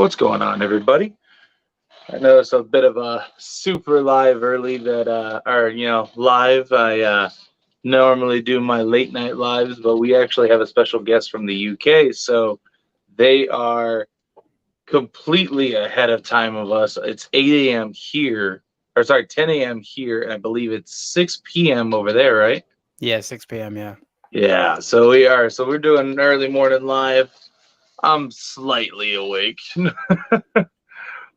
What's going on, everybody? I know it's a bit of a super live early that, or live. I normally do my late night lives, but we actually have a special guest from the UK, so they are completely ahead of time of us. It's 8 a.m. here, or sorry, 10 a.m. here, and I believe it's 6 p.m. over there, right? Yeah, 6 p.m. Yeah. Yeah, so we are. So we're doing an early morning live. I'm slightly awake.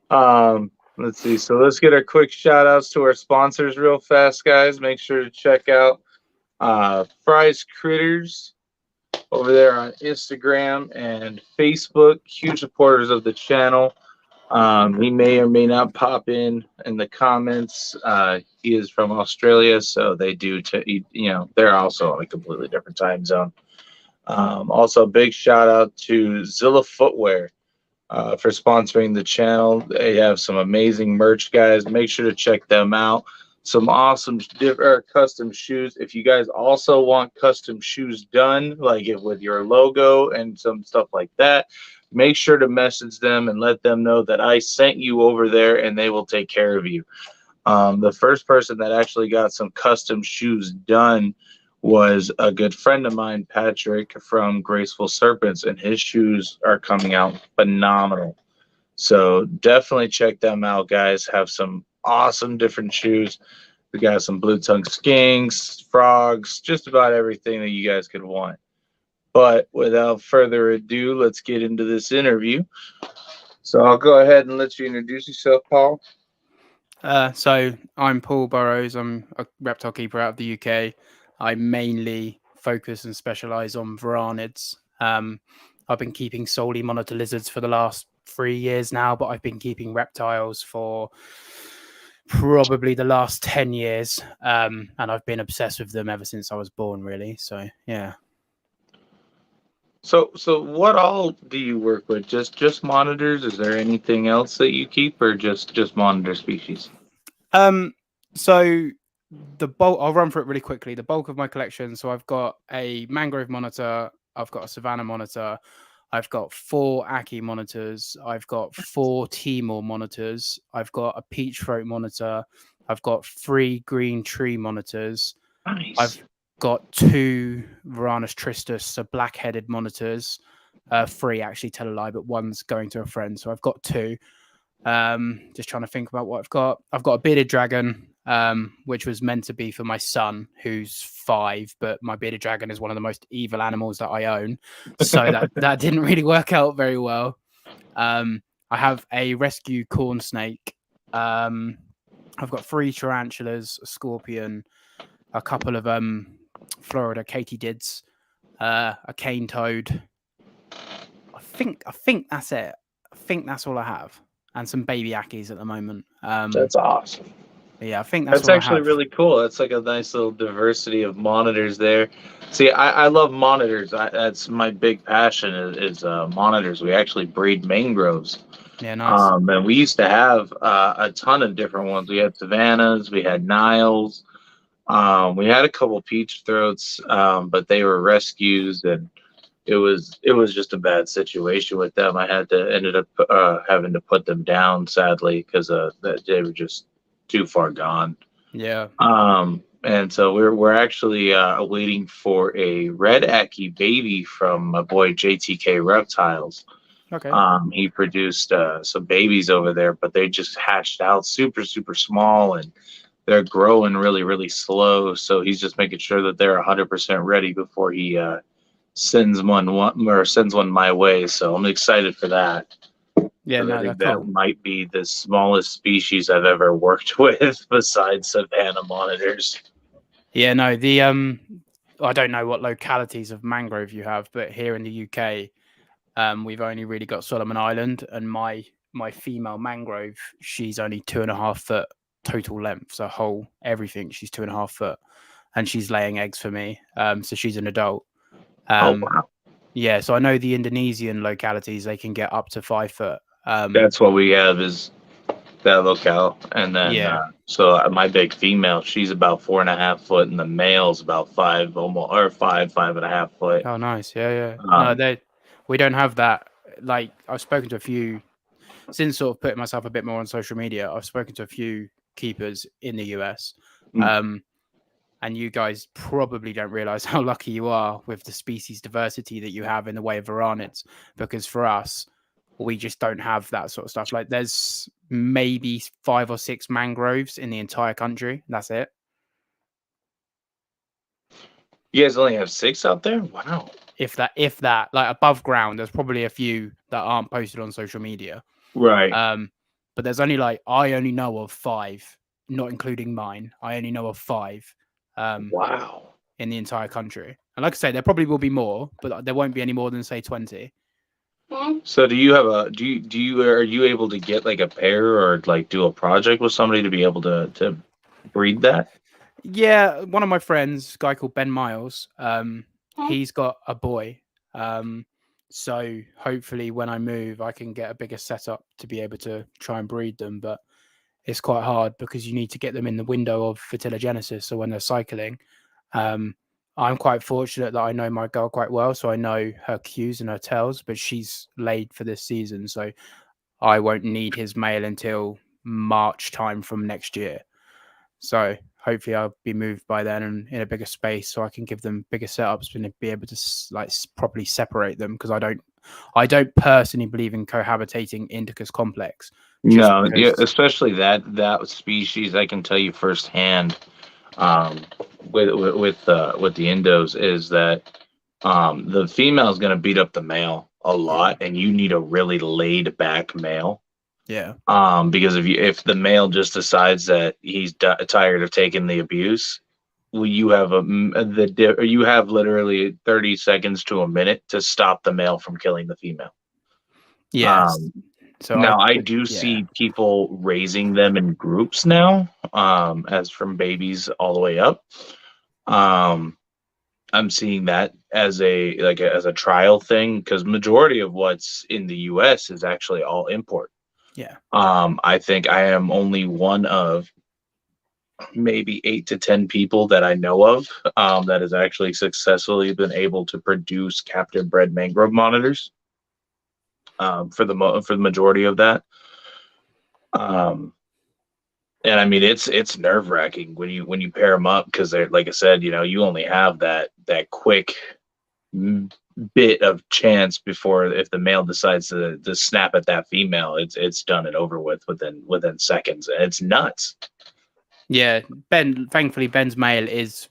Let's see. So let's get our quick shout outs to our sponsors real fast, guys. Make sure to check out Fries Critters over there on Instagram and Facebook. Huge supporters of the channel. He may or may not pop in the comments. He is from Australia, so they do they're also on a completely different time zone. Also, big shout out to Zilla Footwear for sponsoring the channel. They have some amazing merch, guys. Make sure to check them out. Some awesome custom shoes. If you guys also want custom shoes done, like it with your logo and some stuff like that, make sure to message them and let them know that I sent you over there, and they will take care of you. The first person that actually got some custom shoes done was a good friend of mine, Patrick from Graceful Serpents, and his shoes are coming out phenomenal. So definitely check them out, guys. Have some awesome different shoes. We got some blue tongue skinks, frogs, just about everything that you guys could want. But without further ado, let's get into this interview. So I'll go ahead and let you introduce yourself, Paul. So I'm Paul Burrows. I'm a reptile keeper out of the UK. I mainly focus and specialize on varanids. I've been keeping solely monitor lizards for the last 3 years now, but I've been keeping reptiles for probably the last 10 years. And I've been obsessed with them ever since I was born, really. So, yeah. So what all do you work with? Just monitors? Is there anything else that you keep, or just monitor species? So the bulk, I'll run through it really quickly. The bulk of my collection. So I've got a mangrove monitor, I've got a savanna monitor, I've got 4 Aki monitors, I've got 4 Timor monitors, I've got a peach throat monitor, I've got 3 green tree monitors, Nice. I've got 2 Varanus tristus, so black-headed monitors. 3 actually, tell a lie, but one's going to a friend. So I've got 2. Just trying to think about what I've got. I've got a bearded dragon, which was meant to be for my son, who's 5, but my bearded dragon is one of the most evil animals that I own, so that didn't really work out very well. I have a rescue corn snake. I've got 3 tarantulas, a scorpion, a couple of Florida katydids, a cane toad. I think that's it. I think that's all I have, and some baby Akis at the moment. That's awesome. Yeah, I think that's That's all I actually have. really cool. That's like a nice little diversity of monitors there. See, I love monitors. That's my big passion is monitors. We actually breed mangroves. Yeah, nice. And we used to have a ton of different ones. We had savannas, we had Niles, we had a couple peach throats, but they were rescues, and it was just a bad situation with them. I had to ended up having to put them down, sadly, because they were just too far gone. Yeah. And so we're actually waiting for a red Aki baby from my boy JTK Reptiles. Okay. He produced some babies over there, but they just hatched out super, super small, and they're growing really, really slow. So he's just making sure that they're 100% ready before he sends one my way. So I'm excited for that. Yeah, I no, they're think that cool. might be the smallest species I've ever worked with besides savanna monitors. Yeah, no, I don't know what localities of mangrove you have, but here in the UK, we've only really got Solomon Island, and my female mangrove, she's only 2.5 foot total length, so whole everything. She's 2.5 foot, and she's laying eggs for me. So she's an adult. Oh wow, Yeah, so I know the Indonesian localities, they can get up to 5 foot. that's what we have is that locale, and then Yeah. my big female, she's about 4.5 foot, and the male's about five, almost or 5.5 foot. Oh, nice. Yeah, yeah. No, Um, we don't have that. Like, I've spoken to a few since sort of putting myself a bit more on social media, I've spoken to a few keepers in the US. Mm. And you guys probably don't realize how lucky you are with the species diversity that you have in the way of varanids, because for us, we just don't have that sort of stuff. Like there's maybe 5 or 6 mangroves in the entire country. That's it. You guys only have 6 out there? Wow. If that, like above ground, there's probably a few that aren't posted on social media. Right. But there's only I only know of 5, not including mine. I only know of 5. Wow. In the entire country. And like I say, there probably will be more, but there won't be any more than say 20. So do you have are you able to get like a pair or like do a project with somebody to be able to breed that? Yeah, one of my friends, a guy called Ben Miles, he's got a boy. So hopefully when I move, I can get a bigger setup to be able to try and breed them. But it's quite hard because you need to get them in the window of fertilogenesis. So when they're cycling, I'm quite fortunate that I know my girl quite well. So I know her cues and her tells, but she's laid for this season. So I won't need his male until March time from next year. So hopefully I'll be moved by then and in a bigger space so I can give them bigger setups and be able to like properly separate them, because I don't personally believe in cohabitating Indicus complex. No, yeah, especially that species. I can tell you firsthand, with the Indos is that the female is going to beat up the male a lot, and you need a really laid back male. Yeah. Because if the male just decides that he's tired of taking the abuse, well, you have you have literally 30 seconds to a minute to stop the male from killing the female. Yes. So now I do see people raising them in groups now, as from babies all the way up. I'm seeing that as a trial thing, because majority of what's in the US is actually all import. Yeah. I think I am only one of maybe 8 to 10 people that I know of that has actually successfully been able to produce captive bred mangrove monitors. For the majority of that. And I mean it's nerve wracking when you pair them up, because they're, like I said, you only have that quick bit of chance before, if the male decides to snap at that female, it's done and over with within seconds, and it's nuts. Yeah, thankfully Ben's male is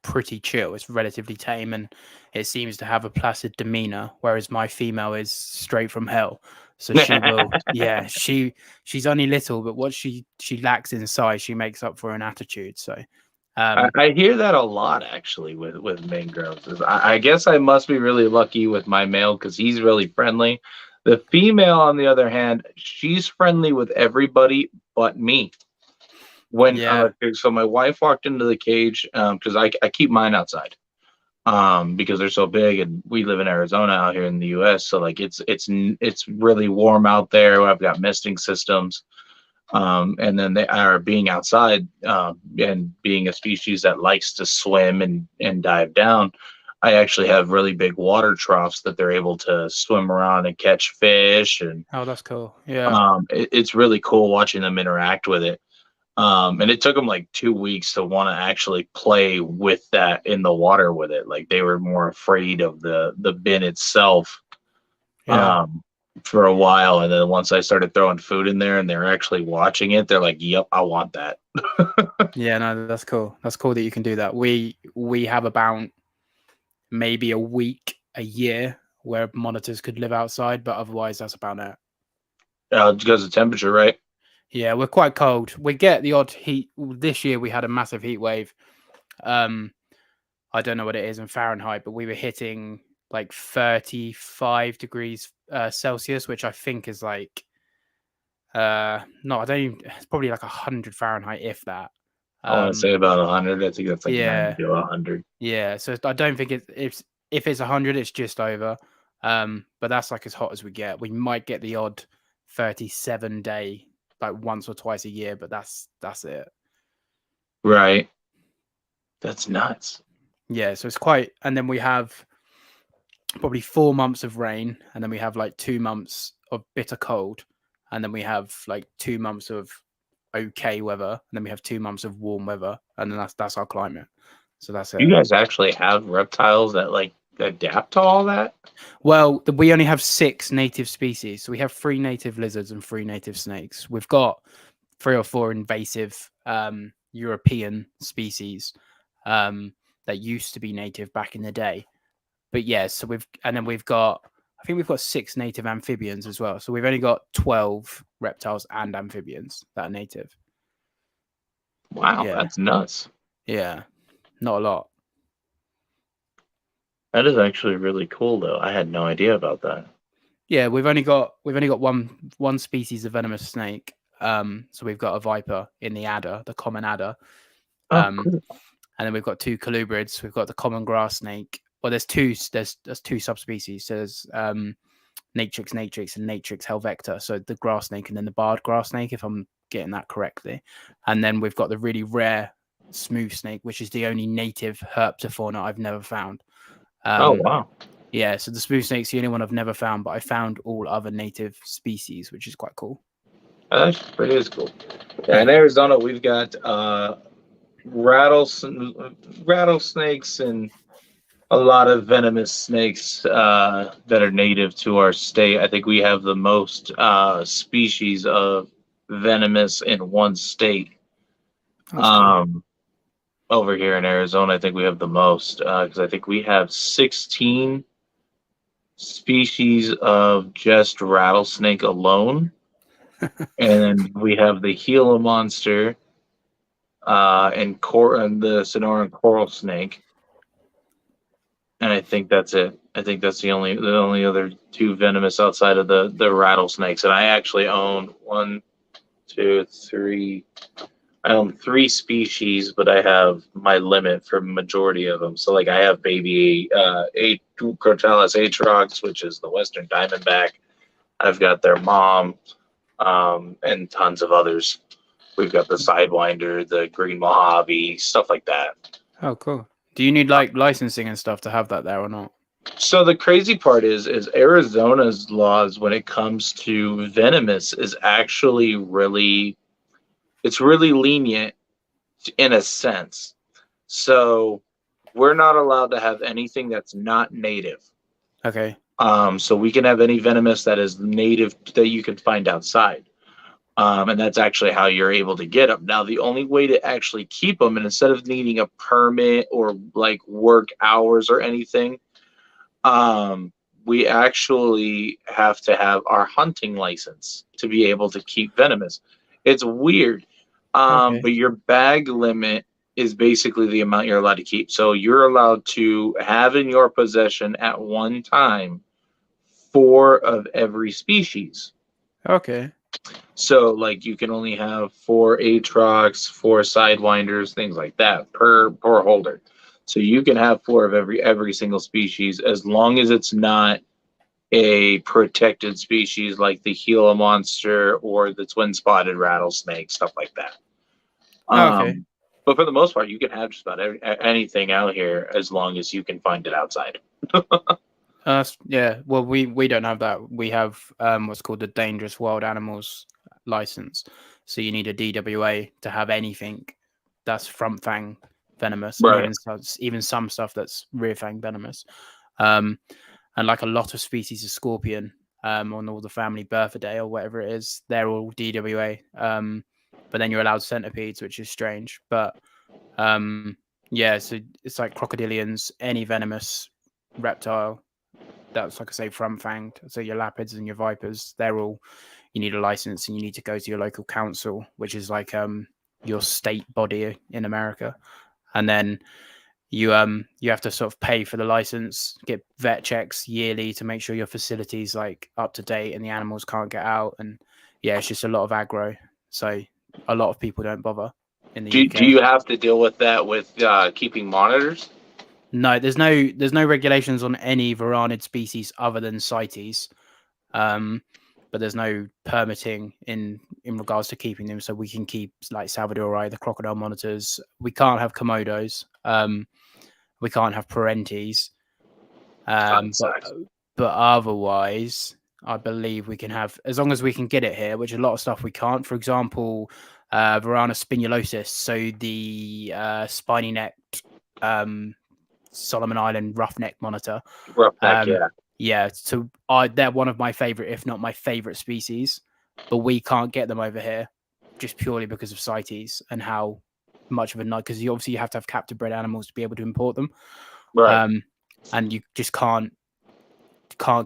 pretty chill. It's relatively tame and it seems to have a placid demeanor, whereas my female is straight from hell. So she will, yeah, she's only little, but what she lacks in size, she makes up for in attitude. So I hear that a lot actually with mangroves. I guess I must be really lucky with my male because he's really friendly. The female, on the other hand, she's friendly with everybody but me. So my wife walked into the cage, because I keep mine outside, because they're so big, and we live in Arizona out here in the US, so like it's really warm out there. I've got misting systems, and then they are being outside, and being a species that likes to swim and dive down. I actually have really big water troughs that they're able to swim around and catch fish, and oh, that's cool. Yeah, it's really cool watching them interact with it. And it took them like 2 weeks to want to actually play with that in the water with it. Like they were more afraid of the bin itself, for a while. And then once I started throwing food in there and they're actually watching it, they're like, yep, I want that. Yeah, no, that's cool. That's cool that you can do that. We have about maybe a week, a year where monitors could live outside, but otherwise that's about it. Because of temperature, right? Yeah, we're quite cold. We get the odd heat. This year we had a massive heat wave. I don't know what it is in Fahrenheit, but we were hitting like 35 degrees Celsius, which I think is like no, I don't even, it's probably like 100 Fahrenheit, if that. I want to say about 100. I think that's like 90 to 100. Yeah, so I don't think if it's 100, it's just over. But that's like as hot as we get. We might get the odd 37 day, like once or twice a year, but that's it. Right. That's nuts. Yeah, so it's quite, and then we have probably 4 months of rain, and then we have like 2 months of bitter cold. and then we have like 2 months of okay weather, and then we have 2 months of warm weather, and then that's our climate. So that's it. You guys actually have reptiles that like adapt to all that? Well, we only have 6 native species. So we have 3 native lizards and 3 native snakes. We've got 3 or 4 invasive European species that used to be native back in the day. But yeah, so we've got, I think we've got 6 native amphibians as well. So we've only got 12 reptiles and amphibians that are native. Wow, Yeah. that's nuts. Yeah, not a lot. That is actually really cool, though. I had no idea about that. Yeah, we've only got one species of venomous snake. So we've got a viper in the adder, the common adder. Cool. And then we've got 2 colubrids. We've got the common grass snake. Well, there's 2 subspecies. So there's Natrix natrix and Natrix helvecta. So the grass snake and then the barred grass snake, if I'm getting that correctly. And then we've got the really rare smooth snake, which is the only native herpetofauna I've never found. Oh wow. Yeah, so the smooth snake's the only one I've never found, but I found all other native species, which is quite cool. It is cool. Yeah, in Arizona, we've got rattlesnakes and a lot of venomous snakes that are native to our state. I think we have the most species of venomous in one state. Cool. Over here in Arizona, I think we have the most because I think we have 16 species of just rattlesnake alone. And then we have the Gila monster and the Sonoran coral snake. And I think that's it. I think that's the only other 2 venomous outside of the rattlesnakes. And I actually own 3 species, but I have my limit for majority of them. So like I have baby Crotalus atrox, which is the Western Diamondback. I've got their mom, and tons of others. We've got the Sidewinder, the Green Mojave, stuff like that. Oh, cool. Do you need like licensing and stuff to have that there or not? So the crazy part is Arizona's laws when it comes to venomous is actually really lenient in a sense. So we're not allowed to have anything that's not native. Okay. So we can have any venomous that is native that you can find outside. And that's actually how you're able to get them. Now, the only way to actually keep them, and instead of needing a permit or like work hours or anything, we actually have to have our hunting license to be able to keep venomous. It's weird. Okay. But your bag limit is basically the amount you're allowed to keep. So you're allowed to have in your possession at one time 4 of every species. Okay. So like you can only have 4 atrox, 4 sidewinders, things like that per holder. So you can have 4 of every single species as long as it's not a protected species like the Gila monster or the twin-spotted rattlesnake, stuff like that. Okay. But for the most part, you can have just about anything out here as long as you can find it outside. Yeah. Well, we don't have that. We have what's called the Dangerous Wild Animals license. So you need a DWA to have anything that's front fang venomous, Right. and even some stuff that's rear fang venomous. And like a lot of species of scorpion on all the family Birthidae or whatever it is, they're all DWA. But then you're allowed centipedes, which is strange. But yeah, so it's like crocodilians, any venomous reptile that's, like I say, front fanged. So your lapids and your vipers, they're all, you need a license and you need to go to your local council, which is like your state body in America. And then you have to sort of pay for the license, get vet checks yearly to make sure your facility's like up to date and the animals can't get out. And yeah, it's just a lot of aggro. So a lot of people don't bother in the UK. Do you have to deal with that with keeping monitors? No, there's no regulations on any varanid species other than CITES, but there's no permitting in regards to keeping them. So we can keep like Salvadori, the crocodile monitors. We can't have Komodos. We can't have Parentes. But otherwise, I believe we can have, as long as we can get it here, which a lot of stuff we can't. For example, Varana spinulosis, so the spiny necked Solomon Island roughneck monitor. Roughneck, yeah. Yeah, so they're one of my favorite, if not my favorite species, but we can't get them over here just purely because of CITES and how much of a because you obviously have to have captive bred animals to be able to import them, Right. and you just can't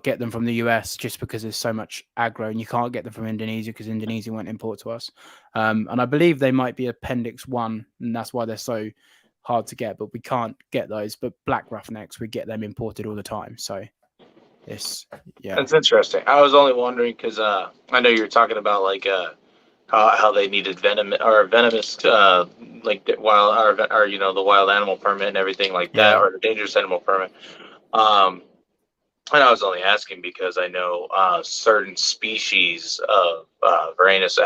get them from the US just because there's so much aggro, and you can't get them from Indonesia because Indonesia won't import to us. And I believe they might be Appendix 1, and that's why they're so hard to get, but we can't get those. But black roughnecks, we get them imported all the time. So it's, yeah. That's interesting. I was only wondering because I know you were talking about like how they needed venom or venomous like the wild or you know the wild animal permit and everything like that, Yeah. or the dangerous animal permit. And I was only asking because I know certain species of Varanus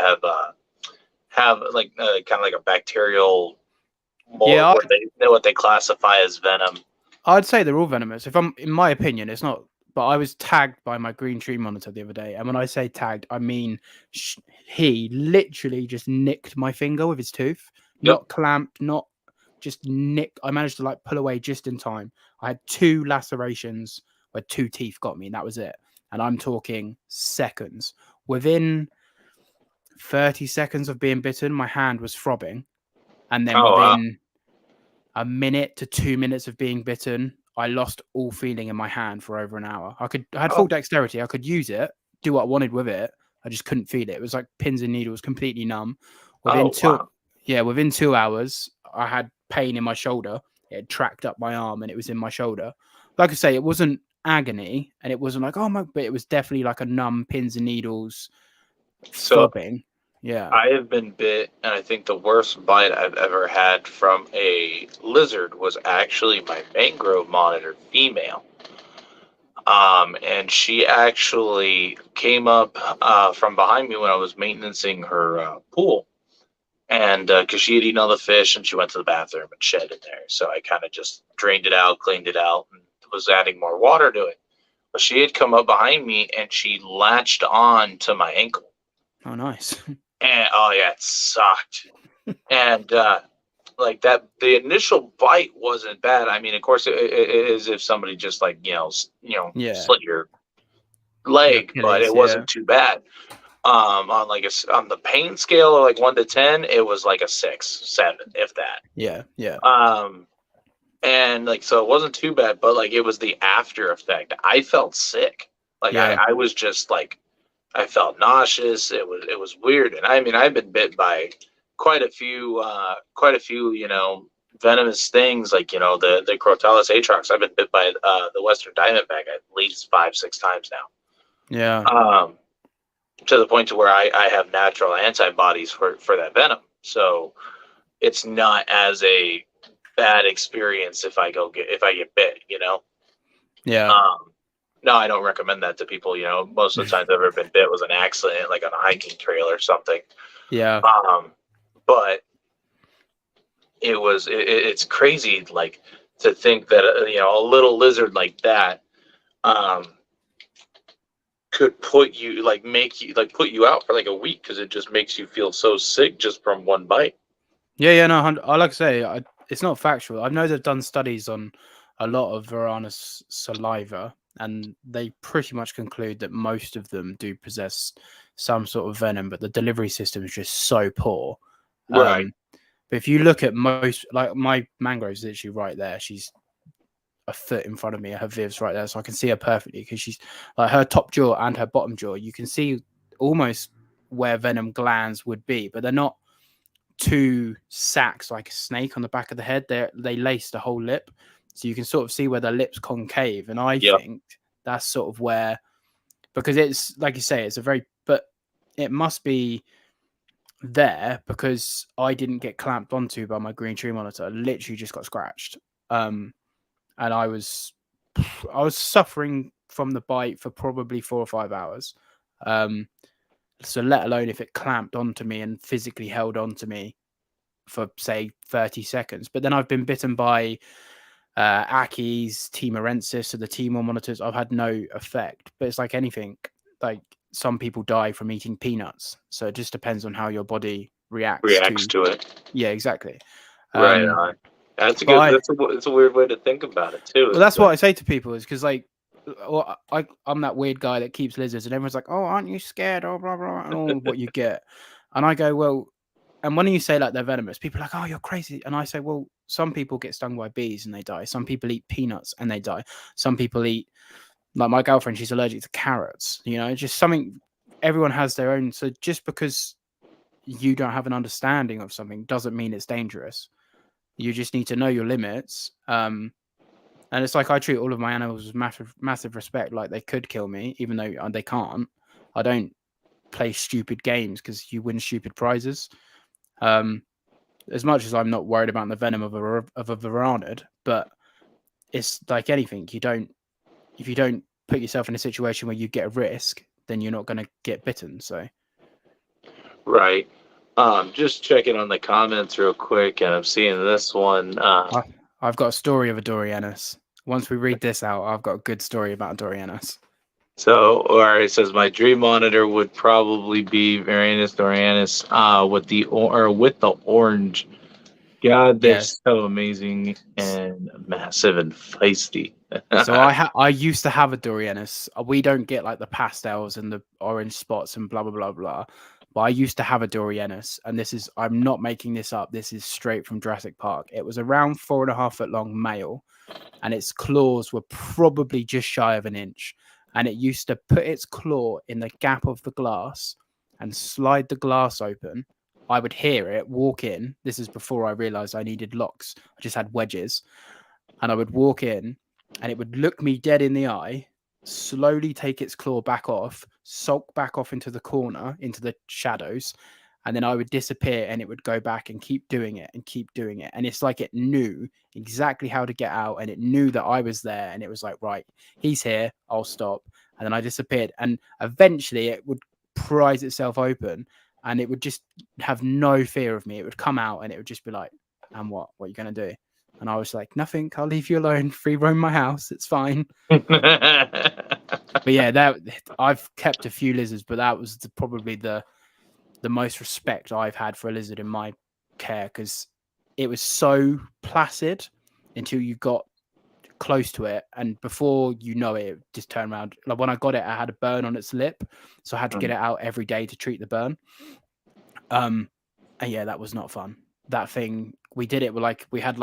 have like kind of like a bacterial mold Yeah, where they know what they classify as venom. I'd say they're all venomous. If I'm, in my opinion, it's not. But I was tagged by my green tree monitor the other day, and when I say tagged, I mean he literally just nicked my finger with his tooth, not clamped, not just nicked. I managed to like pull away just in time. I had 2 lacerations where 2 teeth got me, and that was it. And I'm talking seconds. Within 30 seconds of being bitten, my hand was throbbing, and then within a minute to 2 minutes of being bitten, I lost all feeling in my hand for over an hour. I had full dexterity. I could use it, do what I wanted with it. I just couldn't feel it. It was like pins and needles, completely numb. Within 2 hours, I had pain in my shoulder. It had tracked up my arm and it was in my shoulder. Like I say, it wasn't agony and it wasn't like, oh my, but it was definitely like a numb pins and needles throbbing. Yeah. I have been bit, and I think the worst bite I've ever had from a lizard was actually my mangrove monitor female. And she actually came up from behind me when I was maintaining her pool. And because she had eaten all the fish and she went to the bathroom and shed in there. So I kind of just drained it out, cleaned it out, and was adding more water to it. But she had come up behind me and she latched on to my ankle. Oh, nice. And it sucked. And like that, the initial bite wasn't bad. I mean, of course, it is if somebody just like slit your leg, but it wasn't too bad. On the pain scale of like 1 to 10, it was like a 6, 7, if that. Yeah. And like so, it wasn't too bad, but like it was the after effect. I felt sick. Like I was just like. I felt nauseous. It was weird, and I mean I've been bit by quite a few venomous things like the Crotalus atrox. I've been bit by the Western Diamondback at least 5-6 times now. Yeah. To the point to where I have natural antibodies for that venom, so it's not as a bad experience if I get bit. Yeah. No, I don't recommend that to people. Most of the times I've ever been bit was an accident, like on a hiking trail or something. Yeah. But it's crazy, like to think that a little lizard like that could put you put you out for like a week because it just makes you feel so sick just from one bite. Yeah. No, I like to say it's not factual. I know they've done studies on a lot of Varanus saliva. And they pretty much conclude that most of them do possess some sort of venom, but the delivery system is just so poor. Right. But if you look at most, like my mangrove's literally right there. She's a foot in front of me. Her Viv's right there, so I can see her perfectly because she's like her top jaw and her bottom jaw. You can see almost where venom glands would be, but they're not 2 sacs like a snake on the back of the head. They lace the whole lip. So you can sort of see where the lip's concave. And I think that's sort of where, because it's, like you say, but it must be there because I didn't get clamped onto by my green tree monitor. I literally just got scratched. And I was suffering from the bite for probably 4 or 5 hours. So let alone if it clamped onto me and physically held onto me for, say, 30 seconds. But then I've been bitten by Aki's, Timorensis, so the Timor monitors. I've had no effect, but it's like anything. like some people die from eating peanuts. So it just depends on how your body reacts to it. Yeah, exactly. Right on. That's a but good. It's a weird way to think about it too. Well, that's what I say to people is because like, well, I'm that weird guy that keeps lizards, and everyone's like, "Oh, aren't you scared?" Oh, blah blah, and all what you get. And I go, well, and when you say like they're venomous, people are like, "Oh, you're crazy." And I say, well, some people get stung by bees and they die. Some people eat peanuts and they die. Some people eat, like my girlfriend, she's allergic to carrots. You know, just something. Everyone has their own. So just because you don't have an understanding of something doesn't mean it's dangerous. You just need to know your limits. And it's like I treat all of my animals with massive respect. Like they could kill me, even though they can't. I don't play stupid games because you win stupid prizes. As much as I'm not worried about the venom of a varanid, but it's like anything. If you don't put yourself in a situation where you get a risk, then you're not going to get bitten. So, right. Just checking on the comments real quick, and I'm seeing this one. I've got a story of a Dorianus. Once we read this out, I've got a good story about Dorianus. So, or it says my dream monitor would probably be Varanus Dorianus with the orange. God, they're so amazing and massive and feisty. So I used to have a Dorianus. We don't get like the pastels and the orange spots and blah blah blah blah. But I used to have a Dorianus, and I'm not making this up. This is straight from Jurassic Park. It was around 4.5 foot long male, and its claws were probably just shy of an inch. And it used to put its claw in the gap of the glass and slide the glass open. I would hear it walk in. This is before I realized I needed locks. I just had wedges. And I would walk in, and it would look me dead in the eye, slowly take its claw back off, sulk back off into the corner, into the shadows, and then I would disappear, and it would go back and keep doing it and keep doing it. And it's like it knew exactly how to get out, and it knew that I was there, and it was like, right, he's here, I'll stop. And then I disappeared, and eventually it would prise itself open, and it would just have no fear of me. It would come out, and it would just be like, and what are you going to do? And I was like, nothing, I'll leave you alone, free roam my house, it's fine. But yeah, I've kept a few lizards, but that was probably the most respect I've had for a lizard in my care, because it was so placid until you got close to it, and before you know it just turned around. Like when I got it, I had a burn on its lip, so I had to get it out every day to treat the burn. And yeah, that was not fun. That thing, we did it with we had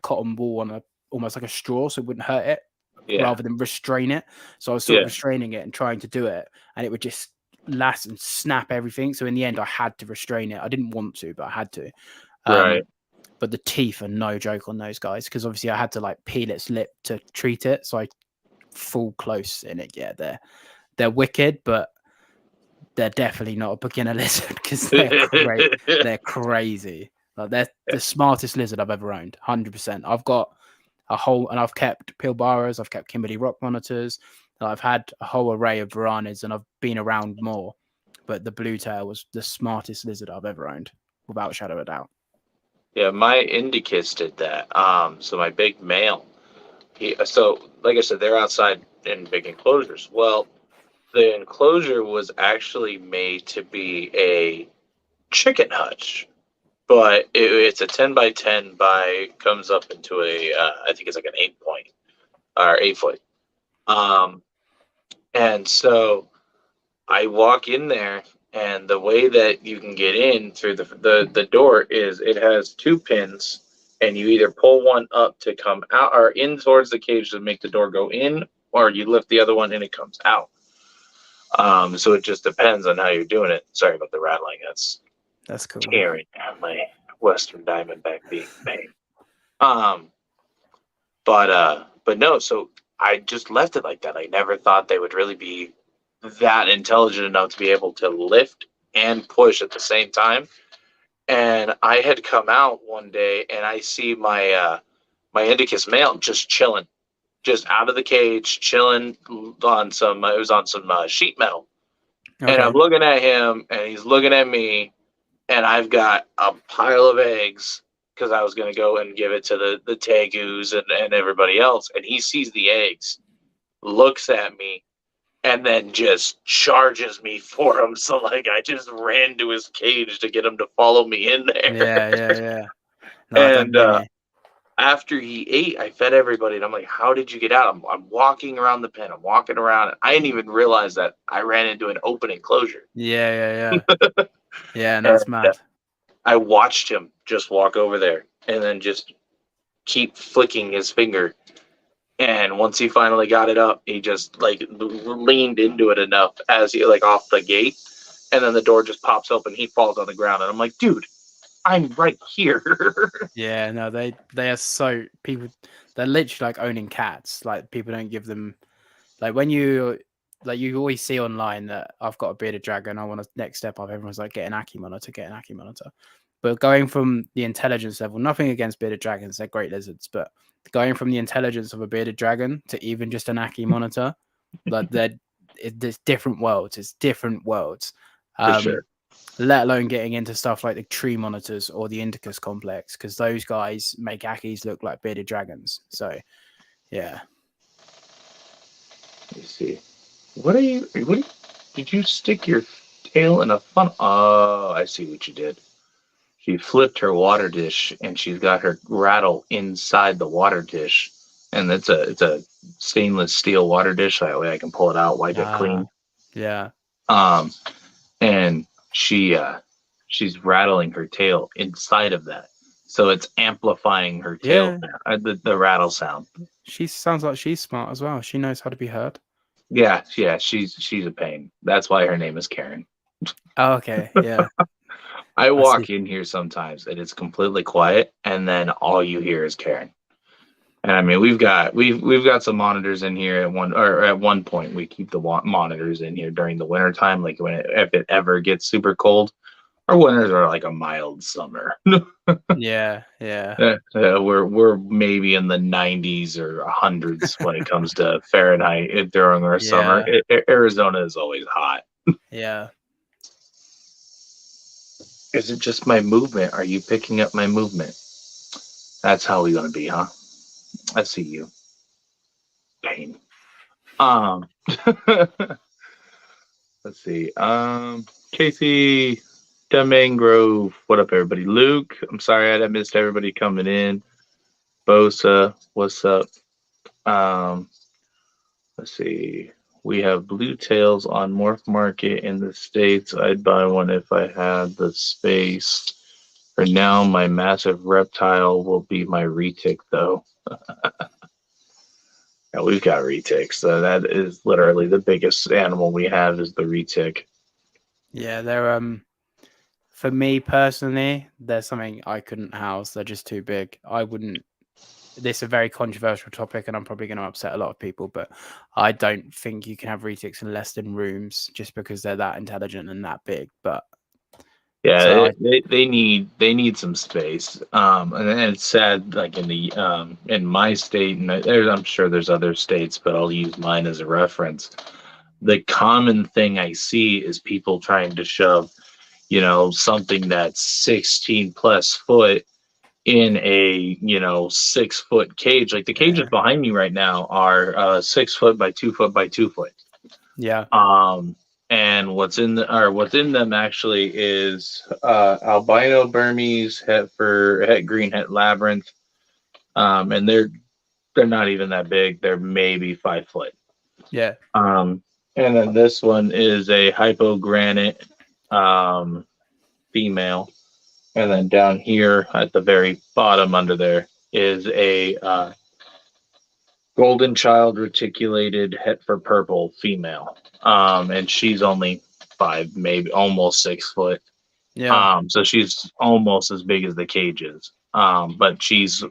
cotton wool on almost like a straw, so it wouldn't hurt it, rather than restrain it. So I was sort of restraining it and trying to do it, and it would just last and snap everything. So in the end, I had to restrain it. I didn't want to, but I had to. Right. But the teeth are no joke on those guys, because obviously I had to peel its lip to treat it. So I full close in it. Yeah, they're wicked, but they're definitely not a beginner lizard, because they're great. They're crazy. They're the smartest lizard I've ever owned. 100%. I've got and I've kept Pilbaras, I've kept Kimberley rock monitors. I've had a whole array of Varanids, and I've been around more. But the blue tail was the smartest lizard I've ever owned, without a shadow of a doubt. Yeah, my Indicus did that. So my big male, so like I said, they're outside in big enclosures. Well, the enclosure was actually made to be a chicken hutch, but it's a 10 by 10 comes up into I think it's like an 8-point or 8-foot. And so I walk in there, and the way that you can get in through the door is it has 2 pins, and you either pull one up to come out or in towards the cage to make the door go in, or you lift the other one and it comes out. So it just depends on how you're doing it. Sorry about the rattling. That's cool. Tearing down my Western Diamondback being made. But no, so I just left it like that. I never thought they would really be that intelligent enough to be able to lift and push at the same time. And I had come out one day, and I see my Indicus male just chilling, just out of the cage, chilling on some sheet metal. Okay. And I'm looking at him, and he's looking at me, and I've got a pile of eggs, because I was going to go and give it to the Tegus and everybody else. And he sees the eggs, looks at me, and then just charges me for him. So like I just ran to his cage to get him to follow me in there. Yeah. No, I don't And blame you. after he ate, I fed everybody, and I'm like, "How did you get out?" I'm walking around the pen. I'm walking around. And I didn't even realize that I ran into an open enclosure. Yeah. Yeah, no, And it's mad. I watched him just walk over there and then just keep flicking his finger. And once he finally got it up, he just like leaned into it enough as he like off the gate, and then the door just pops open. He falls on the ground, and I'm like, "Dude, I'm right here." Yeah, no, they are so people. They're literally like owning cats. Like people don't give them like when you like you always see online that I've got a bearded dragon. I want to next step up. Everyone's like get an Aki monitor. But going from the intelligence level, nothing against bearded dragons, they're great lizards. But going from the intelligence of a bearded dragon to even just an Aki monitor, like there's different worlds. It's different worlds. For sure. Let alone getting into stuff like the tree monitors or the Indicus complex, because those guys make Akis look like bearded dragons. So, yeah. Let me see. What did you stick your tail in a fun? Oh, I see what you did. She flipped her water dish, and she's got her rattle inside the water dish, and it's a stainless steel water dish. That way I can pull it out, wipe it clean. Yeah. And she's rattling her tail inside of that, so it's amplifying her tail, the rattle sound. She sounds like she's smart as well. She knows how to be heard. Yeah, she's a pain. That's why her name is Karen. Oh, okay, yeah. I walk in here sometimes and it's completely quiet, and then all you hear is Karen. And I mean, we've got some monitors in here at one point. We keep the monitors in here during the winter time, like if it ever gets super cold. Our winters are like a mild summer. Yeah. We're maybe in the 90s or 100s when it comes to Fahrenheit during our summer. Arizona is always hot. Yeah. Is it just my movement? Are you picking up my movement? That's how we're gonna be, huh? I see you. Pain. Let's see. Casey Demangrove. What up, everybody? Luke, I'm sorry I missed everybody coming in. Bosa, what's up? Let's see. We have blue tails on Morph Market in the States. I'd buy one if I had the space. For now, my massive reptile will be my retic, though. Yeah, we've got retics. So that is literally the biggest animal we have is the retic. Yeah, they're for me personally, there's something I couldn't house. They're just too big. I wouldn't. This is a very controversial topic, and I'm probably going to upset a lot of people, but I don't think you can have retics in less than rooms just because they're that intelligent and that big. But yeah, so they need some space. And it's sad, like in my state, and I'm sure there's other states, but I'll use mine as a reference. The common thing I see is people trying to shove, something that's 16 plus foot in a 6 foot cage. Like the cages behind me right now are 6 foot by 2 foot by 2 foot. Yeah. And within them actually is albino Burmese green het labyrinth. And they're not even that big. They're maybe 5 foot. Yeah. And then this one is a hypogranite female. And then down here at the very bottom under there is a golden child reticulated het for purple female. And she's only 5, maybe almost 6 foot. Yeah. So she's almost as big as the cages. But she's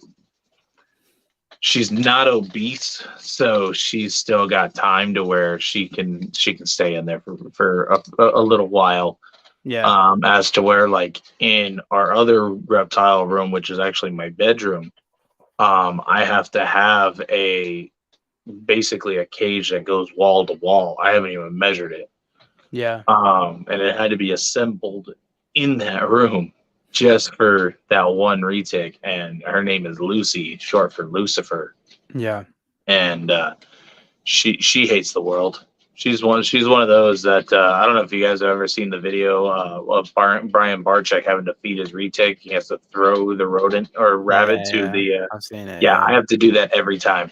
not obese, so she's still got time to where she can stay in there for a little while. Yeah. As to where, like in our other reptile room, which is actually my bedroom, I have to have basically a cage that goes wall to wall. I haven't even measured it. Yeah. And it had to be assembled in that room just for that one retic, and her name is Lucy, short for Lucifer. Yeah. And she hates the world. She's one of those that I don't know if you guys have ever seen the video of Brian Barczyk having to feed his retic. He has to throw the rodent or rabbit to Yeah, the. I've seen it. Yeah, I have to do that every time.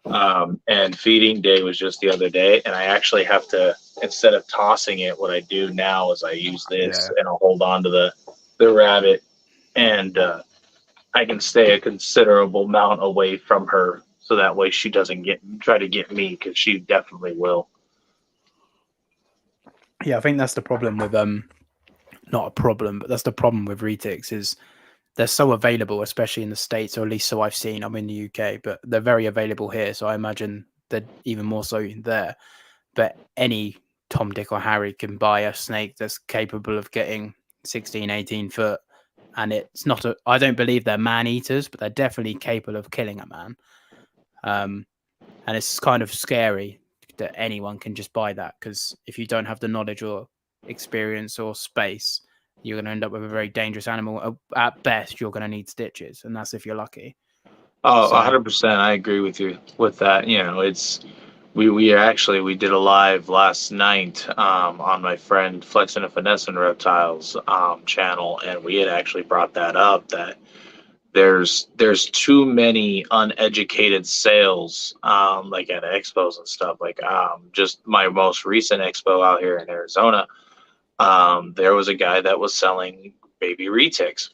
And feeding day was just the other day, and I actually have to, instead of tossing it, what I do now is I use this and I'll hold on to the rabbit, and I can stay a considerable amount away from her, so that way she doesn't try to get me, because she definitely will. Yeah, I think that's the problem with not a problem, but that's the problem with retics is they're so available, especially in the States, or at least so I've seen. I'm in the UK, but they're very available here, so I imagine they're even more so there. But any Tom, Dick, or Harry can buy a snake that's capable of getting 16, 18 foot, and it's not a. I don't believe they're man eaters, but they're definitely capable of killing a man. And it's kind of scary that anyone can just buy that, because if you don't have the knowledge or experience or space, you're going to end up with a very dangerous animal. At best, you're going to need stitches, and that's if you're lucky. Oh, 100%. I agree with you with that. You know, it's we did a live last night on my friend Flexing and Finessing Reptiles channel, and we had actually brought that up, that there's too many uneducated sales like at expos and stuff. Like just my most recent expo out here in Arizona, there was a guy that was selling baby retics,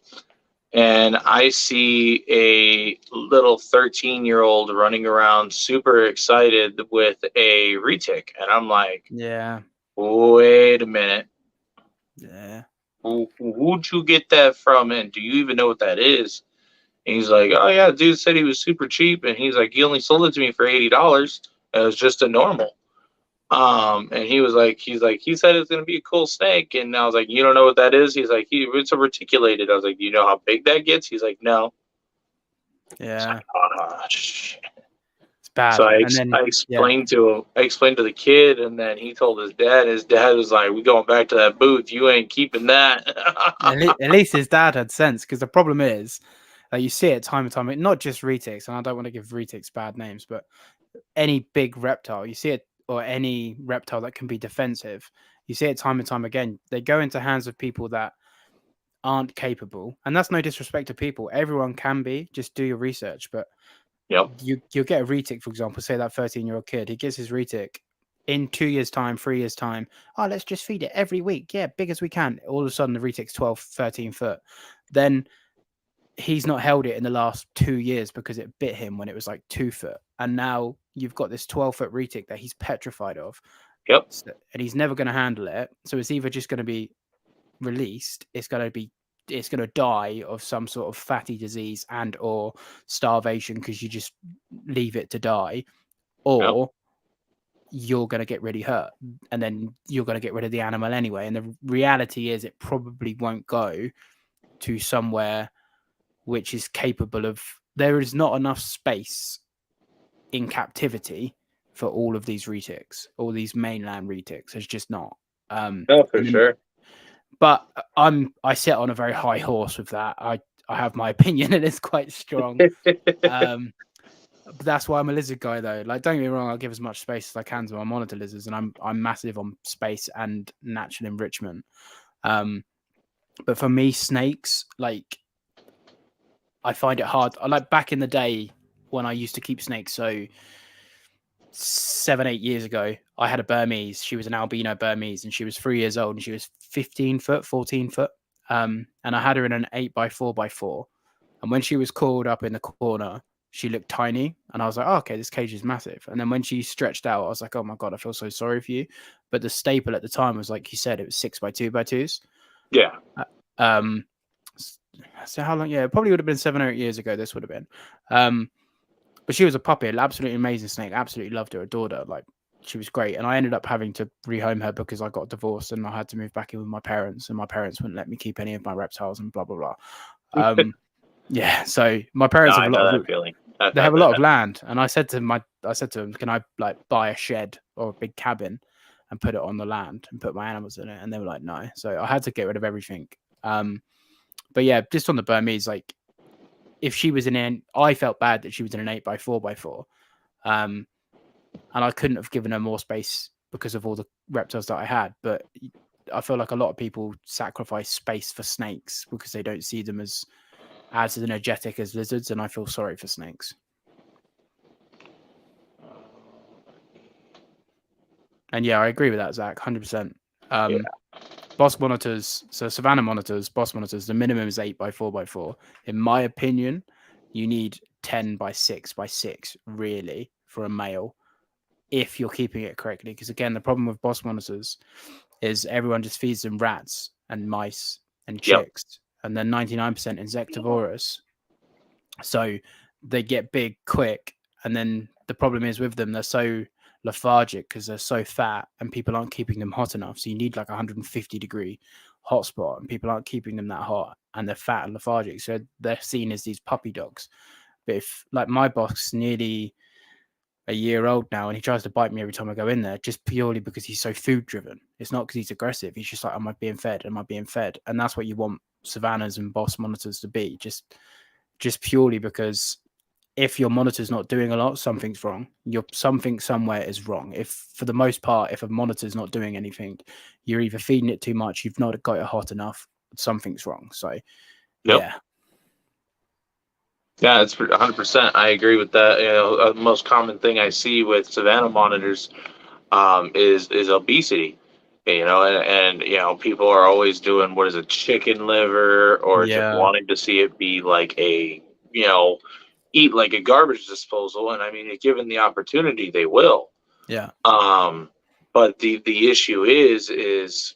and I see a little 13-year-old running around super excited with a retic, and I'm like, Yeah. wait a minute, Yeah. who'd you get that from, and do you even know what that is? And he's like, oh yeah, dude said he was super cheap, and he's like, he only sold it to me for $80. It was just a normal. And he said it's gonna be a cool snake, and I was like, you don't know what that is? He's like, it's a reticulated. I was like, do you know how big that gets? He's like, no. Yeah. Shit. It's bad. So I then, explained to him, I explained to the kid, and then he told his dad. His dad was like, we going back to that booth. You ain't keeping that. At least his dad had sense, because the problem is, you see it time and time, not just retics, and I don't want to give retics bad names, but any big reptile, you see it, or any reptile that can be defensive, you see it time and time again. They go into hands of people that aren't capable, and that's no disrespect to people. Everyone can be. Just do your research. But Yep. you'll get a retic, for example. Say that 13-year-old kid, he gets his retic in 2 years' time, 3 years' time. Oh, let's just feed it every week. Yeah, big as we can. All of a sudden, the retic's 12, 13 foot. Then he's not held it in the last 2 years because it bit him when it was like 2 foot. And now you've got this 12-foot retic that he's petrified of. Yep. And he's never going to handle it. So it's either just going to be released, it's going to die of some sort of fatty disease and or starvation because you just leave it to die, or you're going to get really hurt, and then you're going to get rid of the animal anyway. And the reality is it probably won't go to somewhere which is capable of, there is not enough space in captivity for all of these retics, all these mainland retics. There's just not. No, for sure. But I sit on a very high horse with that. I have my opinion, and it's quite strong. But that's why I'm a lizard guy, though. Like, don't get me wrong, I'll give as much space as I can to my monitor lizards, and I'm massive on space and natural enrichment. But for me, snakes, like, I find it hard. Like back in the day when I used to keep snakes, so 7-8 years ago, I had a Burmese. She was an albino Burmese, and she was 3 years old, and she was 15 foot, 14 foot. And I had her in an 8x4x4. And when she was coiled up in the corner, she looked tiny. And I was like, oh, okay, this cage is massive. And then when she stretched out, I was like, oh my God, I feel so sorry for you. But the staple at the time was, like you said, it was 6x2x2s. Yeah. So how long? Yeah, it probably would have been 7 or 8 years ago. This would have been. But she was a puppy, an absolutely amazing snake. Absolutely loved her, adored her. Like, she was great. And I ended up having to rehome her because I got divorced and I had to move back in with my parents, and my parents wouldn't let me keep any of my reptiles and blah, blah, blah. Yeah. So my parents have a lot of feeling. They have a lot of land. And I said to them, can I like buy a shed or a big cabin and put it on the land and put my animals in it? And they were like, no. So I had to get rid of everything. But yeah, just on the Burmese, like, if she was I felt bad that she was in an 8x4x4. And I couldn't have given her more space because of all the reptiles that I had. But I feel like a lot of people sacrifice space for snakes because they don't see them as energetic as lizards, and I feel sorry for snakes. And yeah, I agree with that, Zach, 100%. Boss monitors, so Savannah monitors, boss monitors, the minimum is 8x4x4. In my opinion, you need 10x6x6 really for a male if you're keeping it correctly. Because again, the problem with boss monitors is everyone just feeds them rats and mice and chicks, and then 99% insectivorous. So they get big quick, and then the problem is with them, they're so lethargic because they're so fat and people aren't keeping them hot enough. So you need like 150-degree hotspot, and people aren't keeping them that hot, and they're fat and lethargic. So they're seen as these puppy dogs. But if, like, my boss nearly a year old now, and he tries to bite me every time I go in there, just purely because he's so food driven. It's not because he's aggressive. He's just like, am I being fed? Am I being fed? And that's what you want Savannahs and boss monitors to be. Just purely because if your monitor's not doing a lot, something's wrong. Something somewhere is wrong. If, for the most part, if a monitor's not doing anything, you're either feeding it too much, you've not got it hot enough, something's wrong. So, yeah. Yeah, it's 100%. I agree with that. You know, the most common thing I see with Savannah monitors is obesity. You know, and you know, people are always doing what is a chicken liver, or just wanting to see it be like a, you know, eat like a garbage disposal. And I mean, given the opportunity, they will. Yeah. But the issue is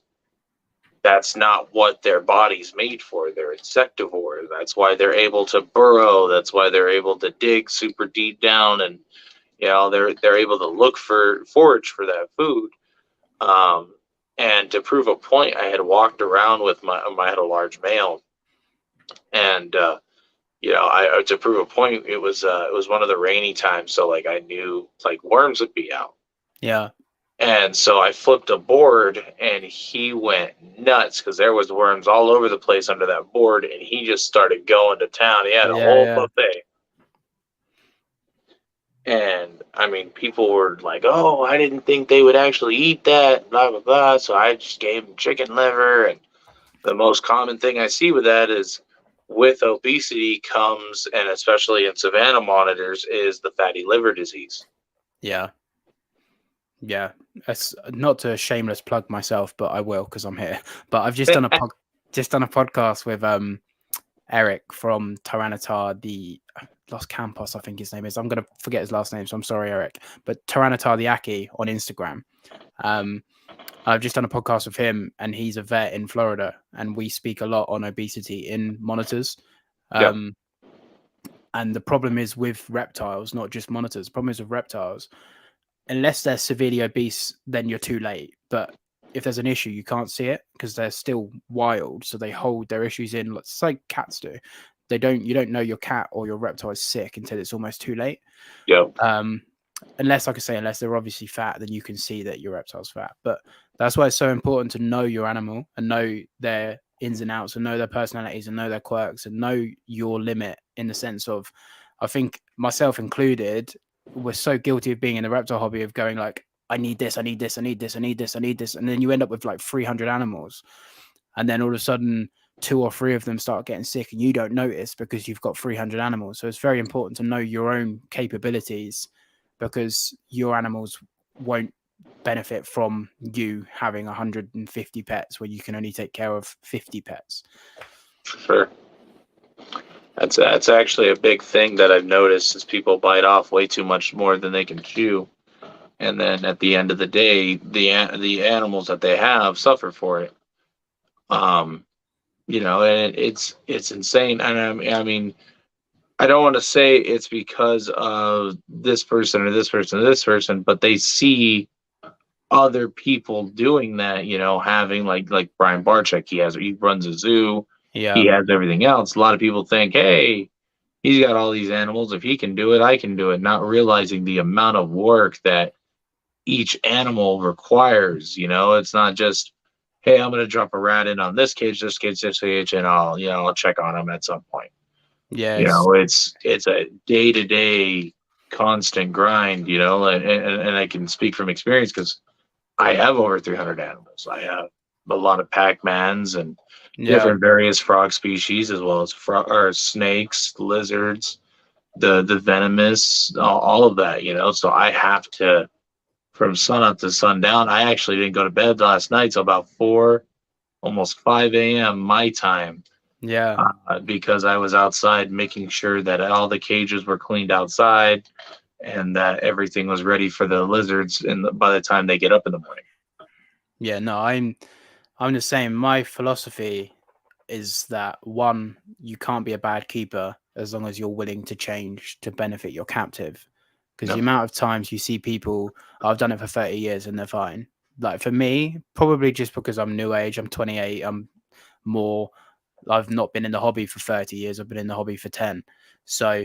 that's not what their body's made for. They're insectivore. That's why they're able to burrow. That's why they're able to dig super deep down, and you know, they're able to forage for that food. And to prove a point, I had walked around with I had a large male, and you know, to prove a point, it was one of the rainy times, so like I knew like worms would be out. Yeah. And so I flipped a board, and he went nuts because there was worms all over the place under that board, and he just started going to town. He had a whole buffet. And I mean, people were like, "Oh, I didn't think they would actually eat that," blah blah blah. So I just gave him chicken liver. And the most common thing I see with that is, with obesity comes, and especially in Savannah monitors, is the fatty liver disease. Yeah. Yeah, it's not to shameless plug myself, but I will because I'm here. But I've just done a podcast with Eric from Tyranitar, the Los Campos, I think his name is. I'm gonna forget his last name, so I'm sorry, Eric. But Tyranitar the Aki on Instagram. I've just done a podcast with him, and he's a vet in Florida, and we speak a lot on obesity in monitors. And the problem is with reptiles, not just monitors. The problem is with reptiles. Unless they're severely obese, then you're too late. But if there's an issue, you can't see it because they're still wild. So they hold their issues in. It's like cats do. You don't know your cat or your reptile is sick until it's almost too late. Yeah. Unless, like I say, unless they're obviously fat, then you can see that your reptile's fat. But that's why it's so important to know your animal and know their ins and outs and know their personalities and know their quirks and know your limit, in the sense of, I think myself included, we're so guilty of being in the reptile hobby of going like, I need this, I need this, I need this, I need this, I need this. And then you end up with like 300 animals. And then all of a sudden 2 or 3 of them start getting sick and you don't notice because you've got 300 animals. So it's very important to know your own capabilities, because your animals won't benefit from you having 150 pets where you can only take care of 50 pets. Sure. That's actually a big thing that I've noticed, is people bite off way too much more than they can chew, and then at the end of the day, the animals that they have suffer for it. You know, and it's insane. And I mean, I don't want to say it's because of this person or this person or this person, but they see other people doing that. You know, having like Brian Barczyk, he runs a zoo. Yeah. He has everything else. A lot of people think, hey, he's got all these animals. If he can do it, I can do it. Not realizing the amount of work that each animal requires. You know, it's not just, hey, I'm going to drop a rat in on this cage, and I'll check on him at some point. Yeah. You know, it's a day-to-day constant grind, you know, and I can speak from experience because I have over 300 animals. I have a lot of Pac-Mans and Yeah. different various frog species, as well as or snakes, lizards, the venomous, all of that. So I have to, from sun up to sundown. I actually didn't go to bed last night till about 4, almost 5 a.m. my time, Yeah. because I was outside making sure that all the cages were cleaned outside and that everything was ready for the lizards. And by the time they get up in the morning. Yeah. No, I'm the same. My philosophy is that one, you can't be a bad keeper as long as you're willing to change to benefit your captive. Because the No. amount of times you see people, I've done it for 30 years and they're fine. Like for me, probably just because I'm new age, I'm 28, I've not been in the hobby for 30 years, I've been in the hobby for 10. So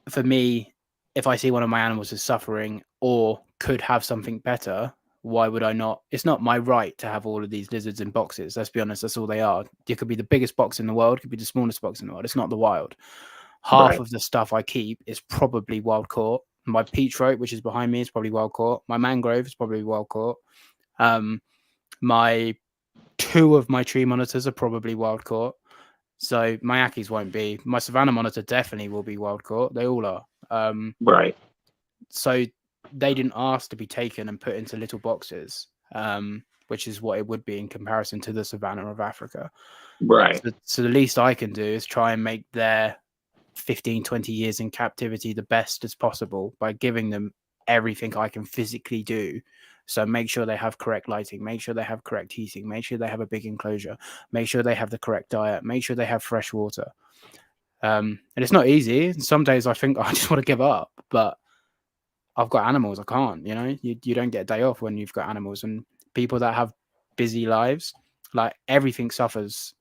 for me, if I see one of my animals is suffering or could have something better, why would I not? It's not my right to have all of these lizards in boxes. Let's be honest, that's all they are. It could be the biggest box in the world, it could be the smallest box in the world. It's not the wild. Half Right. of the stuff I keep is probably wild caught. My peach rope, which is behind me, is probably wild caught. My mangrove is probably wild caught. My 2 of my tree monitors are probably wild caught. So my Ackies won't be. My Savannah monitor definitely will be wild caught. They all are. Right. So they didn't ask to be taken and put into little boxes, which is what it would be in comparison to the Savannah of Africa. Right. So the least I can do is try and make their 15, 20 years in captivity the best as possible by giving them everything I can physically do. So make sure they have correct lighting, make sure they have correct heating, make sure they have a big enclosure, make sure they have the correct diet, make sure they have fresh water. And it's not easy. Some days I think I just want to give up, but I've got animals. I can't, you don't get a day off when you've got animals. And people that have busy lives, like everything suffers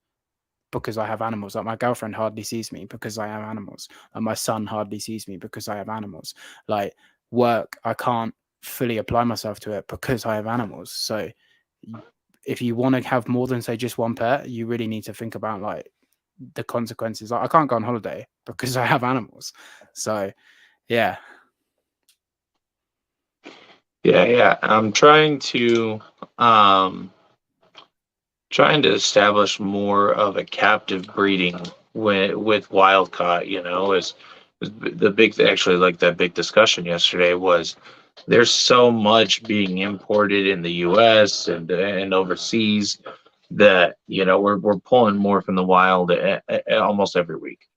because I have animals. Like my girlfriend hardly sees me because I have animals. And my son hardly sees me because I have animals. Like work, I can't fully apply myself to it because I have animals. So if you want to have more than say just one pet, you really need to think about like the consequences. Like I can't go on holiday because I have animals. So yeah. Yeah. I'm trying to establish more of a captive breeding with wild caught. Is the big, actually, like that big discussion yesterday was, there's so much being imported in the US and overseas that we're pulling more from the wild almost every week.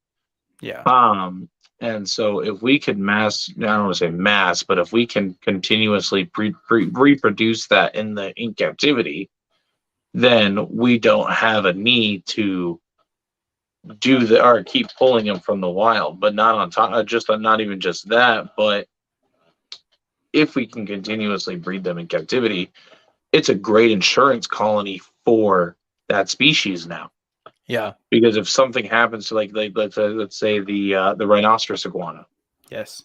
Yeah. And so if we could I don't want to say mass, but if we can continuously reproduce that in captivity, then we don't have a need to or keep pulling them from the wild. But not on top, not even just that, but if we can continuously breed them in captivity, it's a great insurance colony for that species now. Yeah. Because if something happens to like let's say the rhinoceros iguana, yes,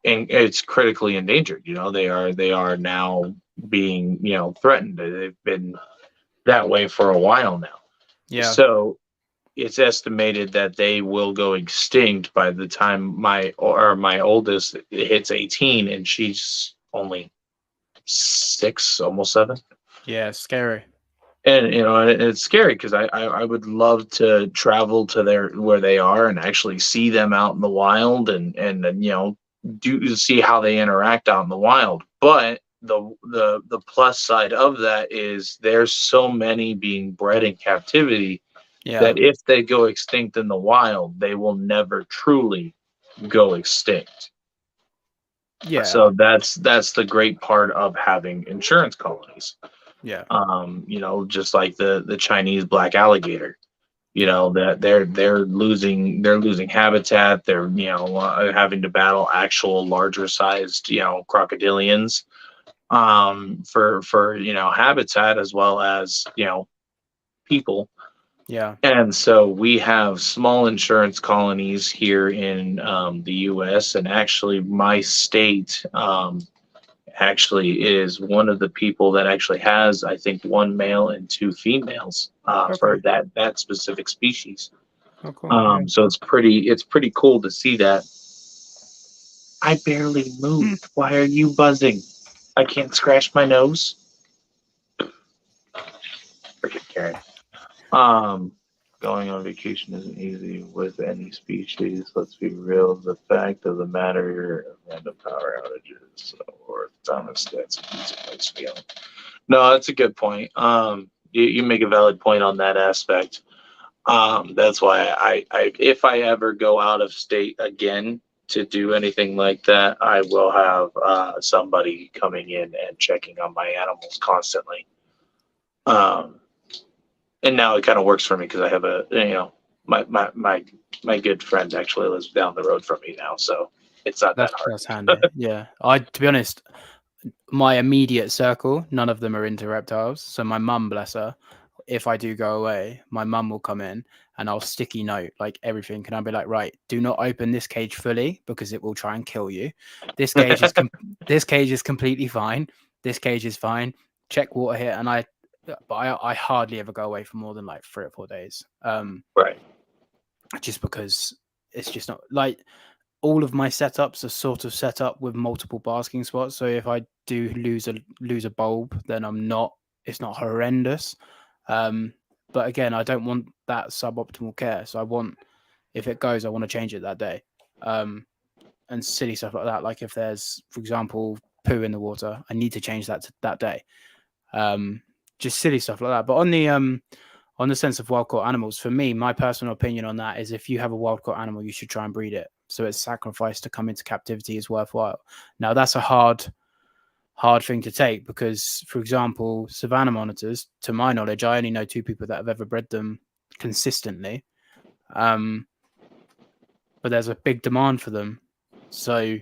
it's critically endangered. They are now being threatened. They've been that way for a while now. Yeah. So it's estimated that they will go extinct by the time my oldest hits 18, and she's only 6, almost 7. Yeah, scary. And it's scary because I would love to travel to where they are and actually see them out in the wild and do see how they interact out in the wild. But the plus side of that is there's so many being bred in captivity that if they go extinct in the wild, they will never truly go extinct. Yeah. So that's the great part of having insurance colonies. Yeah. Just like the Chinese black alligator, that they're losing habitat. They're having to battle actual larger sized crocodilians for habitat, as well as people. Yeah. And so we have small insurance colonies here in the U.S. And actually, my state actually is one of the people that actually has, I think, 1 male and 2 females for that specific species. Oh, cool. So it's pretty cool to see that. I barely moved. Why are you buzzing? I can't scratch my nose. Freaking Karen. Going on vacation isn't easy with any species. Let's be real. The fact of the matter, random power outages or thermostats. No, that's a good point. You make a valid point on that aspect. That's why I if I ever go out of state again to do anything like that, I will have somebody coming in and checking on my animals constantly. And now it kind of works for me because I have my good friend actually lives down the road from me now, so it's not that hard. That's handy. Yeah, to be honest, my immediate circle, none of them are into reptiles. So my mum, bless her, if I do go away, my mum will come in and I'll sticky note like everything, and I'll be like, right, do not open this cage fully because it will try and kill you. This cage is this cage is completely fine. This cage is fine. Check water here, and I hardly ever go away for more than like 3 or 4 days. Right. Just because it's just not like all of my setups are sort of set up with multiple basking spots. So if I do lose a bulb, then it's not horrendous. But again, I don't want that suboptimal care. So if it goes, I want to change it that day. And silly stuff like that. Like if there's, for example, poo in the water, I need to change that that day. Just silly stuff like that. But on the sense of wild caught animals, for me, my personal opinion on that is if you have a wild caught animal, you should try and breed it. So its sacrifice to come into captivity is worthwhile. Now that's a hard thing to take because, for example, savanna monitors, to my knowledge, I only know 2 people that have ever bred them consistently. But there's a big demand for them. So,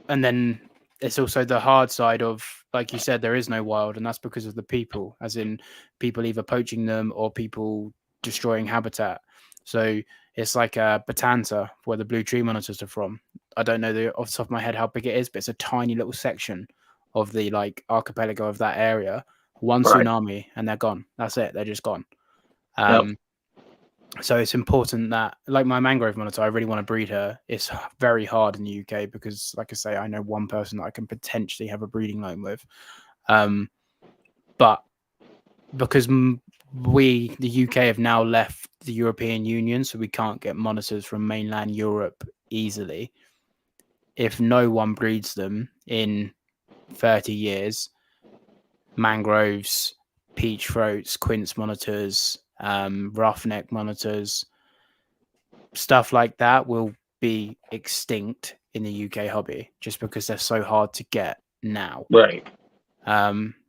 and then it's also the hard side of, like you said, there is no wild, and that's because of the people, as in people either poaching them or people destroying habitat. So it's like a Batanta, where the blue tree monitors are from. I don't know off the top of my head how big it is, but it's a tiny little section of the like archipelago of that area. One tsunami and they're gone. That's it. They're just gone. So it's important that, like my mangrove monitor, I really want to breed her. It's very hard in the UK because, like I say, I know one person that I can potentially have a breeding loan with. But because the UK have now left the European Union, so we can't get monitors from mainland Europe easily. If no one breeds them in 30 years, mangroves, peach throats, quince monitors, roughneck monitors, stuff like that will be extinct in the UK hobby just because they're so hard to get now. Right.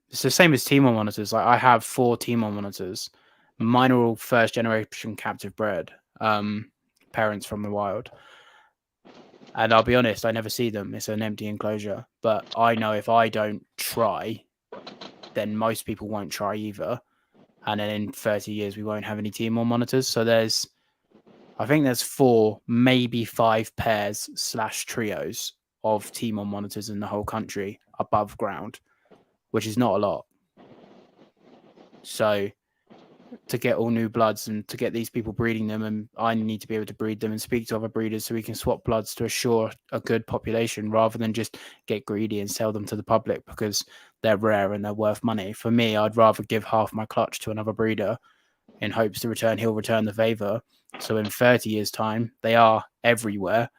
It's the same as Timor monitors. Like I have 4 Timor monitors. Mine are all first generation captive bred, parents from the wild. And I'll be honest, I never see them. It's an empty enclosure. But I know if I don't try, then most people won't try either. And then in 30 years, we won't have any Timor monitors. So I think there's 4, maybe 5 pairs / trios of Timor monitors in the whole country above ground, which is not a lot. So to get all new bloods and to get these people breeding them, and I need to be able to breed them and speak to other breeders so we can swap bloods to assure a good population rather than just get greedy and sell them to the public because they're rare and they're worth money. For me, I'd rather give half my clutch to another breeder in hopes he'll return the favor. So in 30 years' time, they are everywhere.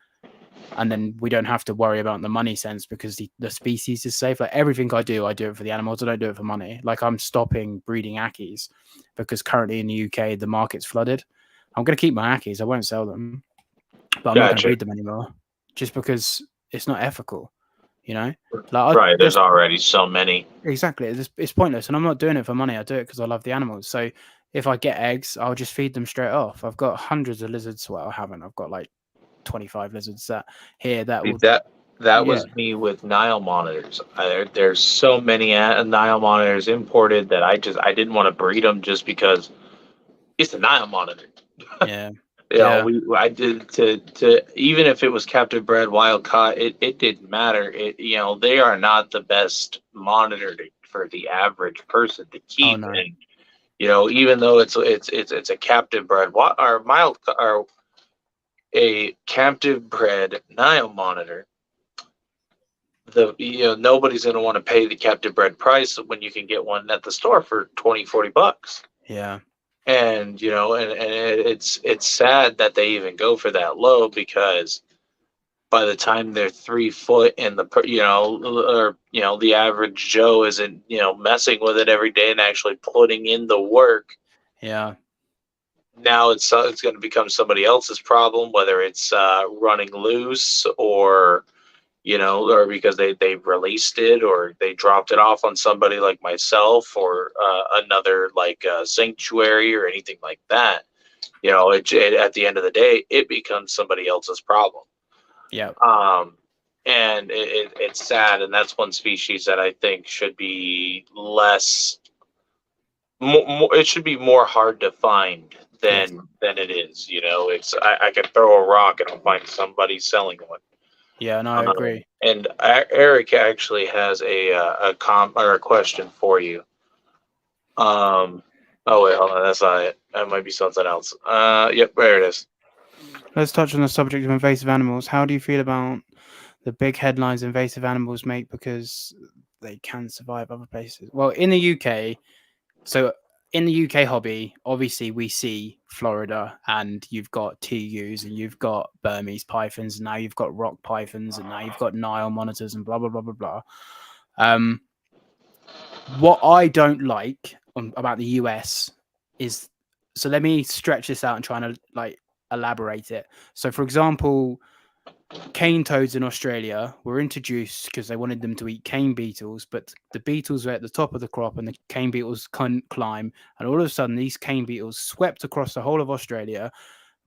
And then we don't have to worry about the money sense because the species is safe. Like everything I do it for the animals. I don't do it for money. Like I'm stopping breeding Ackies because currently in the UK, the market's flooded. I'm going to keep my Ackies. I won't sell them, but I'm not going to breed them anymore just because it's not ethical, you know? Like, there's already so many. Exactly. It's pointless. And I'm not doing it for money. I do it because I love the animals. So if I get eggs, I'll just feed them straight off. I've got hundreds of lizards. Well, I haven't. I've got like 25 lizards that was me with Nile monitors. There's so many Nile monitors imported that I didn't want to breed them just because it's a Nile monitor. Yeah. I did to even if it was captive bred wild caught, it didn't matter. They are not the best monitor for the average person to keep. Oh, no. And, even though it's a captive bred or mild or a captive bred Nile monitor, nobody's going to want to pay the captive bred price when you can get one at the store for 20-40 bucks. Yeah. And it's sad that they even go for that low, because by the time they're 3 foot and the average Joe isn't messing with it every day and actually putting in the work, Yeah. now it's going to become somebody else's problem, whether it's running loose, or or because they released it, or they dropped it off on somebody like myself, or another like sanctuary or anything like that. At the end of the day, it becomes somebody else's problem. Yeah. And it's sad, and that's one species that I think should be less. It should be more hard to find than it is. I could throw a rock and I'll find somebody selling one. Yeah, no, I agree. And Eric actually has a question for you. Oh wait, hold on, that's not it. That might be something else. Yep, there it is. Let's touch on the subject of invasive animals. How do you feel about the big headlines invasive animals make because they can survive other places? Well, in the UK, in the UK hobby, obviously we see Florida, and you've got TUs, and you've got Burmese pythons, and now you've got rock pythons, and now you've got Nile monitors, and blah blah blah blah blah. What I don't like about the US is, so let me stretch this out and try to elaborate it. So, for example, cane toads in Australia were introduced because they wanted them to eat cane beetles, but the beetles were at the top of the crop and the cane beetles couldn't climb. And all of a sudden, these cane beetles swept across the whole of Australia,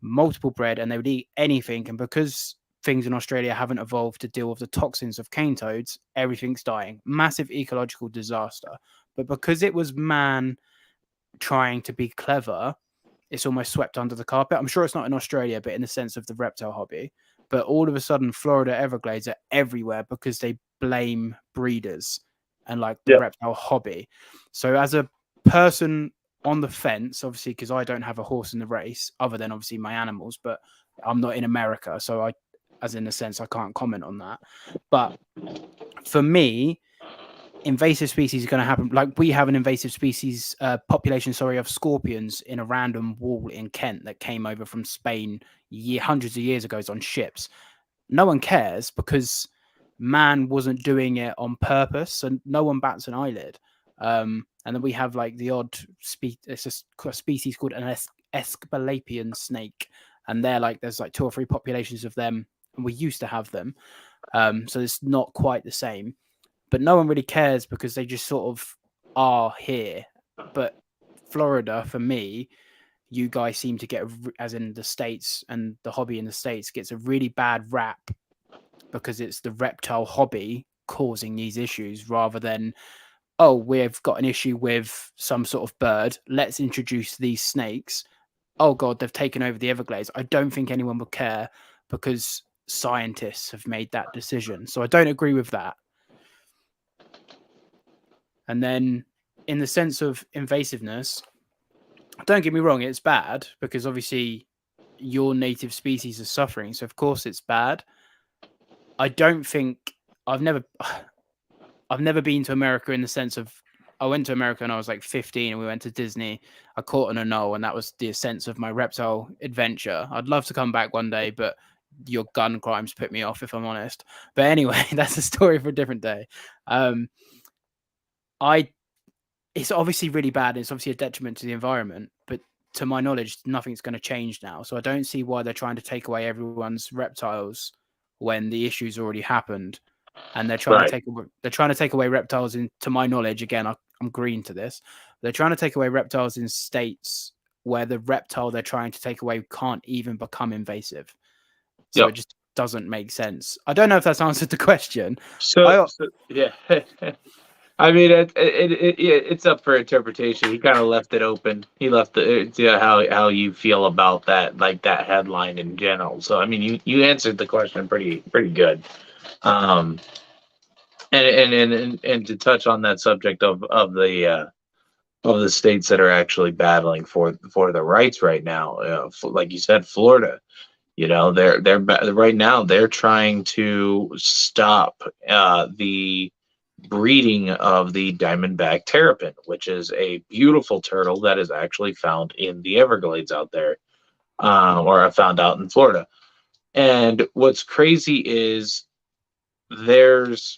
multiple bred, and they would eat anything. And because things in Australia haven't evolved to deal with the toxins of cane toads, everything's dying. Massive ecological disaster. But because it was man trying to be clever, it's almost swept under the carpet. I'm sure it's not in Australia, but in the sense of the reptile hobby. But all of a sudden, Florida Everglades are everywhere because they blame breeders and the reptile hobby. So as a person on the fence, obviously, because I don't have a horse in the race other than obviously my animals, but I'm not in America. So as in a sense, I can't comment on that. But for me, invasive species are going to happen. Like, we have an invasive species population, of scorpions in a random wall in Kent that came over from Spain hundreds of years ago on ships. No one cares because man wasn't doing it on purpose, and no one bats an eyelid. And then we have the odd it's a species called an Aesculapian snake, and there's 2 or 3 populations of them, and we used to have them. So it's not quite the same. But no one really cares because they just sort of are here. But Florida, for me, you guys seem to get, as in the States, and the hobby in the States gets a really bad rap because it's the reptile hobby causing these issues, rather than, oh, we've got an issue with some sort of bird, let's introduce these snakes. Oh God, they've taken over the Everglades. I don't think anyone would care because scientists have made that decision. So I don't agree with that. And then in the sense of invasiveness, don't get me wrong, it's bad because obviously your native species are suffering. So of course it's bad. I don't think I've never been to America in the sense of, I went to America when I was 15 and we went to Disney. I caught an anoles, and that was the sense of my reptile adventure. I'd love to come back one day, but your gun crimes put me off, if I'm honest. But anyway, that's a story for a different day. It's obviously really bad. It's obviously a detriment to the environment, but to my knowledge, nothing's going to change now. So I don't see why they're trying to take away everyone's reptiles when the issue's already happened, and they're trying to take away reptiles. In, to my knowledge, again, I'm green to this. They're trying to take away reptiles in states where the reptile they're trying to take away can't even become invasive. So it just doesn't make sense. I don't know if that's answered the question. Yeah. I mean, it's up for interpretation. He kind of left it open. He left how you feel about that, that headline in general. So I mean, you answered the question pretty good. And to touch on that subject of the states that are actually battling for the rights right now, like you said, Florida. You know, right now they're trying to stop the breeding of the diamondback terrapin, which is a beautiful turtle that is actually found in the Everglades out there, or found out in Florida. And what's crazy is there's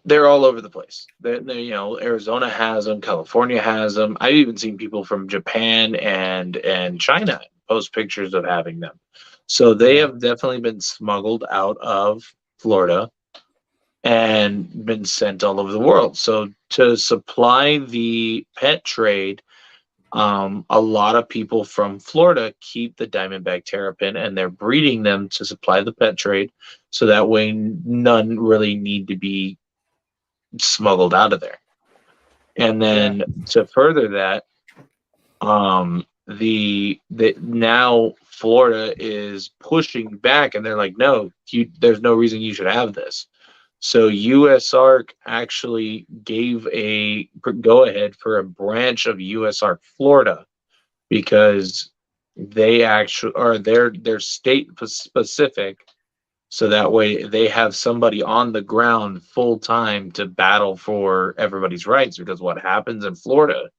they're all over the place. You know, Arizona has them, California has them. I've even seen people from Japan and China post pictures of having them. So they Yeah. have definitely been smuggled out of Florida and been sent all over the world. So to supply the pet trade, a lot of people from Florida keep the diamondback terrapin and they're breeding them to supply the pet trade. So that way, none really need to be smuggled out of there. And then to further that, the now Florida is pushing back, and they're like, no, there's no reason you should have this. So USARK actually gave a go ahead for a branch of USARK Florida because they actually are they're state specific, so that way they have somebody on the ground full time to battle for everybody's rights, because what happens in Florida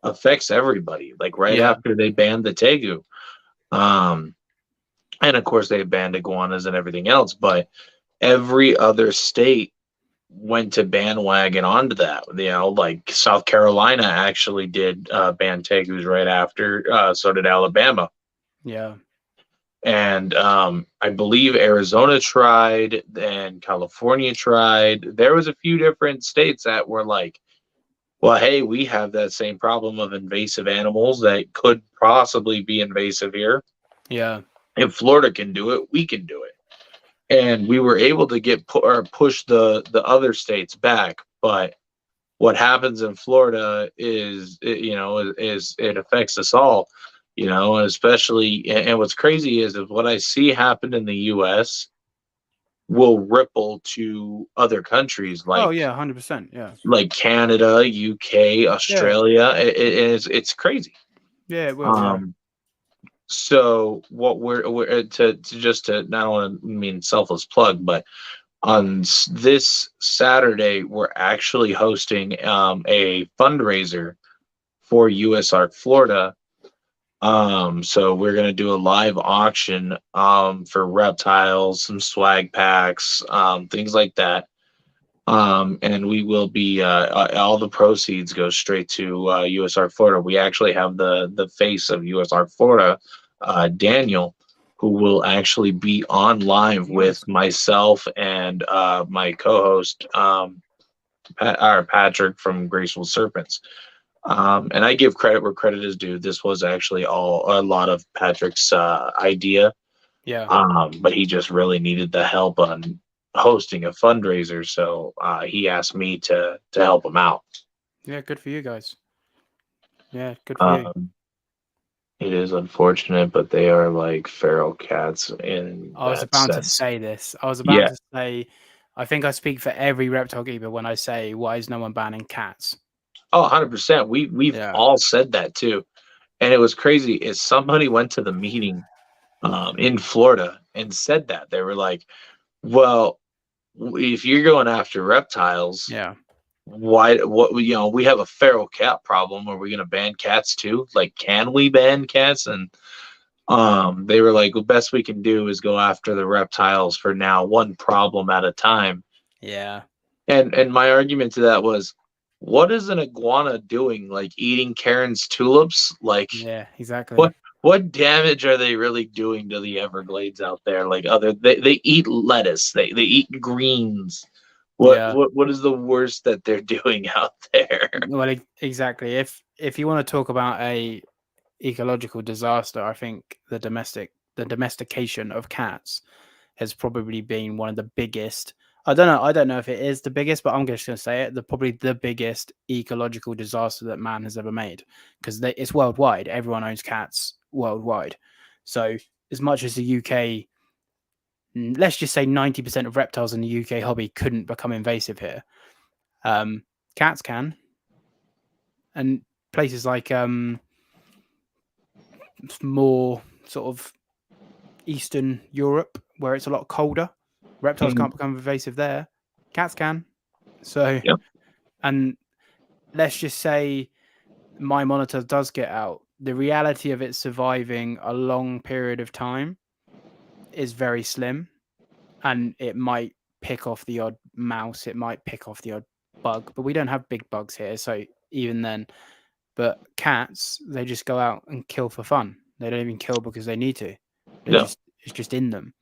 affects everybody. Like right Yeah. after they banned the tegu, um and of course they banned iguanas and everything else, but every other state went to bandwagon onto that. You know, like South Carolina actually did ban tegus right after, so did Alabama. Yeah. And I believe Arizona tried and California tried. There was a few different states that were like, well, hey, we have that same problem of invasive animals that could possibly be invasive here. Yeah. If Florida can do it, we can do it. And we were able to get or push the other states back. But what happens in Florida is, you know, is it affects us all, you know, especially. And what's crazy is what I see happen in the U.S. will ripple to other countries Oh yeah, 100%. Yeah. like Canada, UK, Yeah. Australia. It's crazy. Yeah, it will. Yeah. Um, so what we're to just to not want to mean selfless plug, but on this Saturday we're actually hosting a fundraiser for USARK Florida. So we're gonna do a live auction for reptiles, some swag packs, things like that. And we will be all the proceeds go straight to USARK Florida. We actually have the face of USARK Florida, Daniel, who will actually be on live with Nice. myself and my co-host, Patrick from Graceful Serpents. And I give credit where credit is due. This was actually a lot of Patrick's idea, Yeah. but he just really needed the help on hosting a fundraiser, so he asked me to help him out. Yeah. Good for you guys. Yeah. Good for you. It is unfortunate, but they are like feral cats in I was that about to sense. say this. I was about Yeah. to say, I think I speak for every reptile keeper when I say, why is no one banning cats? Oh, 100%. We've Yeah. all said that too. And it was crazy is somebody went to the meeting in Florida and said that. They were like, well, if you're going after reptiles, Yeah. what you know, we have a feral cat problem. Are we going to ban cats too? Like, can we ban cats? And they were like, the best we can do is go after the reptiles for now, one problem at a time. Yeah. And my argument to that was, what is an iguana doing? Like eating Karen's tulips? Like, Yeah. Exactly. what damage are they really doing to the Everglades out there? Like they eat lettuce, they eat greens. Yeah. What is the worst that they're doing out there? Well, exactly. If you want to talk about a ecological disaster, I think the domestication of cats has probably been one of the biggest. I don't know if it is the biggest, but I'm just going to say it. Probably the biggest ecological disaster that man has ever made, because it's worldwide. Everyone owns cats worldwide. So as much as the UK, let's just say 90% of reptiles in the UK hobby couldn't become invasive here, cats can. And places like more sort of Eastern Europe where it's a lot colder. Reptiles Mhm. can't become invasive there. Cats can. So, Yep. and let's just say my monitor does get out. The reality of it surviving a long period of time is very slim, and it might pick off the odd mouse, it might pick off the odd bug, but we don't have big bugs here, so even then. But cats, they just go out and kill for fun. They don't even kill because they need to. No. It's just in them.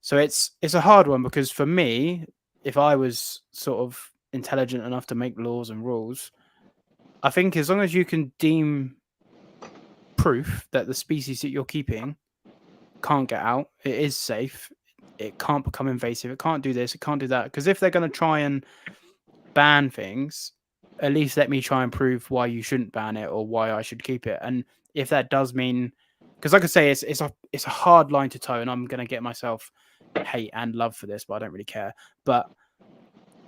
So it's a hard one because for me, if I was sort of intelligent enough to make laws and rules, I think as long as you can deem proof that the species that you're keeping can't get out, it is safe, it can't become invasive, it can't do this, it can't do that. Because if they're going to try and ban things, at least let me try and prove why you shouldn't ban it or why I should keep it. And if that does mean, because like I say, it's a hard line to toe, and I'm going to get myself hate and love for this, but I don't really care. But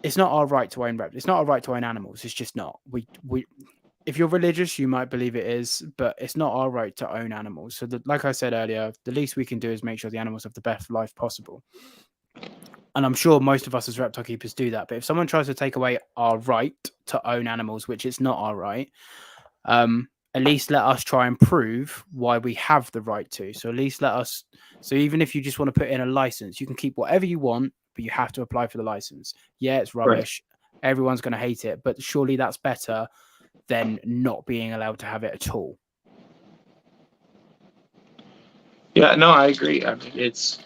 it's not our right to own reptiles. It's not our right to own animals. It's just not. We if you're religious, you might believe it is, but it's not our right to own animals. So, like I said earlier, the least we can do is make sure the animals have the best life possible. And I'm sure most of us as reptile keepers do that. But if someone tries to take away our right to own animals, which it's not our right, at least let us try and prove why we have the right to. So at least let us. So even if you just want to put in a license, you can keep whatever you want, but you have to apply for the license. Yeah, it's rubbish. Right. Everyone's going to hate it, but surely that's better than not being allowed to have it at all. Yeah, no, I agree. I mean, it's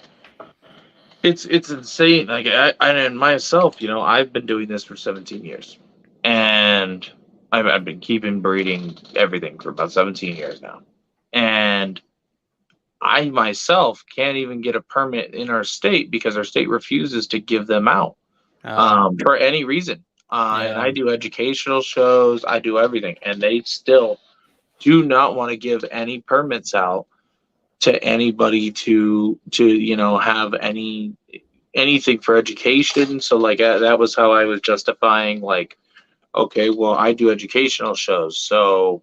insane. Like I and myself, I've been doing this for 17 years, and I've been keeping breeding everything for about 17 years now, and I myself can't even get a permit in our state because our state refuses to give them out for any reason. And I do educational shows, I do everything, and they still do not want to give any permits out to anybody to have anything for education. So like that was how I was justifying, like, okay, well, I do educational shows, so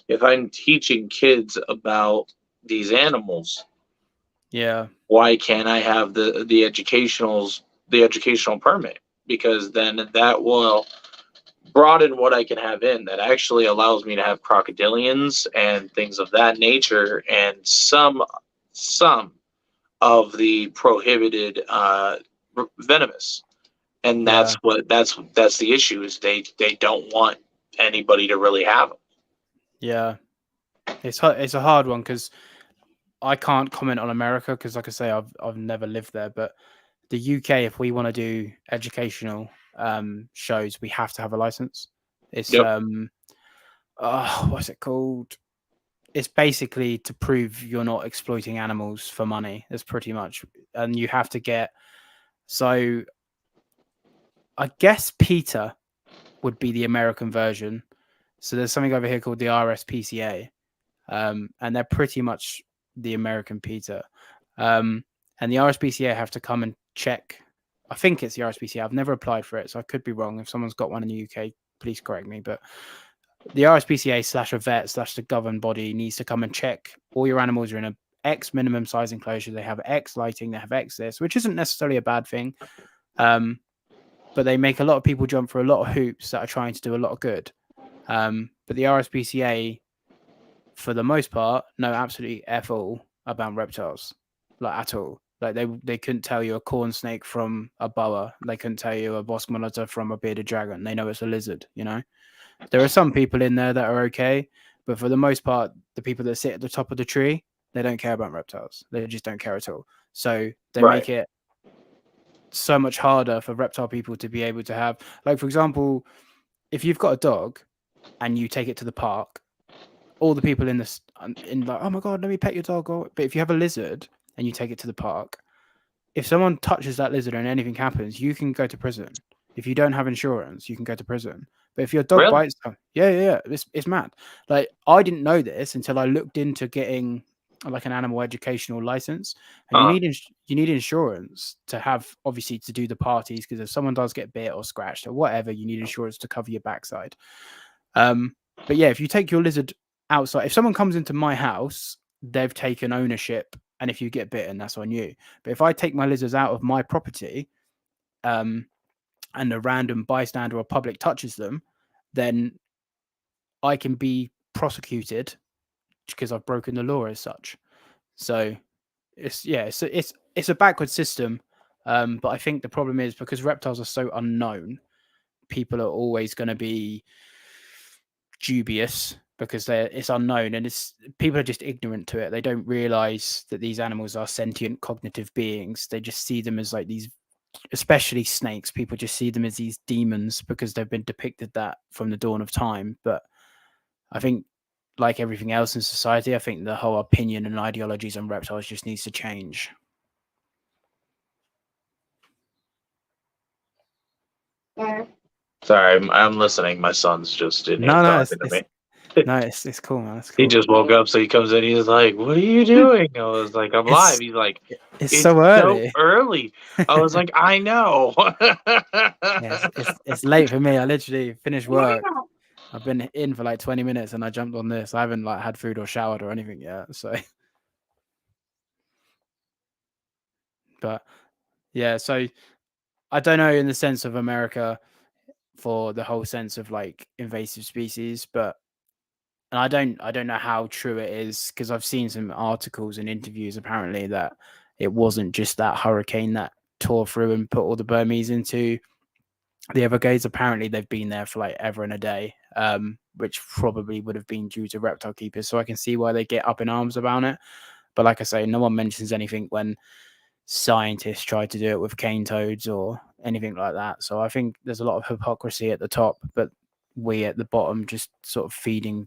if I'm teaching kids about these animals, why can't I have the educational permit? Because then that will broaden what I can have in. That actually allows me to have crocodilians and things of that nature, and some of the prohibited venomous. And that's the issue, is they don't want anybody to really have them. Yeah, it's a hard one because I can't comment on America because, like I say, I've never lived there. But the UK, if we want to do educational shows, we have to have a license. It's what's it called? It's basically to prove you're not exploiting animals for money. That's pretty much, and you have to get. So, I guess PETA would be the American version. So there's something over here called the RSPCA, and they're pretty much the American PETA. And the RSPCA have to come and check. I think it's the RSPCA. I've never applied for it, so I could be wrong. If someone's got one in the UK, please correct me. But the RSPCA / a vet / the governed body needs to come and check all your animals are in a X minimum size enclosure. They have X lighting. They have X this, which isn't necessarily a bad thing. But they make a lot of people jump through a lot of hoops that are trying to do a lot of good. But the RSPCA, for the most part, know absolutely F all about reptiles, like at all. Like they couldn't tell you a corn snake from a boa. They couldn't tell you a bosque monitor from a bearded dragon. They know it's a lizard, There are some people in there that are okay, but for the most part, the people that sit at the top of the tree, they don't care about reptiles. They just don't care at all. So they make it so much harder for reptile people to be able to have, like, for example, if you've got a dog and you take it to the park, all the people in like, oh my god, let me pet your dog. But if you have a lizard and you take it to the park, if someone touches that lizard and anything happens, you can go to prison. If you don't have insurance, you can go to prison. But if your dog bites, it's mad. Like, I didn't know this until I looked into getting like an animal educational license, and you need insurance to have, obviously, to do the parties, because if someone does get bit or scratched or whatever, you need insurance to cover your backside. But yeah, if you take your lizard outside, if someone comes into my house, they've taken ownership, and if you get bitten, that's on you. But if I take my lizards out of my property, and a random bystander or public touches them, then I can be prosecuted because I've broken the law as such. So it's a backward system. But I think the problem is because reptiles are so unknown, people are always going to be dubious because it's unknown, and people are just ignorant to it. They don't realize that these animals are sentient cognitive beings. They just see them as like these, especially snakes. People just see them as these demons because they've been depicted that from the dawn of time. But I think, like everything else in society, I think the whole opinion and ideologies on reptiles just needs to change. Sorry, I'm listening. My son's just in here talking to me. No, it's cool, man. It's cool. He just woke up, so he comes in. He's like, "What are you doing?" I was like, "I'm live." He's like, "It's so early." So early. I was like, "I know." Yeah, it's late for me. I literally finished work. I've been in for like 20 minutes, and I jumped on this. I haven't like had food or showered or anything yet. So, but yeah, so I don't know in the sense of America for the whole sense of like invasive species, but. And I don't know how true it is because I've seen some articles and interviews apparently that it wasn't just that hurricane that tore through and put all the Burmese into the Everglades. Apparently they've been there for like ever and a day, which probably would have been due to reptile keepers. So I can see why they get up in arms about it. But like I say, no one mentions anything when scientists try to do it with cane toads or anything like that. So I think there's a lot of hypocrisy at the top, but we at the bottom just sort of feeding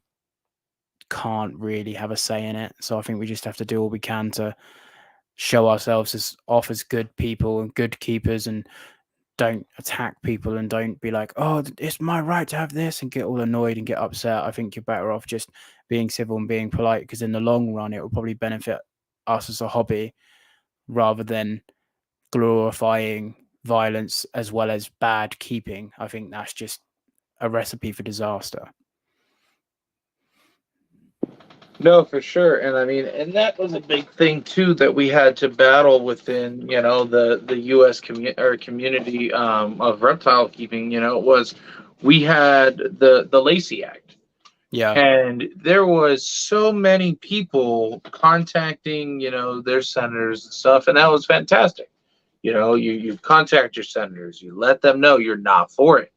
can't really have a say in it. So I think we just have to do all we can to show ourselves as good people and good keepers, and don't attack people and don't be like, oh, it's my right to have this, and get all annoyed and get upset. I think you're better off just being civil and being polite, because in the long run it will probably benefit us as a hobby rather than glorifying violence as well as bad keeping. I think that's just a recipe for disaster. No, for sure. And I mean, and that was a big thing too that we had to battle within, the US community of reptile keeping, was we had the Lacey Act. Yeah. And there was so many people contacting, their senators and stuff, and that was fantastic. You contact your senators, you let them know you're not for it.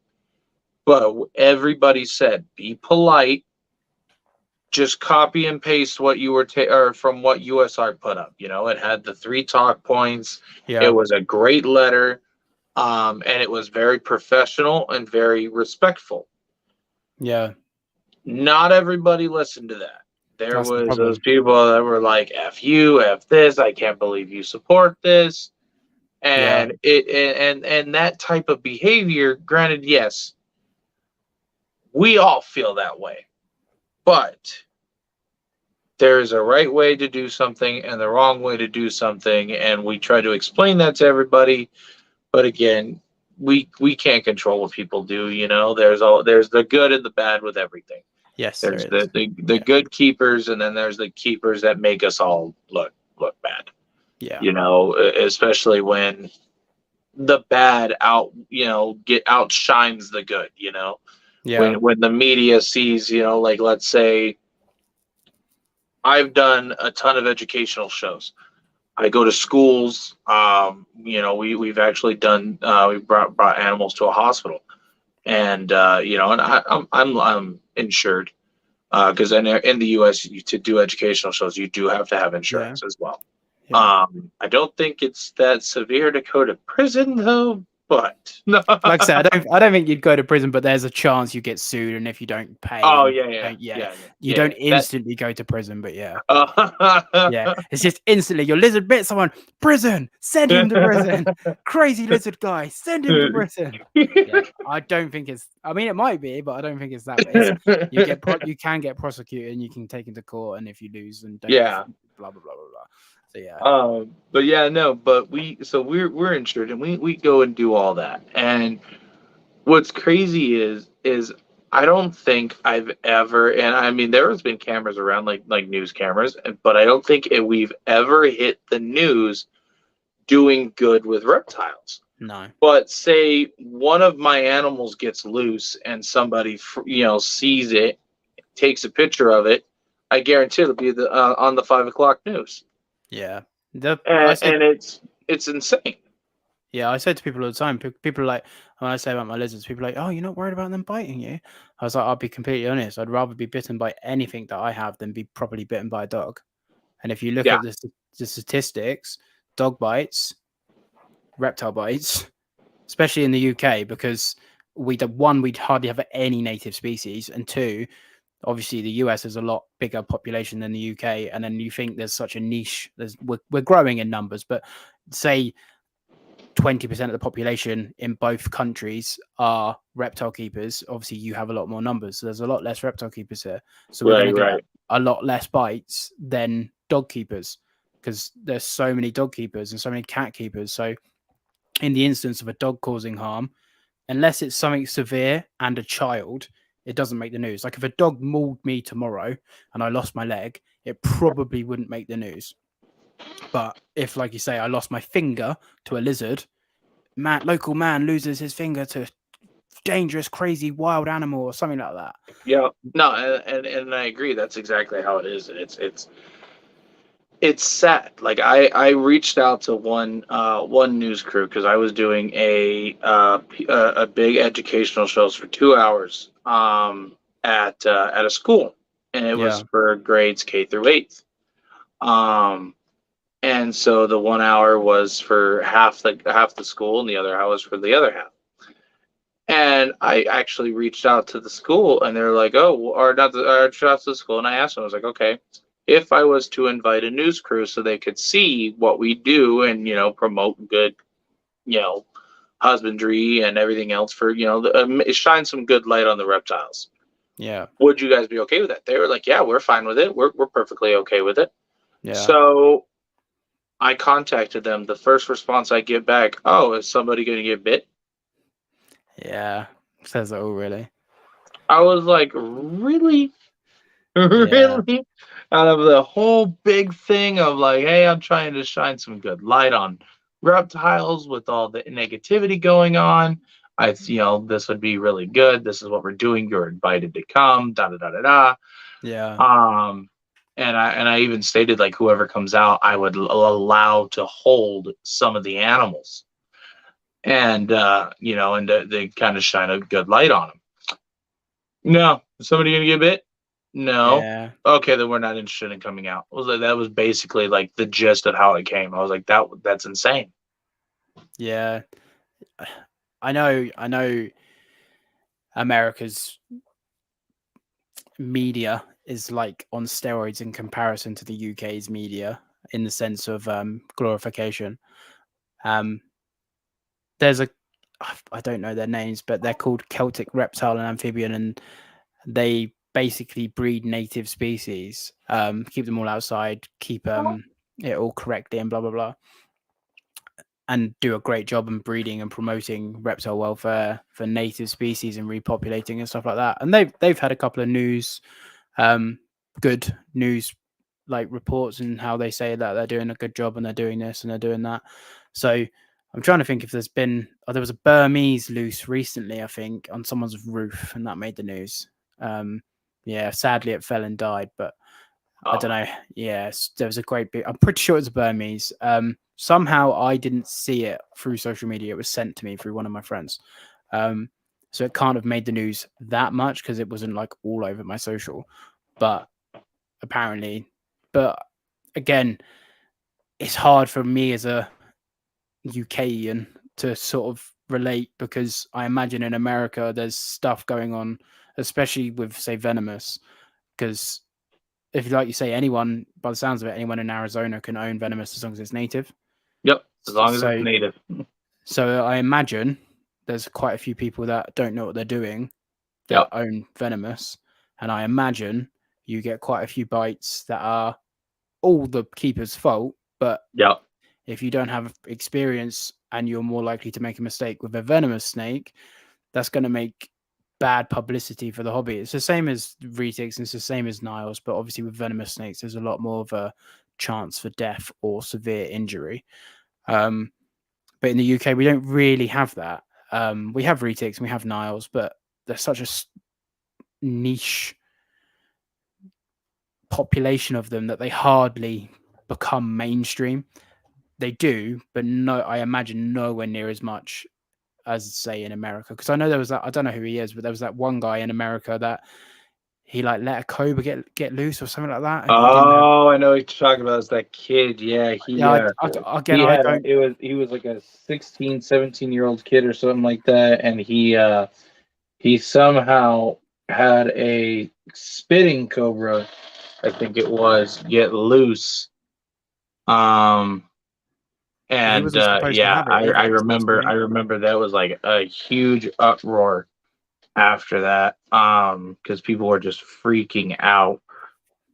But everybody said, be polite. Just copy and paste what you were or from what USARK put up. It had the 3 talk points. Yeah. It was a great letter, and it was very professional and very respectful. Yeah. Not everybody listened to that. There That's was those people that were like, "F you, F this. I can't believe you support this," and and that type of behavior. Granted, yes, we all feel that way. But there's a right way to do something and the wrong way to do something, and we try to explain that to everybody. But again, we can't control what people do. There's the good and the bad with everything. Yes, there's the good keepers, and then there's the keepers that make us all look bad. Yeah. Especially when the bad outshines the good. Yeah. When the media sees, like, let's say I've done a ton of educational shows. I go to schools. We've actually done. We brought animals to a hospital, and and I'm insured because in the U.S. to do educational shows you do have to have insurance as well. Yeah. I don't think it's that severe to go to prison though. But no. Like I said, I don't think you'd go to prison, but there's a chance you get sued, and if you don't pay, you don't instantly go to prison. But yeah, it's just instantly your lizard bit someone. Prison, send him to prison. Crazy lizard guy, send him to prison. Yeah, I don't think it's. I mean, it might be, but I don't think it's that way. You can get prosecuted, and you can take into court, and if you lose, and don't blah blah blah blah blah. So yeah. But yeah, no, but we're insured, and we go and do all that. And what's crazy is I don't think I've ever, and I mean, there has been cameras around, like news cameras, but I don't think we've ever hit the news doing good with reptiles. No. But say one of my animals gets loose and somebody, sees it, takes a picture of it, I guarantee it'll be on the 5 o'clock news, Yeah. and it's insane. Yeah, I say to people all the time, people are like, when I say about my lizards, people are like, oh, you're not worried about them biting you? I was like, I'll be completely honest. I'd rather be bitten by anything that I have than be properly bitten by a dog. And if you look Yeah. at the statistics, dog bites, reptile bites, especially in the UK, because we'd hardly have any native species, and two, obviously the US has a lot bigger population than the UK, and then you think there's such a niche. We're growing in numbers, but say 20% of the population in both countries are reptile keepers. Obviously, you have a lot more numbers, so there's a lot less reptile keepers here. So we're going to get a lot less bites than dog keepers because there's so many dog keepers and so many cat keepers. So in the instance of a dog causing harm, unless it's something severe and a child, it doesn't make the news. Like if a dog mauled me tomorrow and I lost my leg, it probably wouldn't make the news. But if, like you say, I lost my finger to a lizard, local man loses his finger to dangerous, crazy, wild animal or something like that. Yeah, no, and I agree. That's exactly how it is. It's sad. Like I reached out to one news crew because I was doing a big educational shows for 2 hours at a school, and it was for grades K through 8th. And so the 1 hour was for half the school, and the other hour was for the other half. And I actually reached out to the school, and they're like, "Oh, or not." I reached out to the school, and I asked them, I was like, "Okay, if I was to invite a news crew so they could see what we do and promote good, husbandry and everything else for shine some good light on the reptiles. Yeah, would you guys be okay with that?" They were like, "Yeah, we're fine with it. We're perfectly okay with it." yeah. So I contacted them. The first response I get back, "Oh, is somebody going to get bit?" Yeah, says it all, really. I was like, "Really? Really?" Out of the whole big thing of like, "Hey, I'm trying to shine some good light on reptiles with all the negativity going on. This would be really good. This is what we're doing. You're invited to come. Da da da da da." Yeah. And I even stated like whoever comes out, I would allow to hold some of the animals, and they kind of shine a good light on them. No, is somebody gonna get bit? No. Yeah. Okay, then we're not interested in coming out. That was basically like the gist of how it came. I was like, that's insane. Yeah. I know America's media is like on steroids in comparison to the UK's media in the sense of glorification. There's I don't know their names, but they're called Celtic Reptile and Amphibian, and they basically breed native species, keep them all outside, keep it all correctly and blah blah blah, and do a great job in breeding and promoting reptile welfare for native species and repopulating and stuff like that. And they've had a couple of good news like reports and how they say that they're doing a good job and they're doing this and they're doing that. So I'm trying to think if there was a Burmese loose recently, I think, on someone's roof, and that made the news. Yeah, sadly it fell and died, but I don't know. Yes, there was a great big. I'm pretty sure it was a Burmese. Somehow I didn't see it through social media. It was sent to me through one of my friends. So it can't have made the news that much because it wasn't like all over my social. But apparently, again, it's hard for me as a UKian to sort of relate because I imagine in America there's stuff going on, especially with say venomous, because if like you say anyone, by the sounds of it, anyone in Arizona can own venomous as long as it's native. Yep, as long as it's native. So I imagine there's quite a few people that don't know what they're doing that own venomous, and I imagine you get quite a few bites that are all the keeper's fault. But if you don't have experience and you're more likely to make a mistake with a venomous snake, that's going to make bad publicity for the hobby. It's the same as retics and it's the same as Niles, but obviously with venomous snakes, there's a lot more of a chance for death or severe injury. But in the UK, we don't really have that. We have retics and we have Niles, but there's such a niche population of them that they hardly become mainstream. They do, but no, I imagine nowhere near as much as say in America. Because I know there was that, I don't know who he is, but there was that one guy in America that he like let a cobra get loose or something like that. And he didn't have, Oh, I know what you're talking about. It's that kid. Yeah, again, he I had don't. he was like a 16, 17-year-old kid or something like that, and he somehow had a spitting cobra, I think it was, get loose. And wasn't supposed to yeah, have it either, I it was supposed to be. remember that was like a huge uproar after that, because people were just freaking out.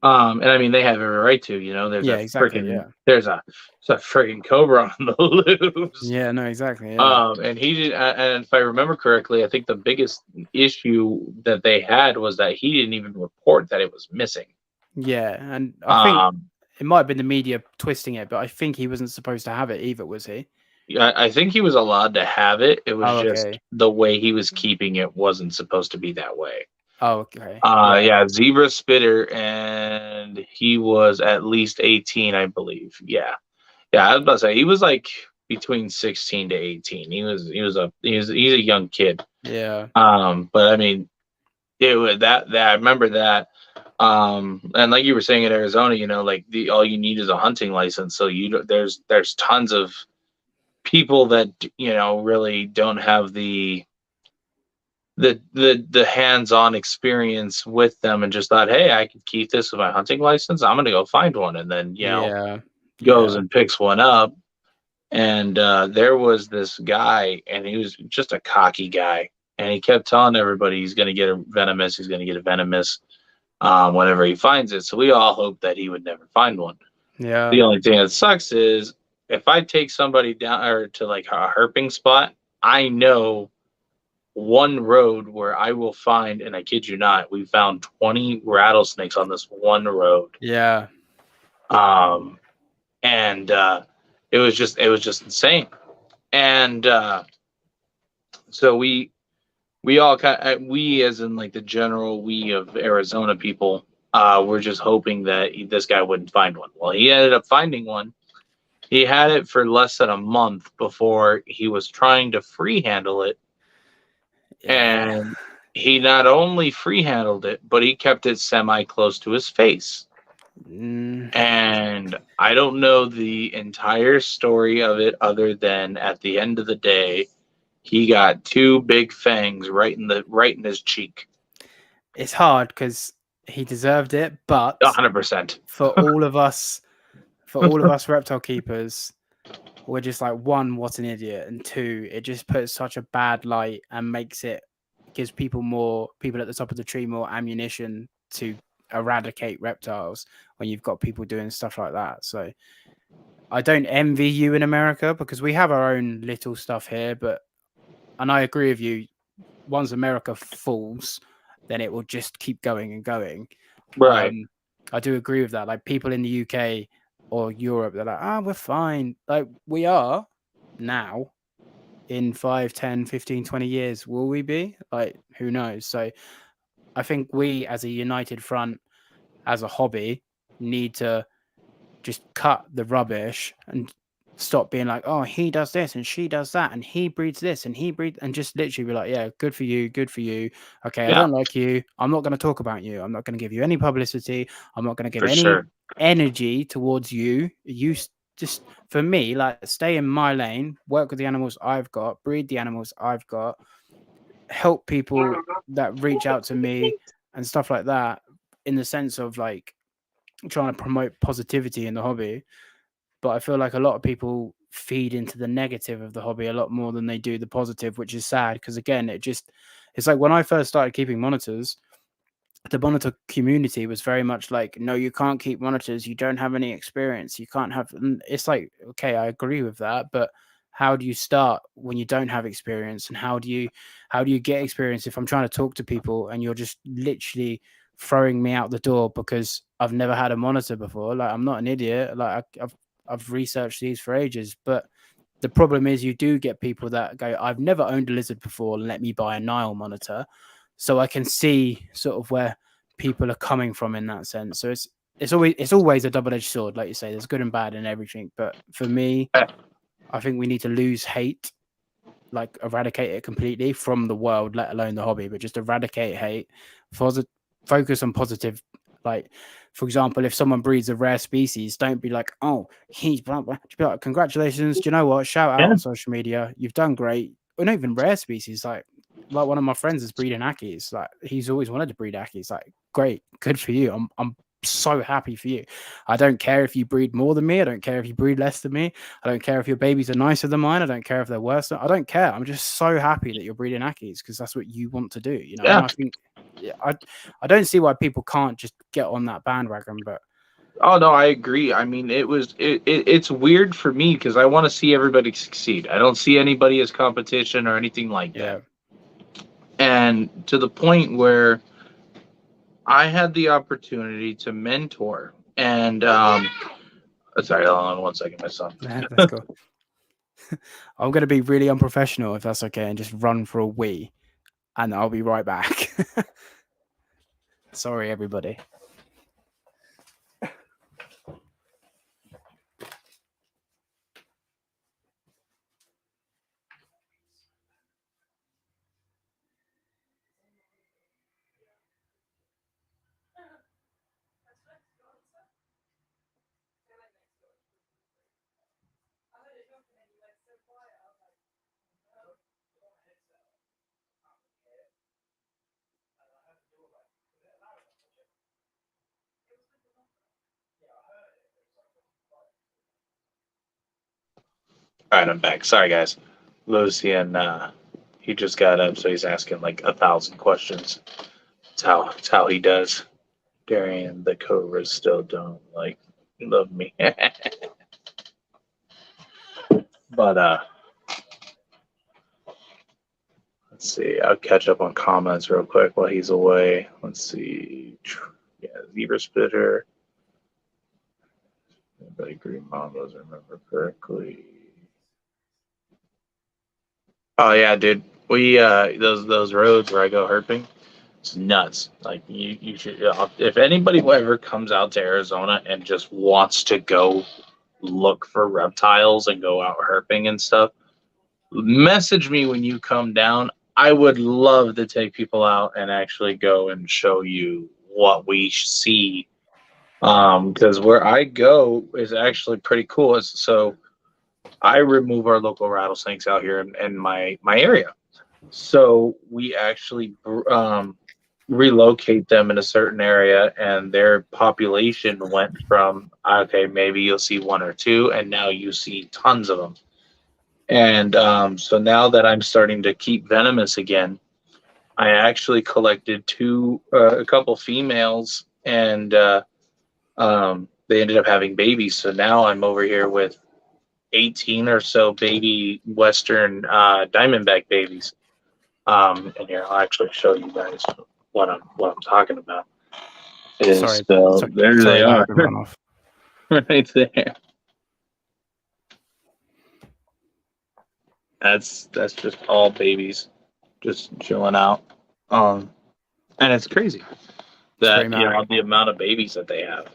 And I mean, they have every right to, there's Yeah, a exactly. freaking, Yeah. there's a freaking cobra on the loose. Yeah, no, exactly. Yeah. And he did, and if I remember correctly, I think the biggest issue that they had was that he didn't even report that it was missing. Yeah, and I think Um, it might have been the media twisting it, but I think he wasn't supposed to have it either, was he? yeah, I think he was allowed to have it. It was Oh, just okay. the way he was keeping it wasn't supposed to be that way. Oh, okay. Yeah, zebra spitter, and he was at least 18, I believe. Yeah, I was about to say he was like between 16 to 18. He's a young kid. Yeah. But I mean, it was that I remember that. And like you were saying in Arizona, like all you need is a hunting license. So there's tons of people that really don't have the hands-on experience with them, and just thought, hey, I could keep this with my hunting license. I'm gonna go find one, and then goes and picks one up. And there was this guy, and he was just a cocky guy, and he kept telling everybody he's gonna get a venomous, whenever he finds it. So we all hoped that he would never find one. Yeah. The only thing that sucks is if I take somebody down or to like a herping spot, I know one road where I will find, and I kid you not, we found 20 rattlesnakes on this one road. Yeah. And it was just insane. And so we all we as in like the general we of Arizona people, were just hoping that this guy wouldn't find one. Well, he ended up finding one. He had it for less than a month before he was trying to free handle it. Yeah. And he not only free handled it, but he kept it semi close to his face. And I don't know the entire story of it, other than at the end of the day, he got two big fangs right in his cheek. It's hard because he deserved it, but 100%. for all of us reptile keepers, we're just like, one, what an idiot, and two, it just puts such a bad light and gives people at the top of the tree more ammunition to eradicate reptiles when you've got people doing stuff like that. So I don't envy you in America, because we have our own little stuff here, and I agree with you, once America falls, then it will just keep going and going. Right. I do agree with that. Like, people in the UK or Europe, they're like, we're fine. Like, we are now. In 5, 10, 15, 20 years, will we be? Like, who knows? So I think we, as a united front, as a hobby, need to just cut the rubbish and stop being like, oh, he does this and she does that and he breeds this and he breeds, and just literally be like, yeah, good for you. Okay, I don't like you. I'm not going to talk about you. I'm not going to give you any publicity. I'm not going to give any energy towards you. You just, for me, like, stay in my lane, work with the animals I've got, breed the animals I've got, help people that reach out to me and stuff like that, in the sense of like trying to promote positivity in the hobby. But I feel like a lot of people feed into the negative of the hobby a lot more than they do the positive, which is sad, because again, it's like when I first started keeping monitors, the monitor community was very much like, no, you can't keep monitors, you don't have any experience, you can't have. And it's like, okay, I agree with that, but how do you start when you don't have experience, and how do you get experience if I'm trying to talk to people and you're just literally throwing me out the door because I've never had a monitor before? Like, I'm not an idiot. Like, I've researched these for ages, but the problem is you do get people that go, I've never owned a Lizard before, let me buy a Nile monitor. So I can see sort of where people are coming from in that sense. So it's always a double-edged sword, like you say. There's good and bad in everything. But for me, I think we need to lose hate, like eradicate it completely from the world, let alone the hobby, but just eradicate hate. Focus on positive. Like, for example, if someone breeds a rare species, don't be like, oh, he's blah, blah. Just be like, congratulations. Do you know what? Shout out on social media. You've done great. Or not even rare species. Like one of my friends is breeding Ackies. Like, he's always wanted to breed Ackies. Like, great. Good for you. I'm so happy for you. I don't care if you breed more than me. I don't care if you breed less than me. I don't care if your babies are nicer than mine. I don't care if they're worse. I don't care. I'm just so happy that you're breeding Ackies because that's what you want to do. You know, Yeah. and I think, I don't see why people can't just get on that bandwagon. But Oh no, I agree. I mean, it's weird for me because I want to see everybody succeed. I don't see anybody as competition or anything like that. And to the point where I had the opportunity to mentor, and sorry, hold on 1 second, my son. Let's go. I'm going to be really unprofessional if that's okay, and just run for a wee, and I'll be right back. Sorry, everybody. All right, I'm back. Sorry, guys. Lucian, he just got up, so he's asking like 1,000 questions. It's how he does. Darian, the Cobras still don't love me. But let's see. I'll catch up on comments real quick while he's away. Let's see. Yeah, Zebra Spitter. Anybody Green Mambas, remember correctly. Oh yeah, dude. We those roads where I go herping, it's nuts. Like you should, if anybody ever comes out to Arizona and just wants to go look for reptiles and go out herping and stuff, message me when you come down. I would love to take people out and actually go and show you what we see. Because where I go is actually pretty cool. So I remove our local rattlesnakes out here in my area. So we actually relocate them in a certain area, and their population went from, okay, maybe you'll see one or two, and now you see tons of them. And so now that I'm starting to keep venomous again, I actually collected a couple females, and they ended up having babies. So now I'm over here with 18 or so baby Western Diamondback babies. And here I'll actually show you guys what I'm talking about. There they are, right there. That's just all babies, just chilling out. And it's crazy that the amount of babies that they have.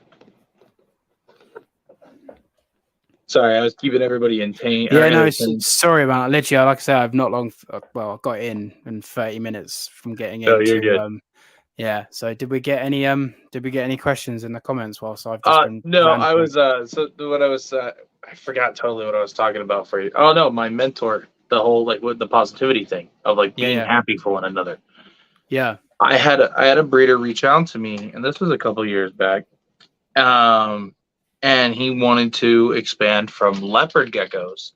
Sorry, I was keeping everybody in pain. Yeah, no, sorry about it. Literally, like I said, I've not long. Well, I got in 30 minutes from getting in. Oh, you're good. Yeah. So, did we get any questions in the comments whilst I've just been? No, ranting? I was. So what I was. I forgot totally what I was talking about for you. Oh no, my mentor. The whole with the positivity thing of being happy for one another. Yeah. I had a breeder reach out to me, and this was a couple years back. And he wanted to expand from leopard geckos.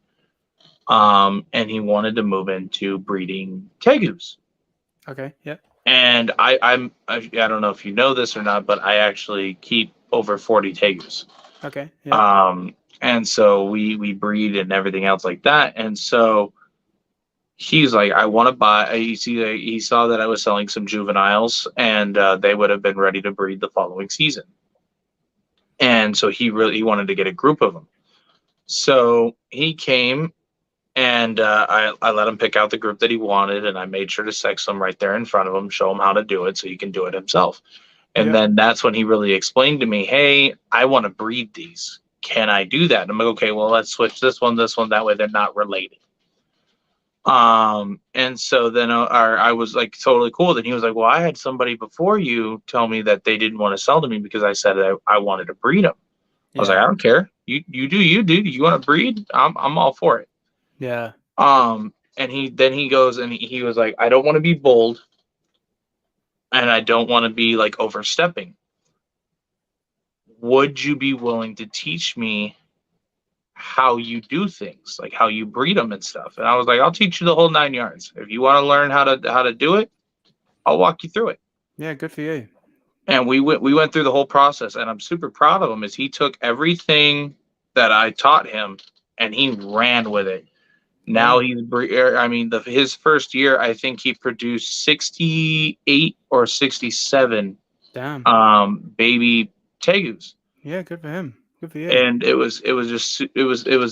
And he wanted to move into breeding tegus. Okay. Yeah. And I don't know if you know this or not, but I actually keep over 40 tegus. Okay. Yeah. And so we breed and everything else like that. And so he's like, I want to buy. He saw that I was selling some juveniles, and they would have been ready to breed the following season. And so he wanted to get a group of them. So he came, and I let him pick out the group that he wanted, and I made sure to sex them right there in front of him, show him how to do it so he can do it himself. And then that's when he really explained to me, hey, I want to breed these. Can I do that? And I'm like, okay, well, let's switch this one, that way they're not related. And so then I was like totally cool. Then he was like, well, I had somebody before you tell me that they didn't want to sell to me because I said I wanted to breed them. I was like, I don't care. You do. You want to breed? I'm all for it. Yeah. And he goes and he was like, I don't want to be bold, and I don't want to be like overstepping. Would you be willing to teach me how you do things, like how you breed them and stuff? And I was like, I'll teach you the whole 9 yards. If you want to learn how to do it, I'll walk you through it. Yeah, good for you. And we went through the whole process, and I'm super proud of him. Is he took everything that I taught him and he ran with it. Now his first year, I think he produced 68 or 67 baby tegus. Yeah, good for him. Good for you. And it was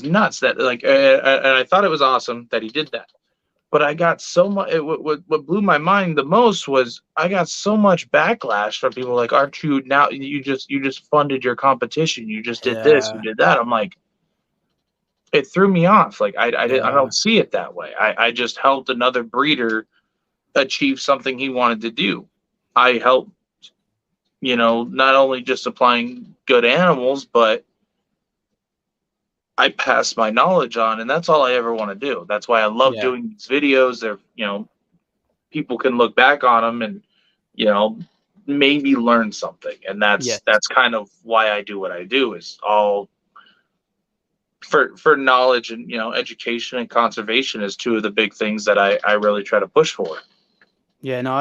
nuts that like, and I thought it was awesome that he did that. But I got so much. What blew my mind the most was I got so much backlash from people like, aren't you now? You just funded your competition. You just did this. You did that. I'm like, it threw me off. Like I don't see it that way. I just helped another breeder achieve something he wanted to do. I helped, not only just supplying good animals, but I pass my knowledge on, and that's all I ever want to do. That's why I love doing these videos. They're, people can look back on them and, maybe learn something. And that's kind of why I do what I do, is all for knowledge and, education and conservation is two of the big things that I really try to push for. Yeah, no,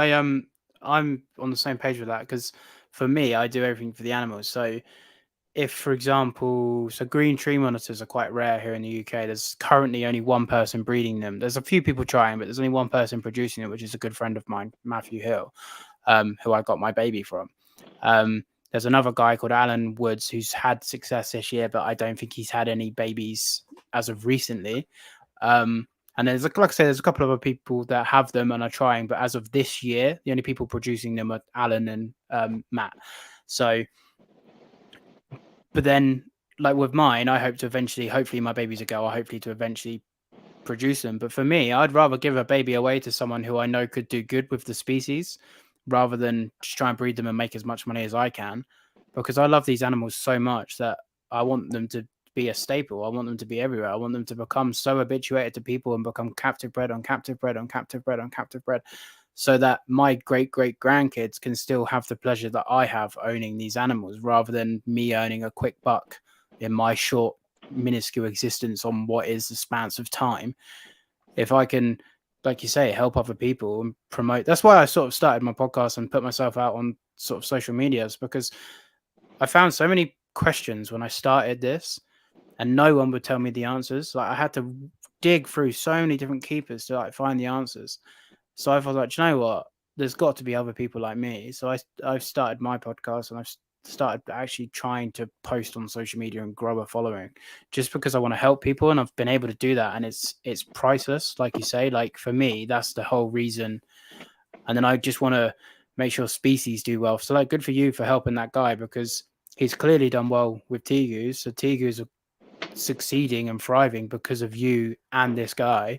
I'm on the same page with that, because for me, I do everything for the animals. So if, for example, green tree monitors are quite rare here in the UK. There's currently only one person breeding them. There's a few people trying, but there's only one person producing them, which is a good friend of mine, Matthew Hill, who I got my baby from. There's another guy called Alan Woods who's had success this year, but I don't think he's had any babies as of recently. And there's, like I said, there's a couple of other people that have them and are trying, but as of this year, the only people producing them are Alan and Matt. So, but then, like with mine, I hope to eventually, hopefully my baby's a girl, I hopefully to eventually produce them. But for me, I'd rather give a baby away to someone who I know could do good with the species, rather than just try and breed them and make as much money as I can, because I love these animals so much that I want them to be a staple. I want them to be everywhere. I want them to become so habituated to people and become captive bred on captive bred on captive bred on captive bred, so that my great grandkids can still have the pleasure that I have owning these animals, rather than me earning a quick buck in my short, minuscule existence on what is the span of time. If I can, like you say, help other people and promote. That's why I sort of started my podcast and put myself out on sort of social medias, because I found so many questions when I started this and no one would tell me the answers. Like I had to dig through so many different keepers to like find the answers. So I was like, you know what? There's got to be other people like me. So I've started my podcast, and I've started actually trying to post on social media and grow a following, just because I want to help people, and I've been able to do that, and it's priceless, like you say. Like for me, that's the whole reason. And then I just want to make sure species do well. So like, good for you for helping that guy, because he's clearly done well with tegus. So tegus are succeeding and thriving because of you and this guy,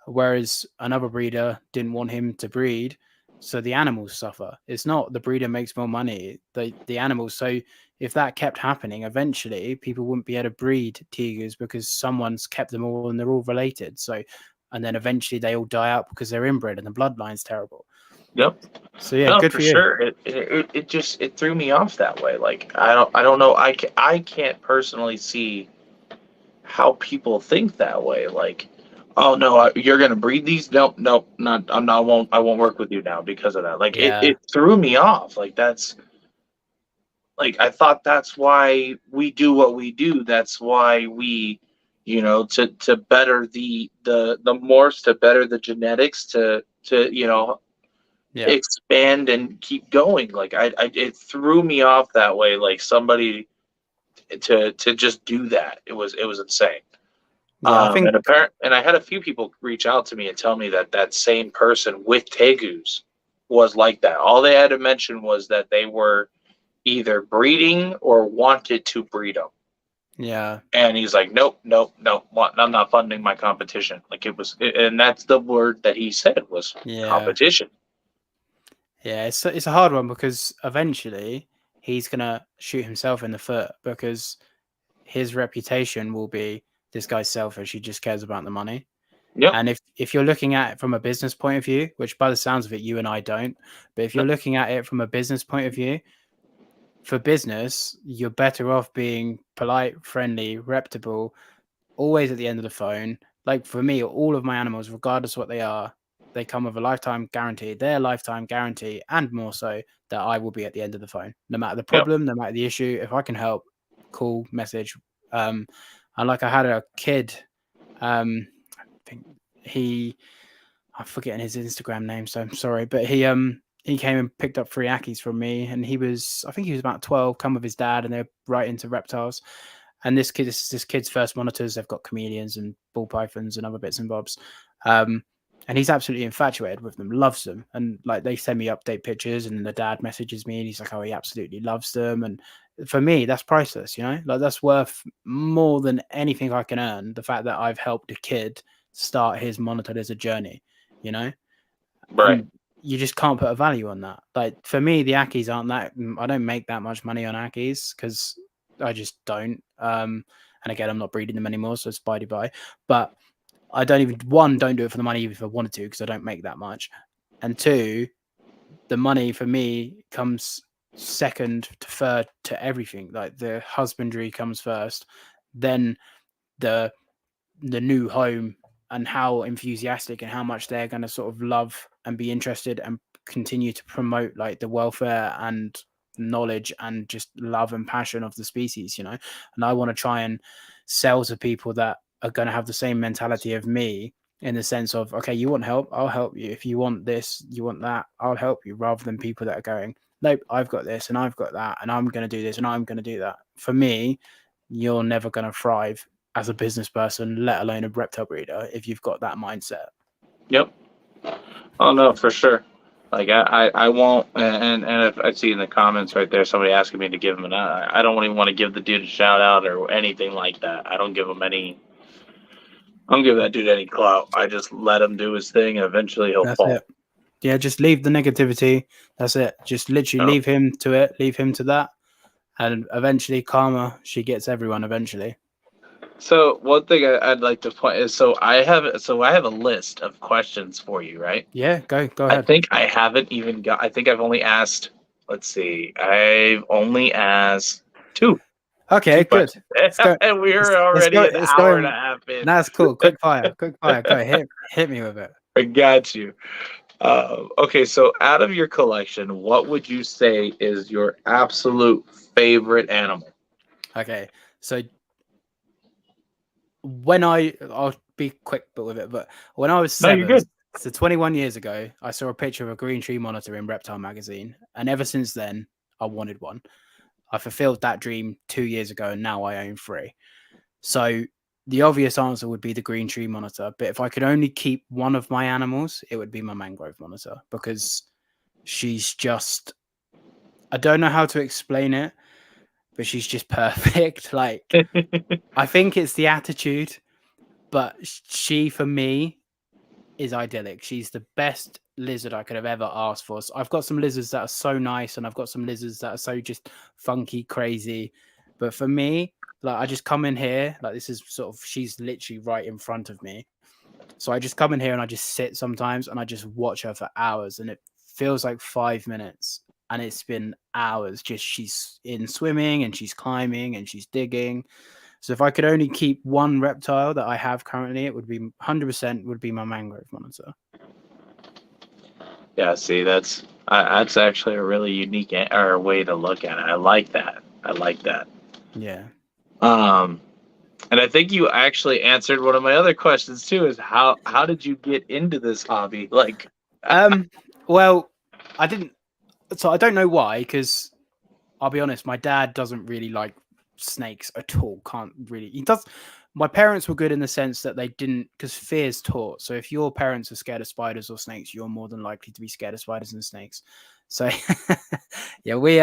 whereas another breeder didn't want him to breed. So the animals suffer. It's not the breeder makes more money, the animals. So if that kept happening, eventually people wouldn't be able to breed tegus because someone's kept them all and they're all related. So, and then eventually they all die out because they're inbred and the bloodline's terrible. Yep. So yeah, good for you. Sure. It threw me off that way. Like I don't know. I can't personally see how people think that way. Like, oh no, you're gonna breed these? Nope, not. I won't work with you now because of that. Like it threw me off. Like that's Like I thought that's why we do what we do. That's why we, to better the morphs, to better the genetics, to Yeah. expand and keep going. Like it threw me off that way. Like somebody to just do that. It was insane. Yeah, I think And I had a few people reach out to me and tell me that same person with tegus was like that. All they had to mention was that they were either breeding or wanted to breed them. yeah. And he's like, nope, nope, nope. I'm not funding my competition. Like and that's the word that he said was Yeah. competition. Yeah, it's a hard one because eventually he's gonna shoot himself in the foot because his reputation will be this guy's selfish. He just cares about the money. Yep. And if you're looking at it from a business point of view, which by the sounds of it, you and I don't, but if you're looking at it from a business point of view, for business, you're better off being polite, friendly, reputable, always at the end of the phone. Like for me, all of my animals, regardless of what they are, they come with a lifetime guarantee, their lifetime guarantee, and more so that I will be at the end of the phone, no matter the problem, no matter the issue. If I can help, call, message. And like I had a kid, I think I'm forgetting his Instagram name, so I'm sorry, but he came and picked up 3 Akis from me, and I think he was about 12, come with his dad, and they're right into reptiles. And this kid's first monitors. They've got chameleons and ball pythons and other bits and bobs. And he's absolutely infatuated with them, loves them. And like they send me update pictures, and the dad messages me and he's like, oh, he absolutely loves them. And for me, that's priceless, like that's worth more than anything I can earn. The fact that I've helped a kid start his monitor as a journey, Right. And you just can't put a value on that. Like for me, the Akis aren't that, I don't make that much money on Akis because I just don't. And again, I'm not breeding them anymore, so it's by the by. But I don't do it for the money even if I wanted to, because I don't make that much. And 2, the money for me comes second to third to everything. Like the husbandry comes first, then the new home and how enthusiastic and how much they're going to sort of love and be interested and continue to promote like the welfare and knowledge and just love and passion of the species, and I want to try and sell to people that are going to have the same mentality of me, in the sense of, okay, you want help, I'll help you. If you want this, you want that, I'll help you, rather than people that are going, nope, I've got this and I've got that and I'm going to do this and I'm going to do that. For me, you're never going to thrive as a business person, let alone a reptile breeder, if you've got that mindset. Yep. Oh no, for sure. Like I won't. And if I see in the comments right there somebody asking me to give him I don't even want to give the dude a shout out or anything like that. I don't give him any. I don't give that dude any clout. I just let him do his thing, and eventually he'll fall. It. Yeah, just leave the negativity. That's it. Just literally leave him to it. Leave him to that, and eventually karma, she gets everyone eventually. So one thing I'd like to point is, I have a list of questions for you, right? Yeah, go ahead. I think I haven't even got. I think I've only asked. Let's see. I've only asked 2. Okay, good. And we're already an hour and a half in. That's cool. Quick fire. Go hit me with it. I got you. Okay, so out of your collection, what would you say is your absolute favorite animal? Okay, so I'll be quick with it, but when I was 7, you're good. So 21 years ago, I saw a picture of a green tree monitor in Reptile magazine, and ever since then, I wanted one. I fulfilled that dream 2 years ago, and now I own 3. So the obvious answer would be the green tree monitor. But if I could only keep one of my animals, it would be my mangrove monitor, because she's just, I don't know how to explain it, but she's just perfect. Like, I think it's the attitude, but she, for me, is idyllic. She's the best lizard I could have ever asked for. So I've got some lizards that are so nice, and I've got some lizards that are so just funky, crazy. But for me, like, I just come in here, like, this is sort of, she's literally right in front of me. So I just come in here and I just sit sometimes and I just watch her for hours, and it feels like 5 minutes. And it's been hours. Just she's in swimming and she's climbing and she's digging. So if I could only keep one reptile that I have currently, it would be 100% would be my mangrove monitor. Yeah, see, that's That's actually a really unique or way to look at it. I like that. I like that. Yeah. And I think you actually answered one of my other questions too. Is how did you get into this hobby? Like, Well, I didn't. So I don't know why, because I'll be honest, my dad doesn't really like snakes at all. Can't really. He does. My parents were good in the sense that they didn't, because fear's taught. So if your parents are scared of spiders or snakes, you're more than likely to be scared of spiders and snakes. So yeah, we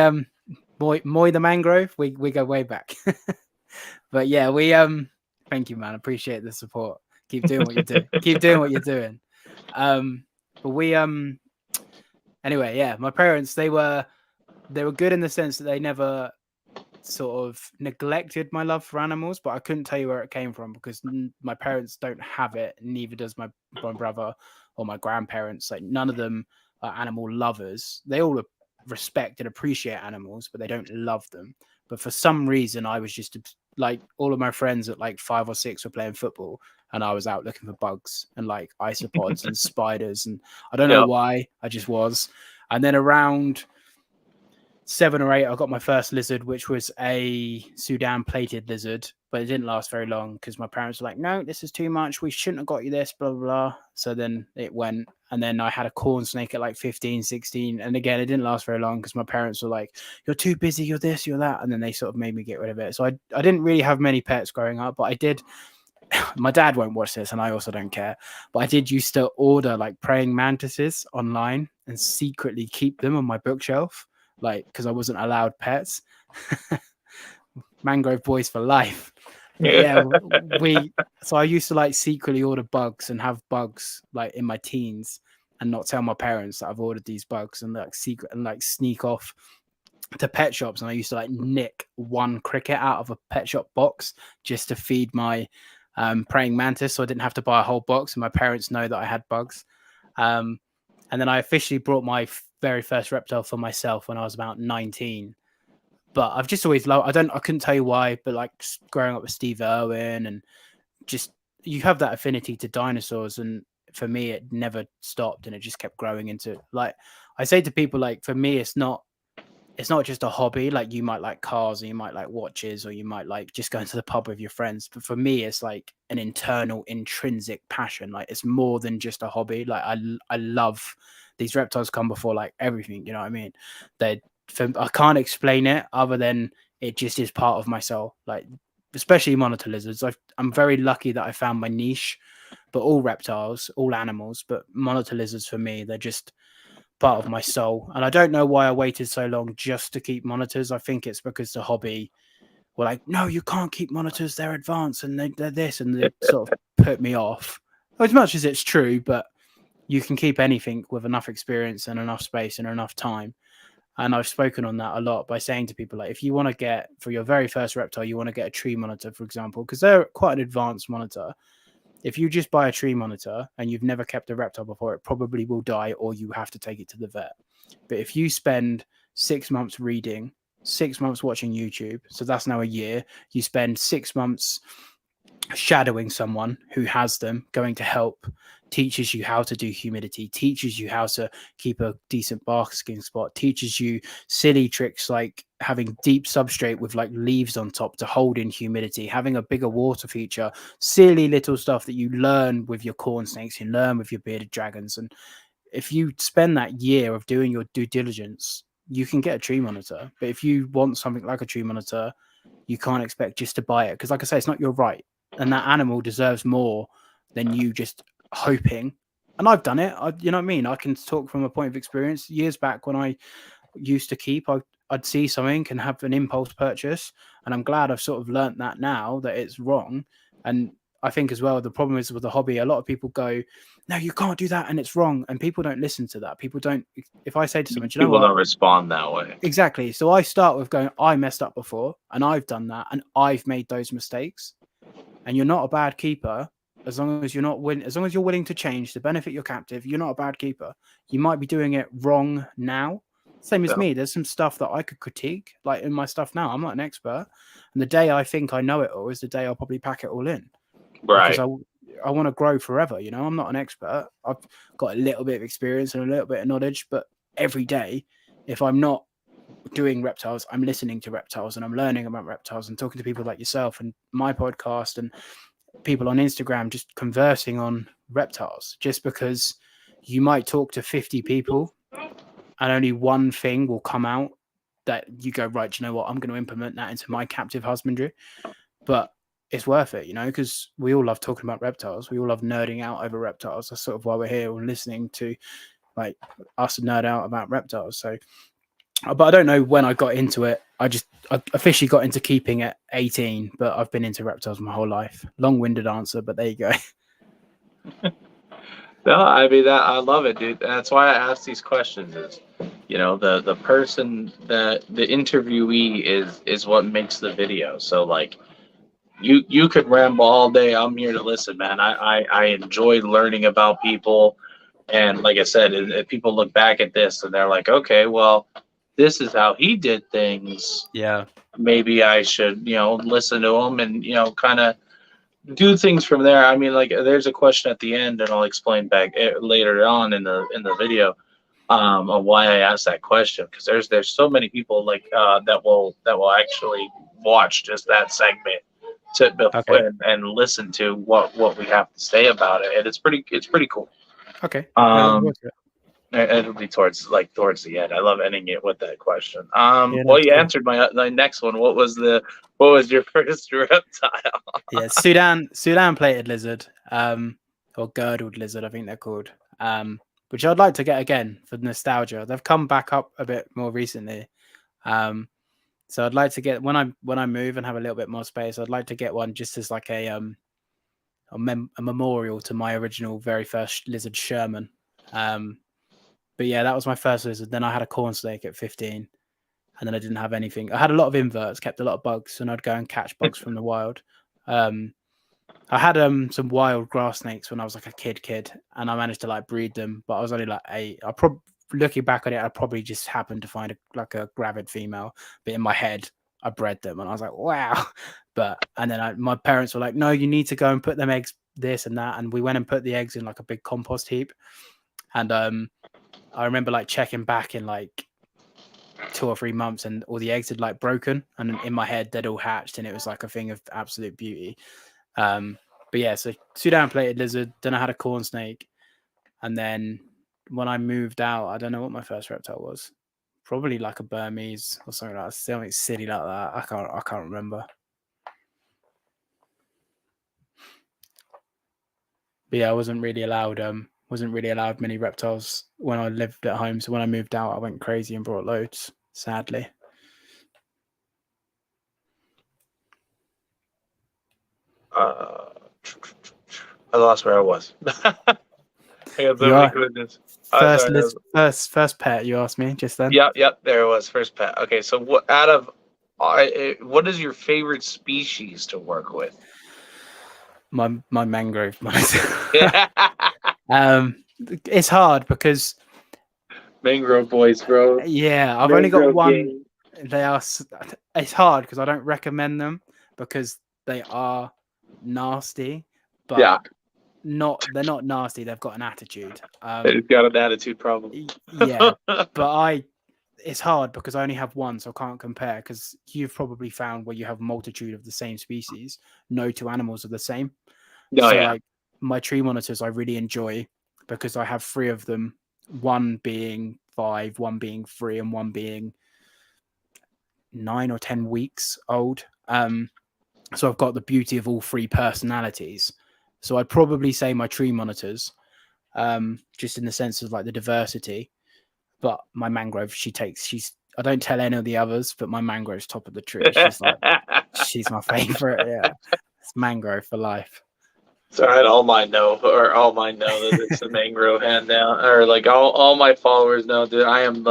Moy the mangrove. We go way back. But yeah, we thank you, man. Appreciate the support. Keep doing what you do. Keep doing what you're doing. But we anyway, yeah, my parents, they were good in the sense that they never sort of neglected my love for animals, but I couldn't tell you where it came from because my parents don't have it, neither does my brother or my grandparents. Like, none of them are animal lovers. They all respect and appreciate animals, but they don't love them. But for some reason, I was just like, all of my friends at like 5 or 6 were playing football, and I was out looking for bugs and like isopods and spiders, and I don't know why, I just was. And then around 7 or 8, I got my first lizard, which was a Sudan plated lizard, but it didn't last very long because my parents were like, no, this is too much. We shouldn't have got you this, blah, blah, blah. So then it went. And then I had a corn snake at like 15, 16. And again, it didn't last very long because my parents were like, you're too busy, you're this, you're that. And then they sort of made me get rid of it. So I didn't really have many pets growing up, but I did. My dad won't watch this, and I also don't care. But I did used to order like praying mantises online and secretly keep them on my bookshelf, like, because I wasn't allowed pets. Mangrove boys for life. Yeah, so I used to like secretly order bugs and have bugs like in my teens and not tell my parents that I've ordered these bugs, and like secret and like sneak off to pet shops. And I used to like nick one cricket out of a pet shop box just to feed my praying mantis, so I didn't have to buy a whole box, and my parents know that I had bugs. And then I officially brought my very first reptile for myself when I was about 19. But I've just always loved, I couldn't tell you why, but like growing up with Steve Irwin, and just, you have that affinity to dinosaurs. And for me, it never stopped, and it just kept growing into, like, I say to people, like, for me, it's not just a hobby. Like, you might like cars, or you might like watches, or you might like just going to the pub with your friends. But for me, it's like an internal, intrinsic passion. Like, it's more than just a hobby. Like, I love these reptiles come before like everything. You know what I mean? I can't explain it other than it just is part of my soul. Like, especially monitor lizards. I'm very lucky that I found my niche. But all reptiles, all animals, but monitor lizards, for me, they're just part of my soul. And I don't know why I waited so long just to keep monitors. I think it's because the hobby were like, no, you can't keep monitors, they're advanced and they're this, and they sort of put me off, as much as it's true. But you can keep anything with enough experience and enough space and enough time. And I've spoken on that a lot by saying to people, like, if you want to get, for your very first reptile, you want to get a tree monitor, for example, because they're quite an advanced monitor. If you just buy a tree monitor and you've never kept a reptile before, it probably will die, or you have to take it to the vet. But if you spend 6 months reading, 6 months watching YouTube, so that's now a year, you spend 6 months shadowing someone who has them, going to help, teaches you how to do humidity, teaches you how to keep a decent basking spot, teaches you silly tricks like having deep substrate with like leaves on top to hold in humidity, having a bigger water feature, silly little stuff that you learn with your corn snakes, you learn with your bearded dragons. And if you spend that year of doing your due diligence, you can get a tree monitor. But if you want something like a tree monitor, you can't expect just to buy it, because like I say, it's not your right. And that animal deserves more than you just hoping. And I've done it. You know what I mean? I can talk from a point of experience. Years back when I used to keep, I'd see something and have an impulse purchase. And I'm glad I've sort of learnt that now, that it's wrong. And I think as well, the problem is with the hobby, a lot of people go, no, you can't do that, and it's wrong. And people don't listen to that. People don't, if I say to someone, people don't respond that way. Exactly. So I start with going, I messed up before, and I've done that, and I've made those mistakes. And you're not a bad keeper as long as you're not as long as you're willing to change to benefit your captive. You're not a bad keeper. You might be doing it wrong now. Same as me. There's some stuff that I could critique, like in my stuff now. I'm not an expert, and the day I think I know it all is the day I'll probably pack it all in. Right. Because I want to grow forever. You know, I'm not an expert. I've got a little bit of experience and a little bit of knowledge, but every day. If I'm not doing reptiles, I'm listening to reptiles and I'm learning about reptiles and talking to people like yourself and my podcast and people on Instagram, just conversing on reptiles. Just because you might talk to 50 people and only one thing will come out that you go, right, do you know what, I'm going to implement that into my captive husbandry. But it's worth it, because we all love talking about reptiles. We all love nerding out over reptiles. That's sort of why we're here and listening to like us nerd out about reptiles. So, but I don't know when I got into it. I officially got into keeping at 18, but I've been into reptiles my whole life. Long-winded answer, but there you go. No, I mean I love it, dude. That's why I ask these questions. Is the person that the interviewee is what makes the video. So like you could ramble all day. I'm here to listen, man. I enjoy learning about people, and like I said, if people look back at this and they're like, okay, well, this is how he did things. Yeah. Maybe I should listen to him and kind of do things from there. I mean, like there's a question at the end, and I'll explain back later on in the video of why I asked that question, because there's so many people like that will actually watch just that segment and listen to what we have to say about it, and it's pretty cool. Okay. It'll be towards the end. I love ending it with that question. Well, you answered my next one. What was your first reptile? Yeah, Sudan plated lizard, or girdled lizard, I think they're called. Which I'd like to get again for nostalgia. They've come back up a bit more recently. So I'd like to get when I move and have a little bit more space, I'd like to get one just as like a memorial to my original very first lizard, Sherman. But yeah, that was my first lizard. Then I had a corn snake at 15, and then I didn't have anything. I had a lot of inverts, kept a lot of bugs, and I'd go and catch bugs from the wild. I had some wild grass snakes when I was like a kid, and I managed to like breed them, but I was only like 8. Looking back on it, I probably just happened to find a gravid female, but in my head, I bred them, and I was like, wow. And then my parents were like, no, you need to go and put them eggs, this and that, and we went and put the eggs in like a big compost heap, and I remember like checking back in like 2 or 3 months, and all the eggs had like broken, and in my head they'd all hatched, and it was like a thing of absolute beauty. But yeah, so Sudan plated lizard. Then I had a corn snake, and then when I moved out, I don't know what my first reptile was. Probably like a Burmese or something like that. Something silly like that. I can't remember. But yeah, I wasn't really allowed many reptiles when I lived at home. So when I moved out, I went crazy and brought loads, sadly. I lost where I was. I got so many questions. First pet you asked me just then. Yep, there it was. First pet. Okay, so what is your favorite species to work with? My mangrove. It's hard because mangrove boys, bro. Yeah, I've only got one. It's hard because I don't recommend them because they are nasty, but yeah, they're not nasty. They've got an attitude. They've got an attitude problem. Yeah, but it's hard because I only have one, so I can't compare. Because you've probably found where you have a multitude of the same species, no two animals are the same. Like my tree monitors, I really enjoy because I have 3 of them. One being 5, one being 3, and one being 9 or 10 weeks old. So I've got the beauty of all 3 personalities. So I'd probably say my tree monitors, just in the sense of like the diversity. But my mangrove, I don't tell any of the others, but my mangrove's top of the tree. She's my favorite. Yeah, it's mangrove for life. It's all right. All mine know that it's a mangrove hand down, or like all my followers know that I am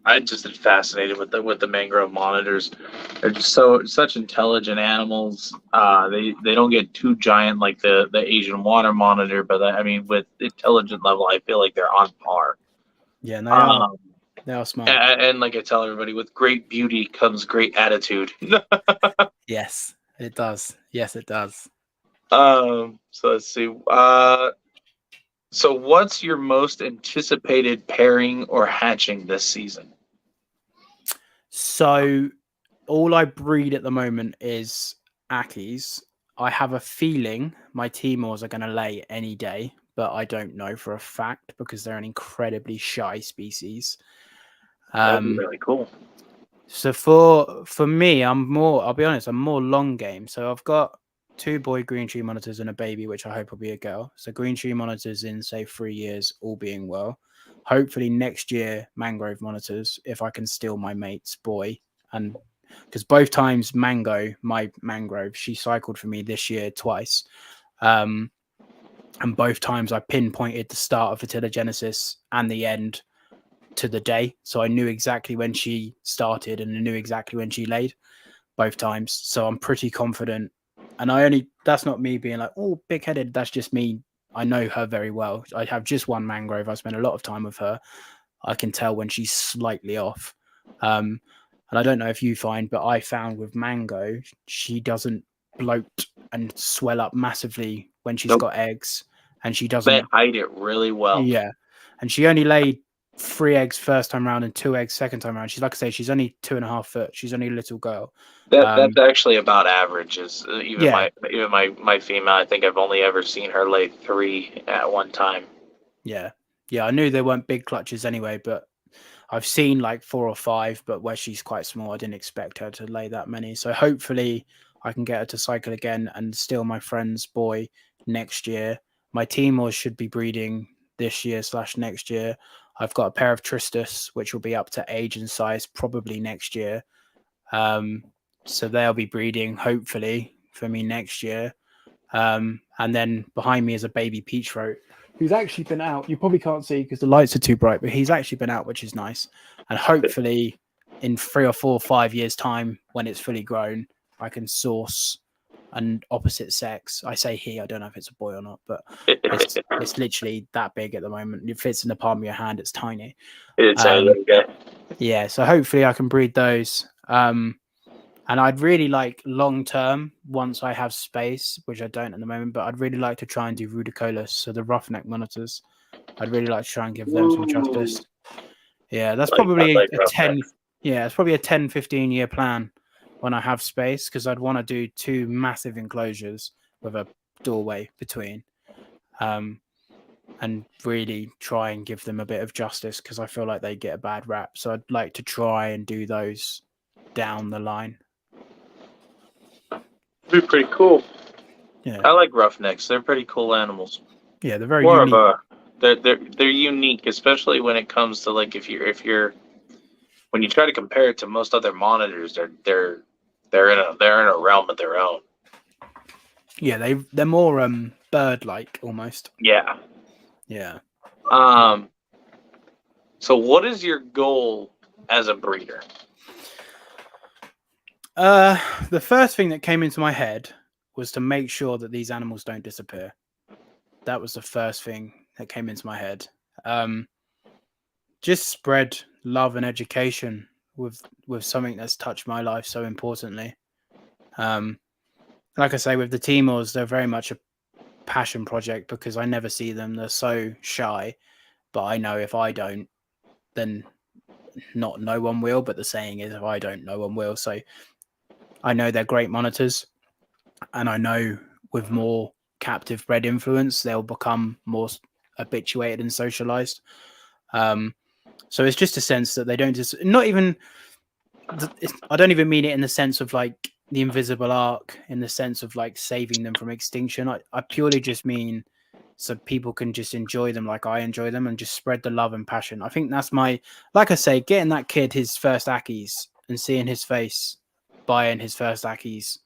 I just am fascinated with the mangrove monitors. They're just such intelligent animals. They don't get too giant like the Asian water monitor, but I mean with intelligent level, I feel like they're on par. Yeah, they are smart. And like I tell everybody, with great beauty comes great attitude. Yes, it does. Yes, it does. So let's see. So, what's your most anticipated pairing or hatching this season? So all I breed at the moment is Akis. I have a feeling my Timors are going to lay any day, but I don't know for a fact because they're an incredibly shy species. That'd be really cool. So for me, I'll be honest, I'm more long game. So I've got 2 boy green tree monitors and a baby, which I hope will be a girl. So green tree monitors in say 3 years, all being well. Hopefully next year, mangrove monitors, if I can steal my mate's boy. And because both times my mangrove, she cycled for me this year twice. And both times I pinpointed the start of fertilogenesis and the end to the day. So I knew exactly when she started and I knew exactly when she laid both times. So I'm pretty confident. And that's not me being like, oh, big headed. That's just me. I know her very well. I have just one mangrove. I spent a lot of time with her. I can tell when she's slightly off. And I don't know if you find, but I found with Mango, she doesn't bloat and swell up massively when she's got eggs. And she doesn't. They hide it really well. Yeah. And she only laid 3 eggs first time round and 2 eggs second time round. She's like I say, she's only 2.5 foot. She's only a little girl. That's actually about average. Is even Yeah. my female. I think I've only ever seen her lay 3 at one time. Yeah. I knew they weren't big clutches anyway, but I've seen like 4 or 5. But where she's quite small, I didn't expect her to lay that many. So hopefully, I can get her to cycle again and steal my friend's boy next year. My Timors should be breeding this year / next year. I've got a pair of Tristus, which will be up to age and size probably next year. So they'll be breeding hopefully for me next year. And then behind me is a baby peach throat who's actually been out. You probably can't see because the lights are too bright, but he's actually been out, which is nice. And hopefully in 3 or 4 or 5 years' time, when it's fully grown, I can source an opposite sex. I say he, I don't know if it's a boy or not, but it's literally that big at the moment. It fits in the palm of your hand. It's tiny. Yeah, so hopefully I can breed those. And I'd really like long term, once I have space, which I don't at the moment, but I'd really like to try and do rudicolus, so the roughneck monitors. I'd really like to try and give them some justice. Yeah, that's probably a 10. Yeah, it's probably a 10-15 year plan when I have space, because I'd want to do 2 massive enclosures with a doorway between. And really try and give them a bit of justice, because I feel like they get a bad rap. So I'd like to try and do those down the line. Be pretty cool. Yeah, I like roughnecks. They're pretty cool animals. yeah, they're very More unique. of a they're unique, especially when it comes to like if you're when you try to compare it to most other monitors, they're in a realm of their own. Yeah, they're more bird-like almost. Yeah. Yeah. So what is your goal as a breeder? The first thing that came into my head was to make sure that these animals don't disappear. That was the first thing that came into my head. Just spread love and education with something that's touched my life so importantly. Like I say, with the Timors, they're very much a passion project because I never see them. They're so shy, but I know if I don't, then no one will. But the saying is, if I don't, no one will. So I know they're great monitors, and I know with more captive bred influence, they'll become more habituated and socialized. So it's just a sense that they don't just not even. I don't even mean it in the sense of like the invisible arc, in the sense of like saving them from extinction. I purely just mean so people can just enjoy them like I enjoy them and just spread the love and passion. I think that's my, like I say, getting that kid his first Akis and seeing his face buying his first Akis.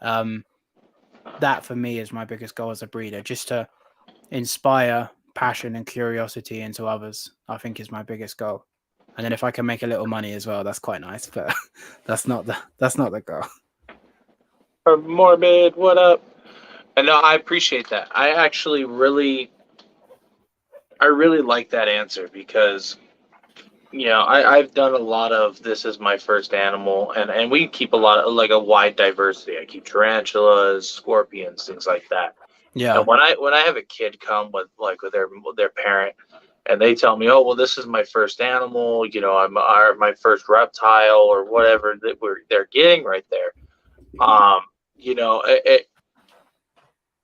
That for me is my biggest goal as a breeder, just to inspire passion and curiosity into others. I think is my biggest goal. And then if I can make a little money as well, that's quite nice. But that's not the goal. Morbid, what up? And no, I appreciate that. I really like that answer because, you know, I've done a lot of this is my first animal, and we keep a lot of like a wide diversity. I keep tarantulas, scorpions, things like that. Yeah. And when I have a kid come with their parent, and they tell me, oh well, this is my first animal, my first reptile or whatever they're getting right there. You know,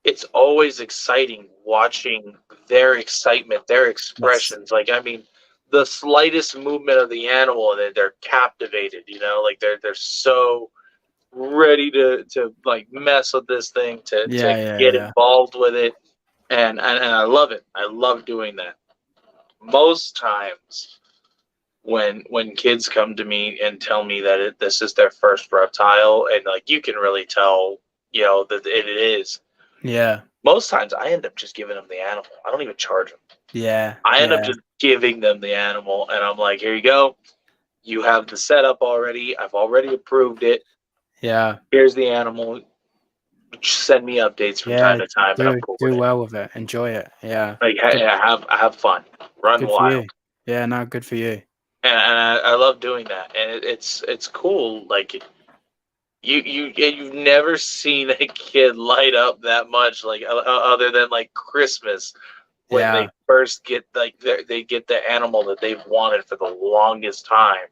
it's always exciting watching their excitement, their expressions. Like, I mean, the slightest movement of the animal, and they're captivated. Like they're so ready to like mess with this thing, to get Yeah. involved with it, and I love it. I love doing that. Most times when kids come to me and tell me that this is their first reptile, and like you can really tell, that it is. Yeah. Most times I end up just giving them the animal. I don't even charge them. Yeah. I end up just giving them the animal, and I'm like, here you go. You have the setup already. I've already approved it. Yeah. Here's the animal. Send me updates from time to time, and I'm cool with do it. well with it. Enjoy it. Yeah. Like, I have fun. Run Good wild. for you. Yeah, no, good for you. And I love doing that, and it's cool. Like, you've never seen a kid light up that much, like other than like Christmas, when they first get they get the animal that they've wanted for the longest time,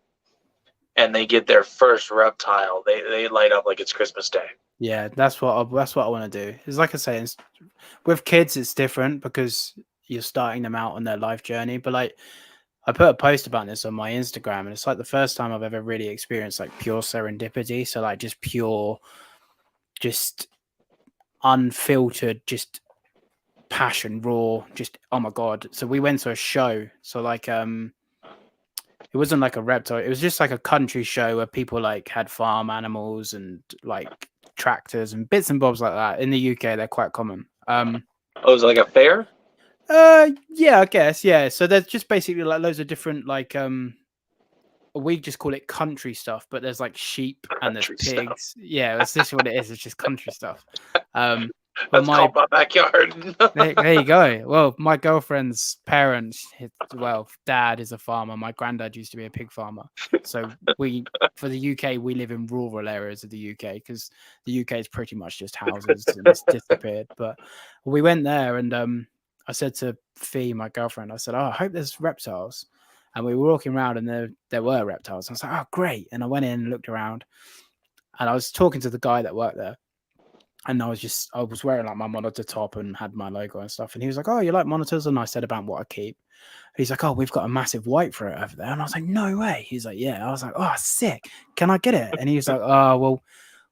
and they get their first reptile. They light up like it's Christmas Day. Yeah, that's what I want to do. It's like I say, with kids, it's different because you're starting them out on their life journey. But like, I put a post about this on my Instagram, and it's like the first time I've ever really experienced like pure serendipity. So like just pure, just unfiltered, just passion, raw, just oh my god. So we went to a show. So like it wasn't like a reptile, it was just like a country show where people like had farm animals and like tractors and bits and bobs like that. In the UK, they're quite common. Oh, it was like a fair? Yeah, I guess. Yeah. So there's just basically like loads of different like we just call it country stuff, but there's like sheep and there's Country pigs. stuff. Yeah, that's just what it is. It's just country stuff. That's called my backyard. there you go. Well, my girlfriend's parents, dad is a farmer. My granddad used to be a pig farmer. So for the UK, we live in rural areas of the UK because the UK is pretty much just houses and it's disappeared. But we went there, and I said to Fee, my girlfriend, I said, "Oh, I hope there's reptiles." And we were walking around, and there were reptiles. I was like, "Oh, great!" And I went in and looked around, and I was talking to the guy that worked there. And I was wearing like my monitor top and had my logo and stuff. And he was like, "Oh, you like monitors?" And I said about what I keep. He's like, "Oh, we've got a massive white throat over there." And I was like, "No way." He's like, "Yeah." I was like, "Oh, sick. Can I get it?" And he was like, "Oh, well,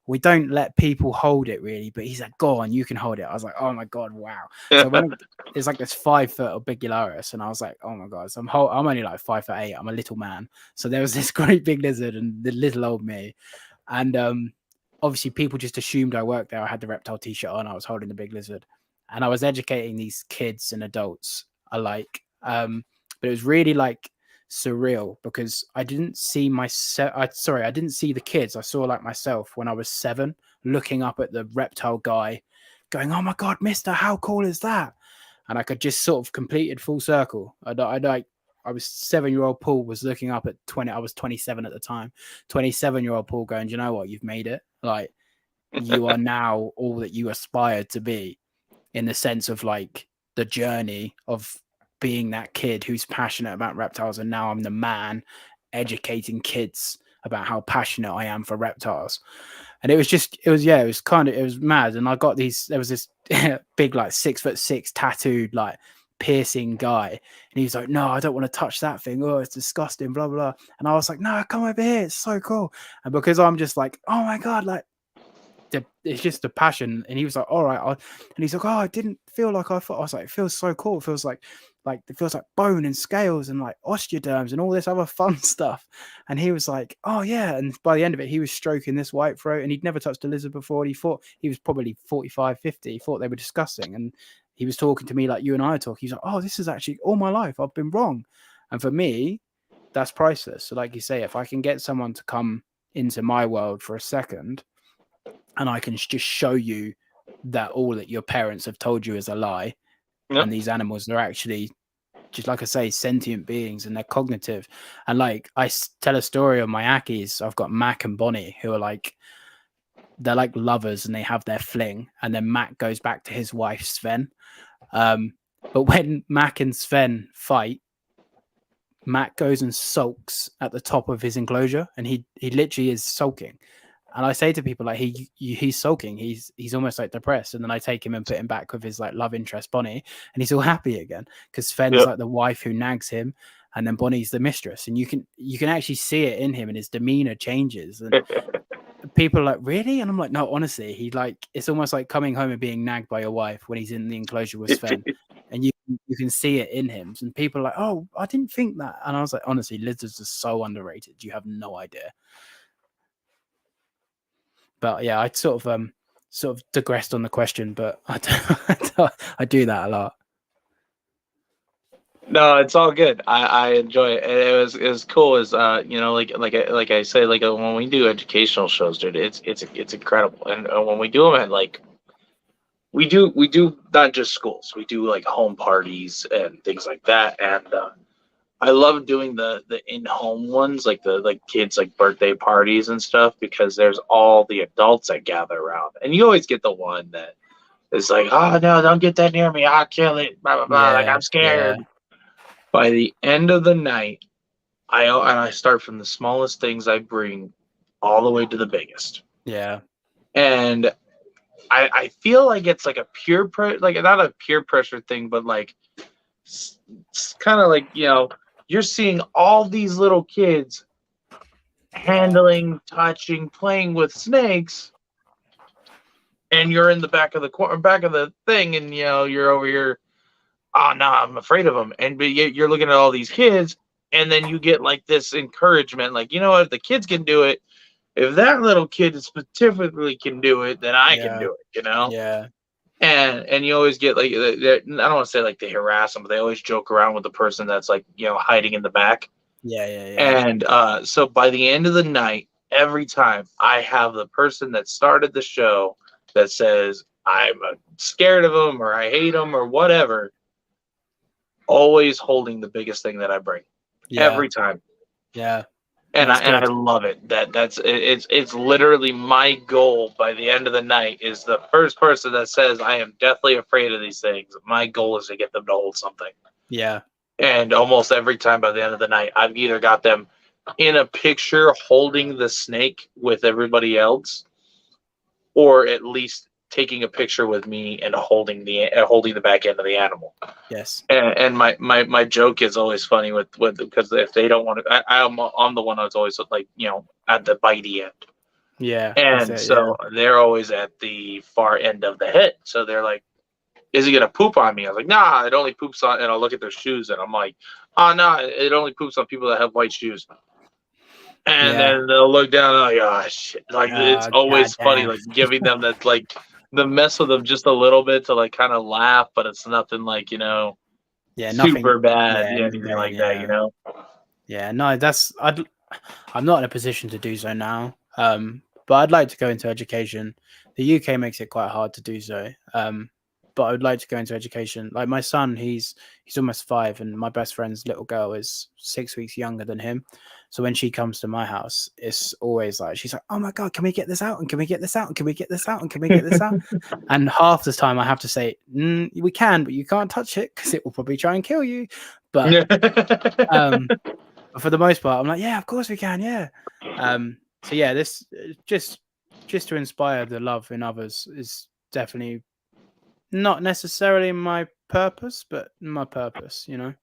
we don't let people hold it really." But he's like, "Go on, you can hold it." I was like, "Oh my God, wow." So when it's like this 5 foot of Bigularis, and I was like, "Oh my God." So I'm only like 5'8". I'm a little man. So there was this great big lizard and the little old me. And obviously people just assumed I worked there. I had the reptile t-shirt on. I was holding the big lizard, and I was educating these kids and adults alike. But it was really like surreal because I didn't see I didn't see the kids. I saw like myself when I was 7, looking up at the reptile guy, going, "Oh my God, mister, how cool is that?" And I could just sort of completed full circle. I was 7-year-old Paul was looking up at 20. I was 27 at the time. 27-year-old Paul going, "Do you know what? You've made it. Like, you are now all that you aspired to be," in the sense of like the journey of being that kid who's passionate about reptiles. And now I'm the man educating kids about how passionate I am for reptiles. And it was mad. And I got there was this big, like 6'6" tattooed, like piercing guy, and he was like, "No, I don't want to touch that thing. Oh, it's disgusting, blah blah." And I was like, "No, come over here, it's so cool." And because I'm just like, "Oh my God," like it's just a passion. And he was like, "All right," and he's like, "Oh, I didn't feel like I thought." I was like, "It feels so cool. It feels like bone and scales and like osteoderms and all this other fun stuff." And he was like, "Oh yeah." And by the end of it, he was stroking this white throat, and he'd never touched a lizard before. And he thought he was probably 45, 50. He thought they were disgusting. And he was talking to me like you and I are talking. He's like, "Oh, this is actually all my life I've been wrong." And for me, that's priceless. So like you say, if I can get someone to come into my world for a second, and I can just show you that all that your parents have told you is a lie, and these animals are actually, just like I say, sentient beings, and they're cognitive. And like I tell a story of my Ackies. I've got Mac and Bonnie, who are like they're like lovers and they have their fling, and then Mac goes back to his wife Sven. But when Mac and Sven fight, Mac goes and sulks at the top of his enclosure, and he literally is sulking. And I say to people like he's sulking, he's almost like depressed, and then I take him and put him back with his like love interest Bonnie, and he's all happy again because Sven's like the wife who nags him, and then Bonnie's the mistress, and you can actually see it in him, and his demeanor changes, and people are like, really? And I'm like, no, honestly, he like, it's almost like coming home and being nagged by your wife when he's in the enclosure with Sven, and you can see it in him, and people are like, oh, I didn't think that, and I was like, honestly, lizards are so underrated, you have no idea. But yeah, I sort of digressed on the question, but I do that a lot. No, it's all good. I enjoy it. It was cool. As you know, like I say, like when we do educational shows, dude, it's incredible. And when we do them at like, we do not just schools. We do like home parties and things like that. And I love doing the in-home ones, like the kids like birthday parties and stuff, because there's all the adults that gather around, and you always get the one that is like, oh no, don't get that near me, I'll kill it, blah blah blah, like I'm scared. Yeah. By the end of the night, I start from the smallest things I bring all the way to the biggest. Yeah. And I feel like it's like a like not a peer pressure thing, but like it's kind of like, you know, you're seeing all these little kids handling, touching, playing with snakes, and you're in the back of the thing, and you know you're over here. Oh no, I'm afraid of them. And but you're looking at all these kids, and then you get like this encouragement, like, you know what, if the kids can do it, if that little kid specifically can do it, then I can do it. You know? Yeah. And you always get like, I don't want to say like they harass them, but they always joke around with the person that's like, you know, hiding in the back. Yeah. And so by the end of the night, every time I have the person that started the show that says I'm scared of them or I hate them or whatever, always holding the biggest thing that I bring every time. Yeah. And I love it. It's literally my goal by the end of the night is the first person that says I am deathly afraid of these things. My goal is to get them to hold something. Yeah. And almost every time by the end of the night, I've either got them in a picture holding the snake with everybody else, or at least taking a picture with me and holding the back end of the animal. Yes. And my joke is always funny with because if they don't want to, I'm the one that's always like, you know, at the bitey end. Yeah. And so they're always at the far end of the hit. So they're like, is he gonna poop on me? I was like, nah, it only poops on, and I'll look at their shoes and I'm like, oh no, it only poops on people that have white shoes. And then they'll look down and like, oh shit. Like it's always funny, like giving them that, like, the mess with them just a little bit to like kind of laugh, but it's nothing like, you know, super bad, anything like that, you know. Yeah, no, I'm not in a position to do so now. But I'd like to go into education. The UK makes it quite hard to do so. But I would like to go into education. Like my son, he's almost 5, and my best friend's little girl is 6 weeks younger than him. So when she comes to my house, it's always like, she's like, oh my God, can we get this out? And can we get this out? And can we get this out? And can we get this out? And half the time I have to say, we can, but you can't touch it because it will probably try and kill you. But for the most part, I'm like, yeah, of course we can. Yeah. So yeah, this just to inspire the love in others is definitely not necessarily my purpose, but my purpose, you know.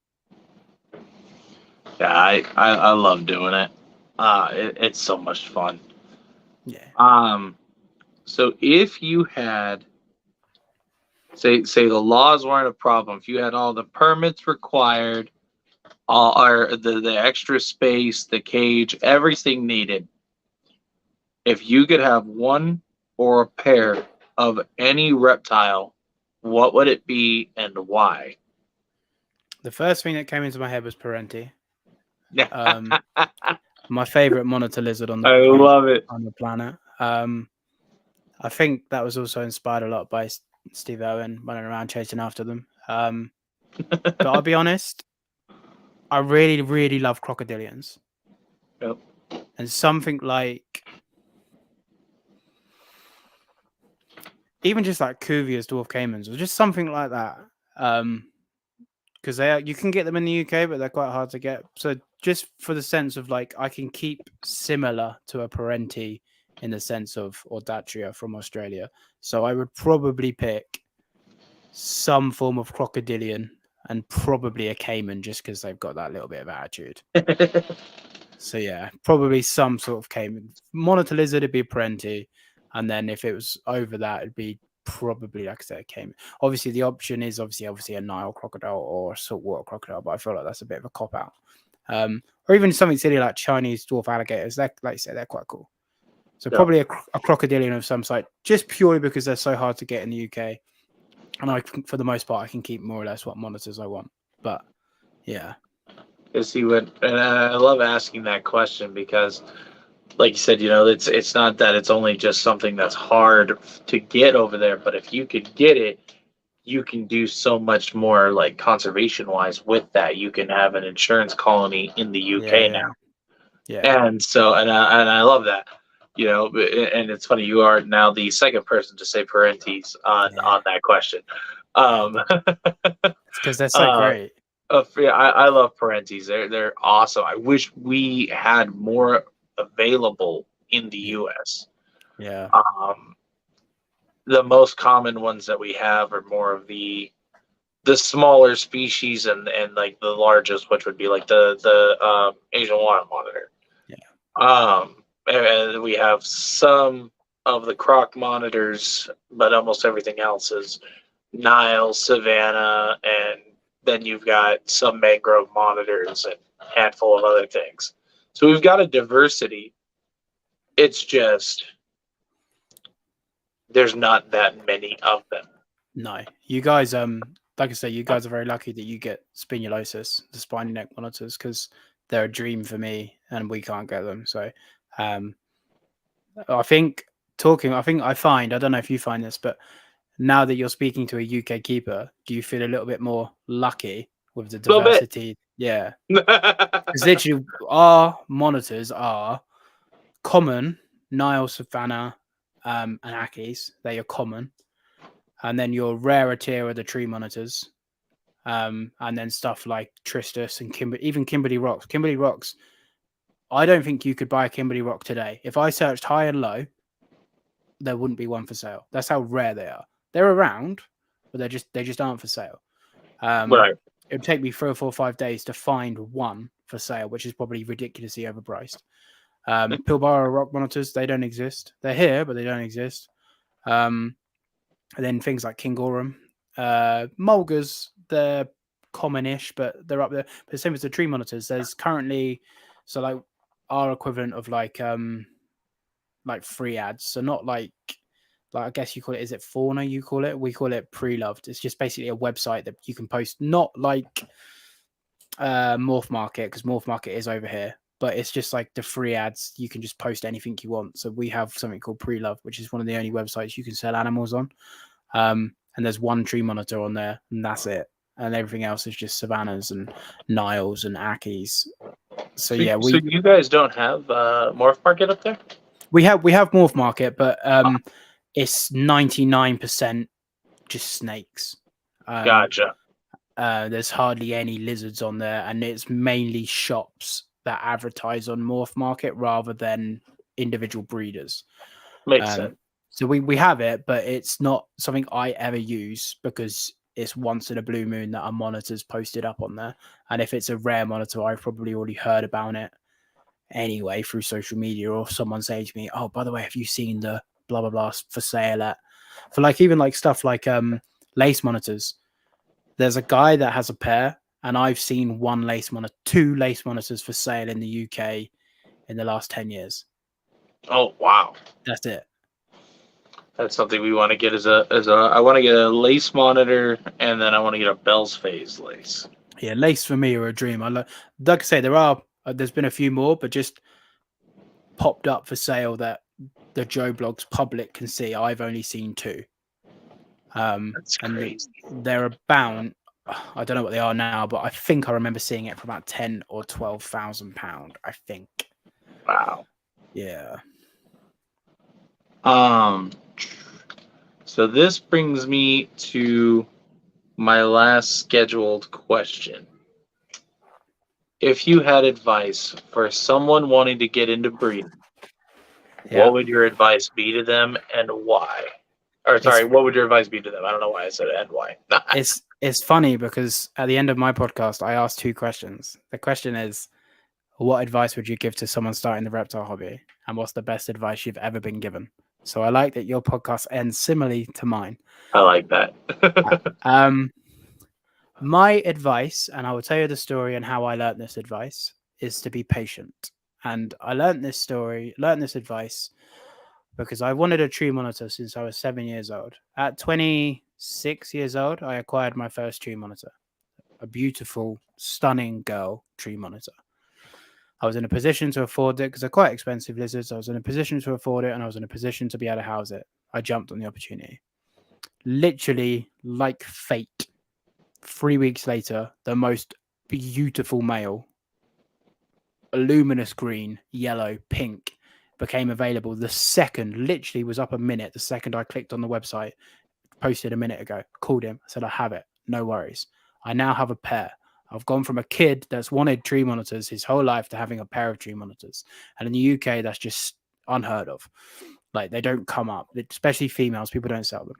Yeah, I love doing it. It's so much fun. Yeah. So if you had, say the laws weren't a problem, if you had all the permits required, or the extra space, the cage, everything needed, if you could have one or a pair of any reptile, what would it be and why? The first thing that came into my head was Parenti. My favorite monitor lizard on the planet. I think that was also inspired a lot by Steve Owen running around chasing after them. But I'll be honest, I really, really love crocodilians. Yep. And something like even just like Cuvier's Dwarf Caimans or just something like that. Because you can get them in the UK, but they're quite hard to get. So just for the sense of like, I can keep similar to a Parenti in the sense of Audatria from Australia. So I would probably pick some form of crocodilian and probably a caiman just because they've got that little bit of attitude. So yeah, probably some sort of caiman. Monitor lizard, it'd be a Parenti. And then if it was over that, it'd be probably, like I said, a caiman. Obviously, the option is obviously a Nile crocodile or a saltwater crocodile, but I feel like that's a bit of a cop out. Or even something silly like Chinese dwarf alligators. They're, like you said, they're quite cool. So probably a crocodilian of some sort, just purely because they're so hard to get in the UK. And for the most part, I can keep more or less what monitors I want. But yeah. And I love asking that question because, like you said, it's not that it's only just something that's hard to get over there, but if you could get it, you can do so much more, like conservation wise with that. You can have an insurance colony in the UK now. Yeah. And so, and I love that, and it's funny, you are now the second person to say Parentes on that question. It's because they're so great. Yeah, I love Parentes. They're awesome. I wish we had more available in the US. Yeah. The most common ones that we have are more of the smaller species and like the largest, which would be like the Asian water monitor. Yeah. And we have some of the croc monitors, but almost everything else is Nile, Savannah, and then you've got some mangrove monitors and a handful of other things. So we've got a diversity. It's just there's not that many of them. No, you guys, like I say, you guys are very lucky that you get spinulosus, the spiny neck monitors, because they're a dream for me, and we can't get them. So, I don't know if you find this, but now that you're speaking to a UK keeper, do you feel a little bit more lucky with the diversity? Yeah. Because literally our monitors are common, Nile, Savannah, and Ackies. They are common. And then your rarer tier are the tree monitors. And then stuff like Tristus and even Kimberley Rocks. Kimberley Rocks, I don't think you could buy a Kimberley Rock today. If I searched high and low, there wouldn't be one for sale. That's how rare they are. They're around, but they just aren't for sale. Right. It would take me 3 or 4 or 5 days to find one for sale, which is probably ridiculously overpriced. Pilbara rock monitors, they don't exist. They're here, but they don't exist. And then things like Kingorum, Mulgars, they're common-ish, but they're up there. But the same as the tree monitors, there's currently like our equivalent of like free ads. So not like I guess you call it, is it fauna you call it? We call it pre-loved. It's just basically a website that you can post, not like Morph Market, because Morph Market is over here, but it's just like the free ads. You can just post anything you want. So we have something called Pre-Love, which is one of the only websites you can sell animals on. And there's one tree monitor on there, and that's it. And everything else is just Savannahs and Niles and Ackies. So yeah, so you guys don't have Morph Market up there? We have Morph Market, but it's 99% just snakes. Gotcha. There's hardly any lizards on there, and it's mainly shops that advertise on Morph Market rather than individual breeders. Makes sense. So we have it, but it's not something I ever use because it's once in a blue moon that a monitor's posted up on there. And if it's a rare monitor, I've probably already heard about it anyway through social media, or someone saying to me, "Oh, by the way, have you seen the blah blah blah for sale for like even like stuff like lace monitors?" There's a guy that has a pair, and I've seen two lace monitors for sale in the UK in the last 10 years. Oh wow, that's it. That's something we want to get I want to get a lace monitor, and then I want to get a Bell's Phase lace. Yeah, lace for me are a dream. Like I say, there's been a few more, but just popped up for sale that the Joe Blogs public can see. I've only seen 2. That's crazy. And they're about, I don't know what they are now, but I think I remember seeing it for about £10,000 or £12,000. I think. Wow. Yeah. So this brings me to my last scheduled question. If you had advice for someone wanting to get into breeding, Yeah. what would your advice be to them and why? Or sorry, what would your advice be to them? I don't know why I said it and why. It's funny because at the end of my podcast, I asked 2 questions. The question is, what advice would you give to someone starting the reptile hobby? And what's the best advice you've ever been given? So I like that your podcast ends similarly to mine. I like that. My advice, and I will tell you the story and how I learned this advice, is to be patient. And I learned this advice because I wanted a tree monitor since I was 7 years old. At 26 years old, I acquired my first tree monitor, a beautiful, stunning girl tree monitor. I was in a position to afford it because they're quite expensive lizards. I was in a position to afford it and I was in a position to be able to house it. I jumped on the opportunity. Literally, like fate, 3 weeks later, the most beautiful male, a luminous green, yellow, pink, became available the second, literally was up a minute, the second I clicked on the website, posted a minute ago, called him, said, I have it, no worries. I now have a pair. I've gone from a kid that's wanted tree monitors his whole life to having a pair of tree monitors. And in the UK, that's just unheard of. Like, they don't come up, especially females, people don't sell them.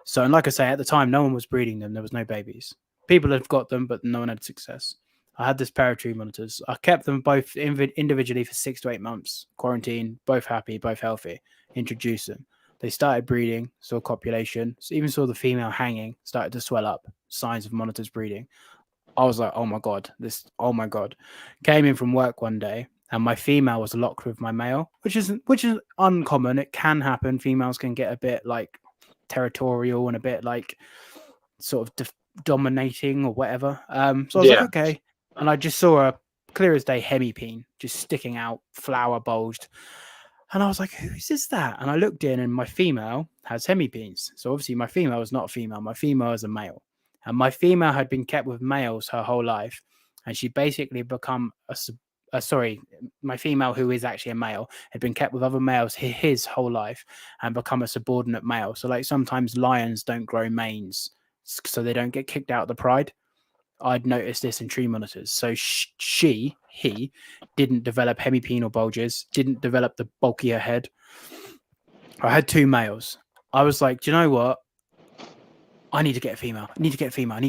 So, and like I say, at the time, no one was breeding them. There was no babies. People have got them, but no one had success. I had this pair of tree monitors. I kept them both individually for 6 to 8 months. Quarantine, both happy, both healthy. Introduced them. They started breeding, saw copulation, even saw the female hanging, started to swell up, signs of monitors breeding. I was like, oh my God. Came in from work one day and my female was locked with my male, which is uncommon. It can happen. Females can get a bit like territorial and a bit like sort of dominating or whatever. So I was like, okay. And I just saw a clear as day hemipene just sticking out, flower bulged. And I was like, whose is that? And I looked in and my female has hemipenes. So obviously my female is not a female. My female is a male. And my female had been kept with males her whole life. And she basically become my female, who is actually a male, had been kept with other males his whole life and become a subordinate male. So like sometimes lions don't grow manes so they don't get kicked out of the pride. I'd noticed this in tree monitors. So he didn't develop hemipenal bulges, didn't develop the bulkier head. I had 2 males. I was like, do you know what? I need to get a female. I need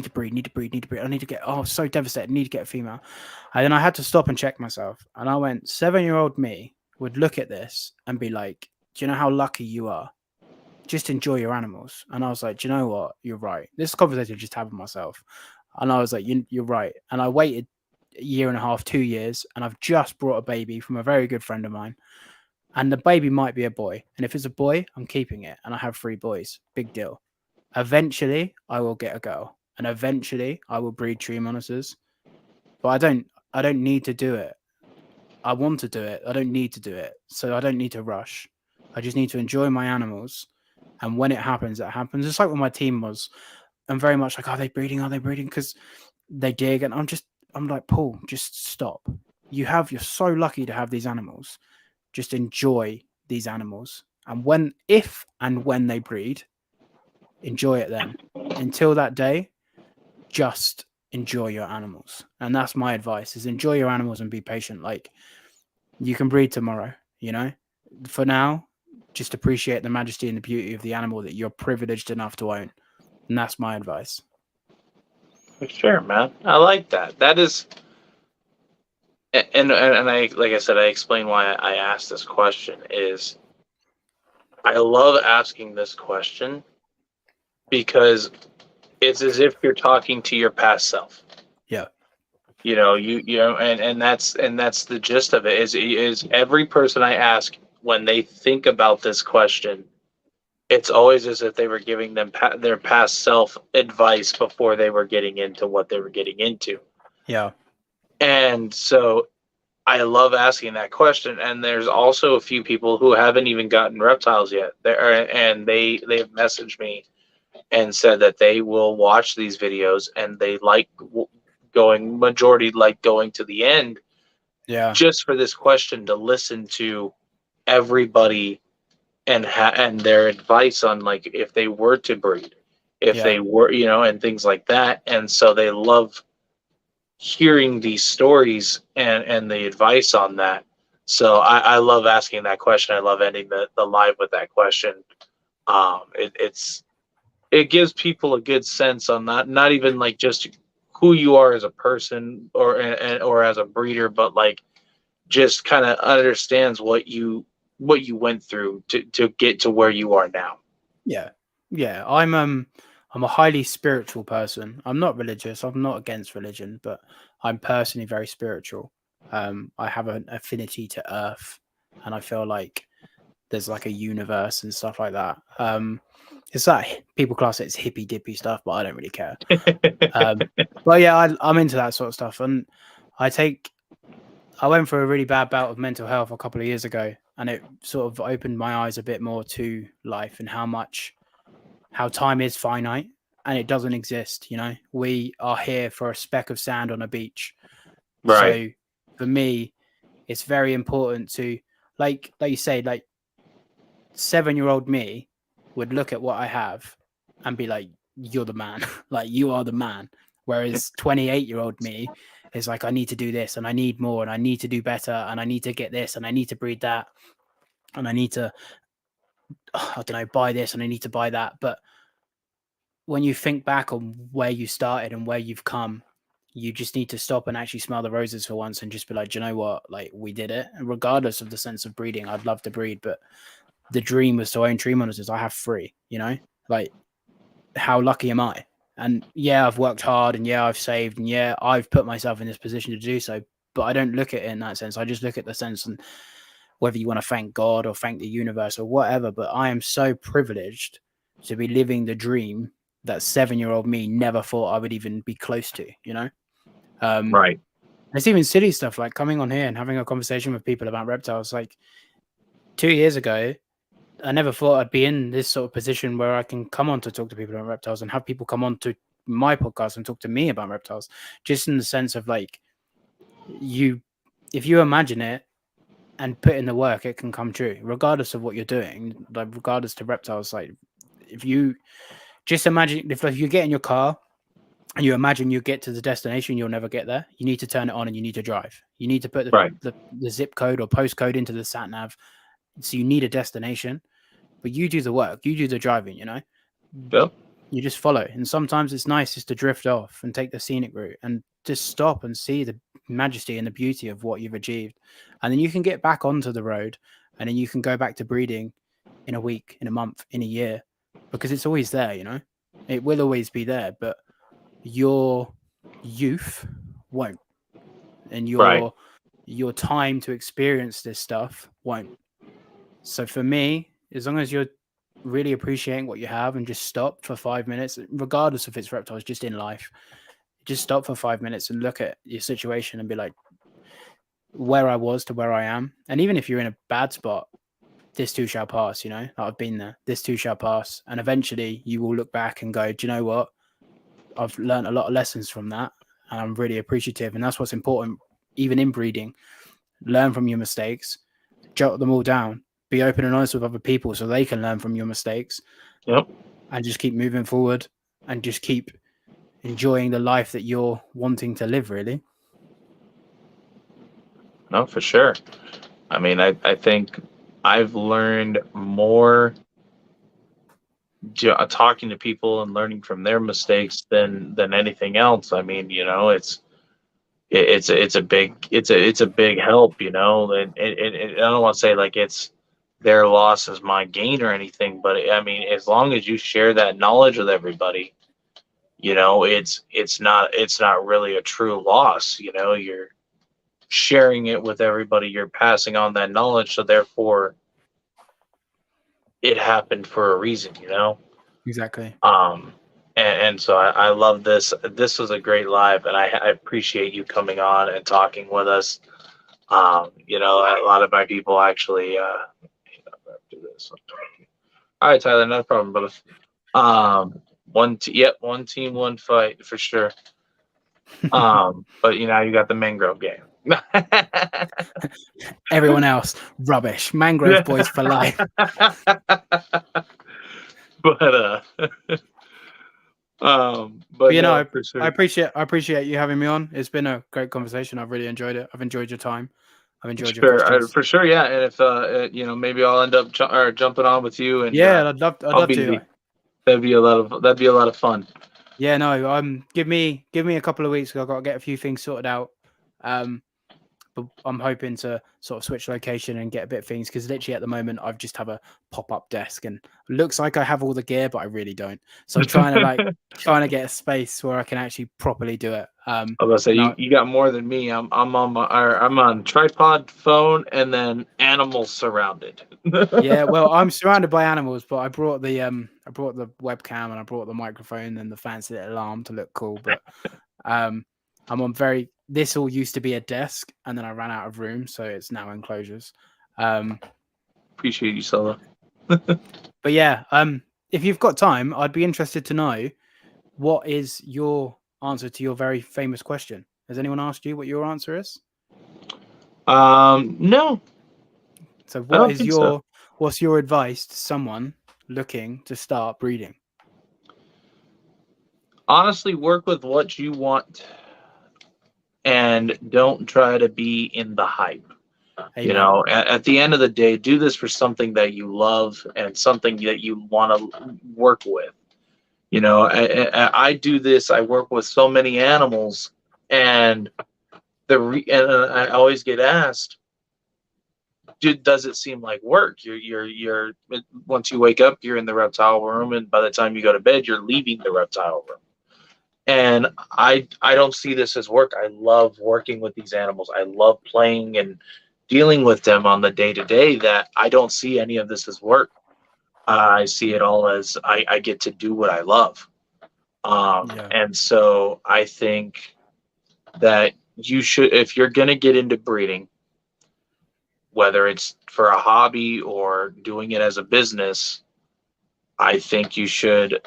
to breed. I was so devastated. I need to get a female. And then I had to stop and check myself. And I went, 7-year-old me would look at this and be like, do you know how lucky you are? Just enjoy your animals. And I was like, do you know what? You're right. This conversation I just had with myself. And I was like, you're right. And I waited a year and a half, 2 years, and I've just brought a baby from a very good friend of mine. And the baby might be a boy. And if it's a boy, I'm keeping it. And I have 3 boys. Big deal. Eventually, I will get a girl. And eventually, I will breed tree monitors. But I don't need to do it. I want to do it. I don't need to do it. So I don't need to rush. I just need to enjoy my animals. And when it happens, it happens. It's like when my team was. I'm very much like, are they breeding? Because they dig. And I'm like, Paul, just stop. You're so lucky to have these animals. Just enjoy these animals. And if and when they breed, enjoy it then. Until that day, just enjoy your animals. And that's my advice, is enjoy your animals and be patient. Like, you can breed tomorrow, you know? For now, just appreciate the majesty and the beauty of the animal that you're privileged enough to own. And that's my advice. For sure, man. I like that. That is, and I, like I said, I explained why I asked this question. Is I love asking this question because it's as if you're talking to your past self. Yeah. You know, you know, and that's the gist of it. Is every person I ask, when they think about this question, it's always as if they were giving them their past self advice before they were getting into what they were getting into. Yeah. And so I love asking that question. And there's also a few people who haven't even gotten reptiles yet. And they've messaged me and said that they will watch these videos and they majority like going to the end. Yeah. Just for this question, to listen to everybody and their advice on like if they were to breed, if Yeah. they were, you know, and things like that. And so they love hearing these stories and the advice on that. So I love asking that question. I love ending the live with that question. It gives people a good sense on not even like just who you are as a person or as a breeder, but like just kind of understands what you went through to get to where you are now. Yeah. Yeah. I'm a highly spiritual person. I'm not religious. I'm not against religion, but I'm personally very spiritual. I have an affinity to earth, and I feel like there's like a universe and stuff like that. It's like people class it as hippy dippy stuff, but I don't really care. But yeah, I'm into that sort of stuff, and I went through a really bad bout of mental health a couple of years ago, and it sort of opened my eyes a bit more to life and how time is finite and it doesn't exist. You know, we are here for a speck of sand on a beach. Right. So for me, it's very important to like you say, like 7-year-old me would look at what I have and be like, "You're the man, like you are the man." Whereas 28-year-old me is like, "I need to do this and I need more and I need to do better and I need to get this and I need to breed that and I need to, I don't know, buy this and I need to buy that." But when you think back on where you started and where you've come, you just need to stop and actually smell the roses for once and just be like, "Do you know what? Like we did it." And regardless of the sense of breeding, I'd love to breed, but the dream was to own tree monitors. I have 3, you know, like how lucky am I? And yeah, I've worked hard and yeah, I've saved and yeah, I've put myself in this position to do so. But I don't look at it in that sense. I just look at the sense and whether you want to thank God or thank the universe or whatever. But I am so privileged to be living the dream that 7-year-old me never thought I would even be close to, you know? Right. It's even silly stuff like coming on here and having a conversation with people about reptiles. Like 2 years ago, I never thought I'd be in this sort of position where I can come on to talk to people about reptiles and have people come on to my podcast and talk to me about reptiles. Just in the sense of like, if you imagine it and put in the work, it can come true, regardless of what you're doing. Like, regardless to reptiles, like if you just imagine, if like you get in your car and you imagine you get to the destination, you'll never get there. You need to turn it on and you need to drive. You need to put Right. the zip code or postcode into the sat nav. So you need a destination. But you do the work, you do the driving, you know? Yep. You just follow. And sometimes it's nice just to drift off and take the scenic route and just stop and see the majesty and the beauty of what you've achieved. And then you can get back onto the road and then you can go back to breeding in a week, in a month, in a year, because it's always there, you know? It will always be there, but your youth won't. And your time to experience this stuff won't. So for me, as long as you're really appreciating what you have and just stop for 5 minutes, regardless if it's reptiles, just in life, just stop for 5 minutes and look at your situation and be like, where I was to where I am. And even if you're in a bad spot, this too shall pass, you know, I've been there, this too shall pass. And eventually you will look back and go, do you know what? I've learned a lot of lessons from that. And I'm really appreciative. And that's what's important, even in breeding. Learn from your mistakes, jot them all down. Be open and honest with other people so they can learn from your mistakes. Yep. And just keep moving forward and just keep enjoying the life that you're wanting to live, really. No, for sure. I mean, I think I've learned more talking to people and learning from their mistakes than anything else. I mean, you know, it's a big help, you know, and I don't want to say like it's their loss is my gain or anything, but I mean, as long as you share that knowledge with everybody, you know, it's not really a true loss. You know, you're sharing it with everybody, you're passing on that knowledge, so therefore it happened for a reason, you know. Exactly. And so I love this. This was a great live, and I appreciate you coming on and talking with us. You know, a lot of my people actually after this. All right, Tyler, no problem, brother. One team, one fight for sure. But you know, you got the Mangrove game. Everyone else, rubbish. Mangrove Boys for life. But But you know, no, for sure. I appreciate you having me on. It's been a great conversation. I've really enjoyed it. I've enjoyed your time. I've enjoyed your questions. For sure, yeah. And if maybe I'll end up jumping on with you, and Yeah, I'd love I'll to. that'd be a lot of fun. Yeah, no. Give me a couple of weeks. 'Cause I've got to get a few things sorted out. But I'm hoping to sort of switch location and get a bit of things because literally at the moment I've just have a pop-up desk and it looks like I have all the gear, but I really don't. So I'm trying to get a space where I can actually properly do it. I was gonna say you got more than me. I'm on tripod, phone, and then animals surrounded. Yeah, well, I'm surrounded by animals, but I brought the webcam and I brought the microphone and the fancy little alarm to look cool. But I'm on this all used to be a desk and then I ran out of room, so it's now enclosures. Appreciate you, Solo. But yeah, if you've got time, I'd be interested to know what is your answer to your very famous question. Has anyone asked you what your answer is? No. So what's your advice to someone looking to start breeding? Honestly, work with what you want and don't try to be in the hype. Amen. You know, at the end of the day, do this for something that you love and something that you want to work with. You know, I do this. I work with so many animals, and I always get asked, does it seem like work? You're once you wake up, you're in the reptile room, and by the time you go to bed, you're leaving the reptile room. And I don't see this as work. I love working with these animals. I love playing and dealing with them on the day-to-day. That I don't see any of this as work. I see it all as I get to do what I love. And so I think that you should, if you're going to get into breeding, whether it's for a hobby or doing it as a business, I think you should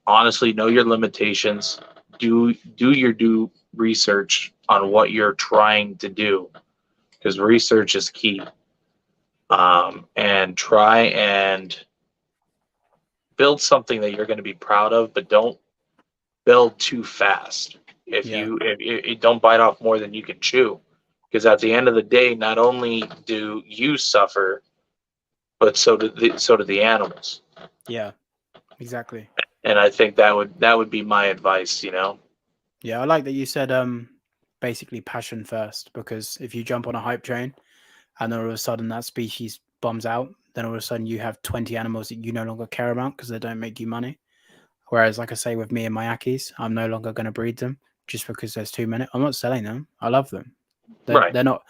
honestly know your limitations. Do your due research on what you're trying to do, because research is key. And try and build something that you're going to be proud of, but don't build too fast. If you don't bite off more than you can chew, because at the end of the day, not only do you suffer, but so do the animals. Yeah, exactly. And I think that would be my advice, you know. Yeah, I like that you said basically passion first, because if you jump on a hype train and then all of a sudden that species bums out, then all of a sudden you have 20 animals that you no longer care about because they don't make you money. Whereas, like I say, with me and my Ackies, I'm no longer going to breed them just because there's too many. I'm not selling them. I love them. They're not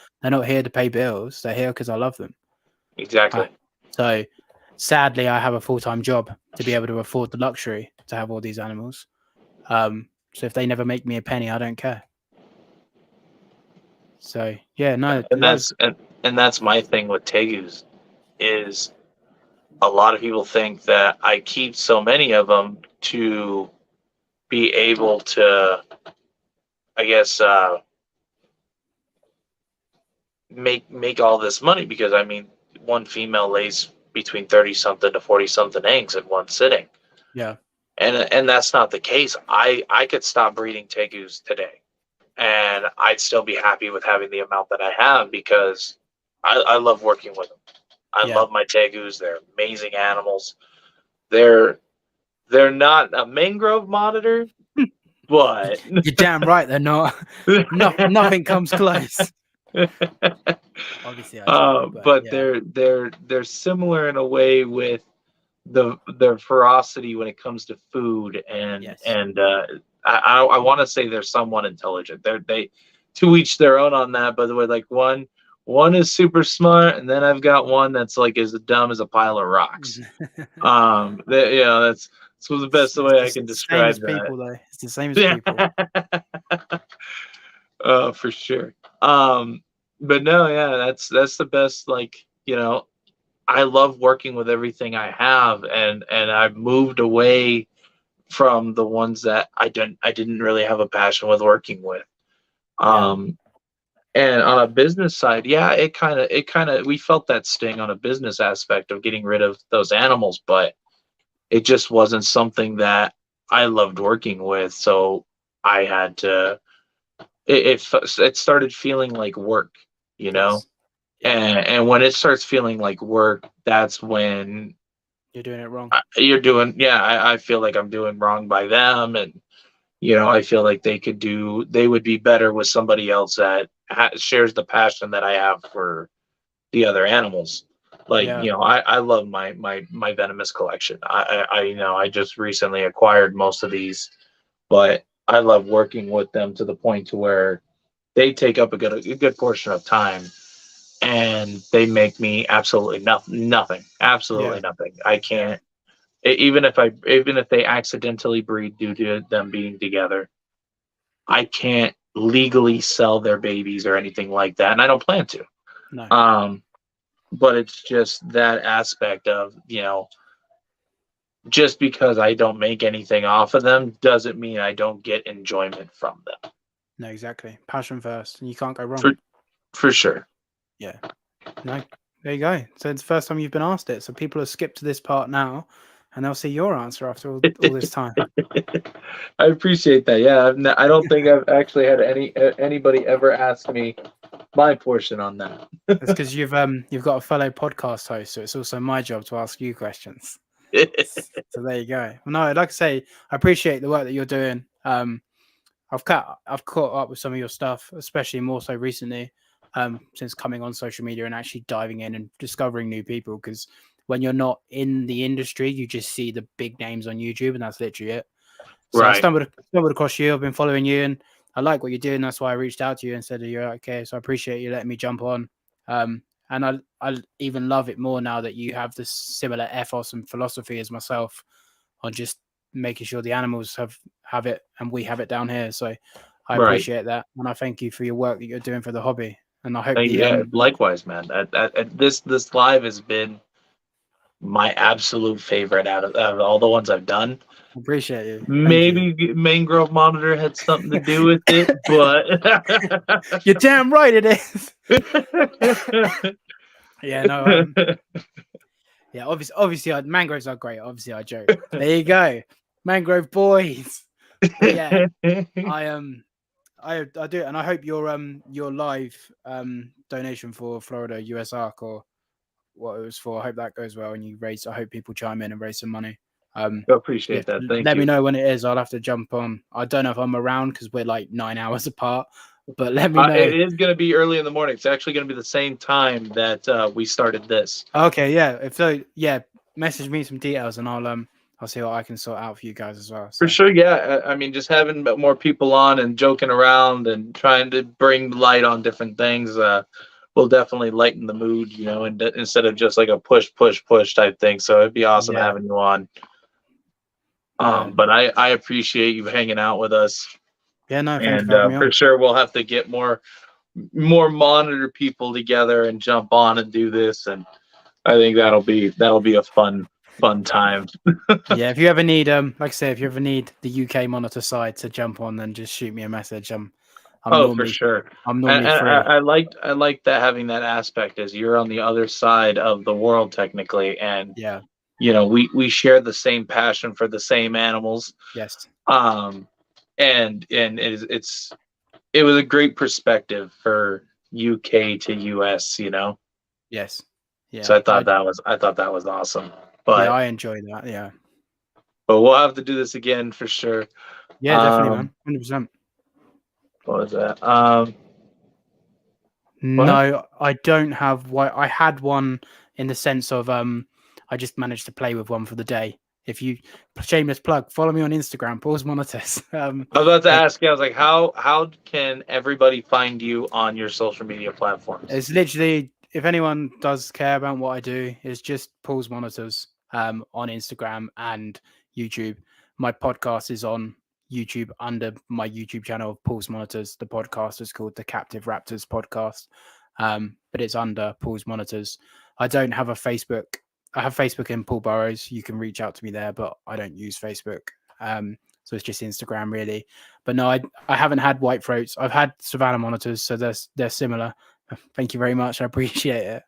here to pay bills. They're here because I love them. Exactly. So sadly, I have a full-time job to be able to afford the luxury to have all these animals. So if they never make me a penny, I don't care. So yeah, no. And that's my thing with tegus is a lot of people think that I keep so many of them to be able to, I guess, make all this money, because I mean, one female lays between 30 something to 40 something eggs in one sitting. Yeah. And that's not the case. I could stop breeding tegus today and I'd still be happy with having the amount that I have, because I love working with them. I love my tegus. They're amazing animals. They're not a mangrove monitor, but you're damn right they're not. Nothing comes close. Obviously, but they're similar in a way with their ferocity when it comes to food, and I want to say they're somewhat intelligent. They to each their own on that. By the way, like one is super smart, and then I've got one that's like as dumb as a pile of rocks. That's the best way I can describe that. People, though. It's the same as people. For sure. But no, yeah, that's the best. Like, you know, I love working with everything I have, and I've moved away from the ones that I didn't really have a passion with working with. And on a business side, yeah, it kind of we felt that sting on a business aspect of getting rid of those animals, but it just wasn't something that I loved working with. So I had to. It started feeling like work, you know. Yes. Yeah. And when it starts feeling like work, that's when You're doing it wrong. you're doing. Yeah, I feel like I'm doing wrong by them, and I feel like they would be better with somebody else that shares the passion that I have for the other animals. Like, Yeah. I love my venomous collection. I just recently acquired most of these, but I love working with them to the point to where they take up a good portion of time, and they make me absolutely nothing, absolutely Yeah. nothing. I can't. Even if they accidentally breed due to them being together, I can't legally sell their babies or anything like that, and I don't plan to. No. But it's just that aspect of, just because I don't make anything off of them doesn't mean I don't get enjoyment from them. No, exactly. Passion first, and you can't go wrong. For sure. Yeah. No. There you go. So it's the first time you've been asked it. So people have skipped to this part now, and they'll see your answer after all this time. I appreciate that. Yeah, I don't think I've actually had anybody ever ask me my portion on that. It's because you've got a fellow podcast host, so it's also my job to ask you questions. So there you go. No, like I say, I appreciate the work that you're doing. I've caught up with some of your stuff, especially more so recently, since coming on social media and actually diving in and discovering new people. Because when you're not in the industry, you just see the big names on YouTube, and that's literally it. So I Right. stumbled across you. I've been following you, and I like what you're doing. That's why I reached out to you and said, "You're okay." So I appreciate you letting me jump on. And I even love it more now that you have this similar ethos and philosophy as myself on just making sure the animals have it and we have it down here. So I Right. appreciate that, and I thank you for your work that you're doing for the hobby. And I hope Yeah, likewise, man. This live has been my absolute favorite out of all the ones I've done. appreciate you. Thank Maybe Mangrove Monitor had something to do with it, but You're damn right it is. Yeah, no. Yeah, obviously, mangroves are great. Obviously, I joke. There you go, mangrove boys. But yeah, I do, and I hope your live donation for Florida US Arc or what it was for. I hope that goes well, and I hope people chime in and raise some money. I appreciate that. Thank let you. me know when it is. I'll have to jump on. I don't know if I'm around because we're like 9 hours apart, but let me know. It is going to be early in the morning. It's actually going to be the same time that we started this. Okay, yeah. If so, yeah, message me some details, and I'll see what I can sort out for you guys as well. So. For sure, yeah. I mean, just having more people on and joking around and trying to bring light on different things will definitely lighten the mood, and instead of just like a push type thing. So it'd be awesome Yeah. having you on. But I appreciate you hanging out with us. Yeah, no, thank you And for having me for on. sure, we'll have to get more monitor people together and jump on and do this. And I think that'll be a fun time. Yeah, if you ever need like I say, if you ever need the UK monitor side to jump on, then just shoot me a message. I'm for sure. I'm normally And free. I like that, having that aspect is you're on the other side of the world technically, and Yeah. we share the same passion for the same animals. Yes. And it was a great perspective for UK to US, Yes. Yeah. So I thought that was awesome. But yeah, I enjoy that. Yeah. but we'll have to do this again for sure. Yeah, definitely, man. 100%. What was that? No, I don't have one. I had one in the sense of I just managed to play with one for the day. If you shameless plug, follow me on Instagram, Pause Monitors. I was about to ask you, I was like, how can everybody find you on your social media platforms? It's literally, if anyone does care about what I do, it's just Pause Monitors on Instagram and YouTube. My podcast is on YouTube under my YouTube channel of Pause Monitors. The podcast is called the Captive Raptors Podcast, but it's under Pause Monitors. I don't have a Facebook. I have Facebook in Paul Burrows. You can reach out to me there, but I don't use Facebook. So it's just Instagram really. But no, I haven't had white throats. I've had Savannah monitors, so they're similar. Thank you very much. I appreciate it.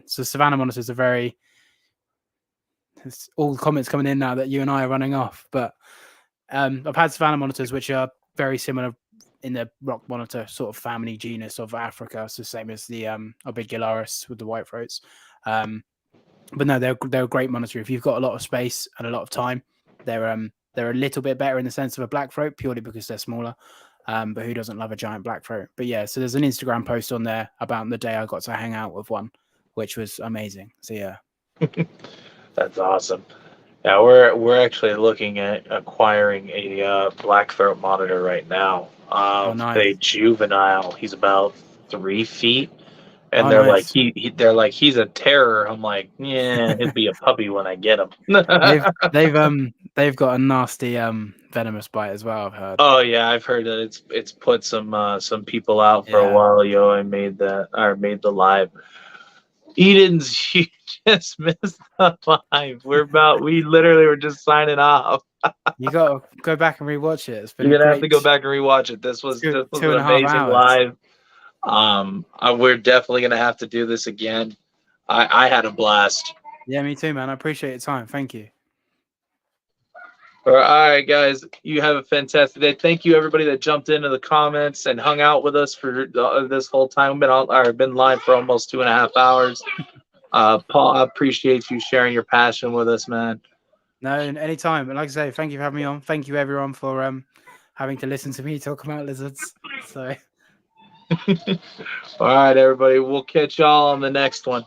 So Savannah monitors are very. It's all the comments coming in now that you and I are running off, but I've had Savannah monitors, which are very similar in the rock monitor sort of family genus of Africa. It's the same as the Obigularis with the white throats. But no, they're a great monitor. If you've got a lot of space and a lot of time, they're a little bit better in the sense of a black throat, purely because they're smaller. But who doesn't love a giant black throat? But yeah, so there's an Instagram post on there about the day I got to hang out with one, which was amazing. So yeah. That's awesome. Yeah, we're actually looking at acquiring a black throat monitor right now. Nice. A juvenile. He's about 3 feet, and Oh, they're nice. like they're like he's a terror. I'm like, yeah, he'd be a puppy when I get him. They've got a nasty venomous bite as well, I've heard. Oh yeah, I've heard that it's put some people out for a while. Yo, I made the live. Eden's, you just missed the live. We literally were just signing off. You got to go back and rewatch it. It's been You're gonna have to go back and rewatch it. This was an amazing live. We're definitely gonna have to do this again. I had a blast. Yeah, me too, man. I appreciate your time. Thank you. All right, guys. You have a fantastic day. Thank you, everybody that jumped into the comments and hung out with us for this whole time. We've been live for almost 2.5 hours. Paul, I appreciate you sharing your passion with us, man. No, anytime. Like I say, thank you for having me on. Thank you, everyone, for having to listen to me talk about lizards. So, all right, everybody. We'll catch y'all on the next one.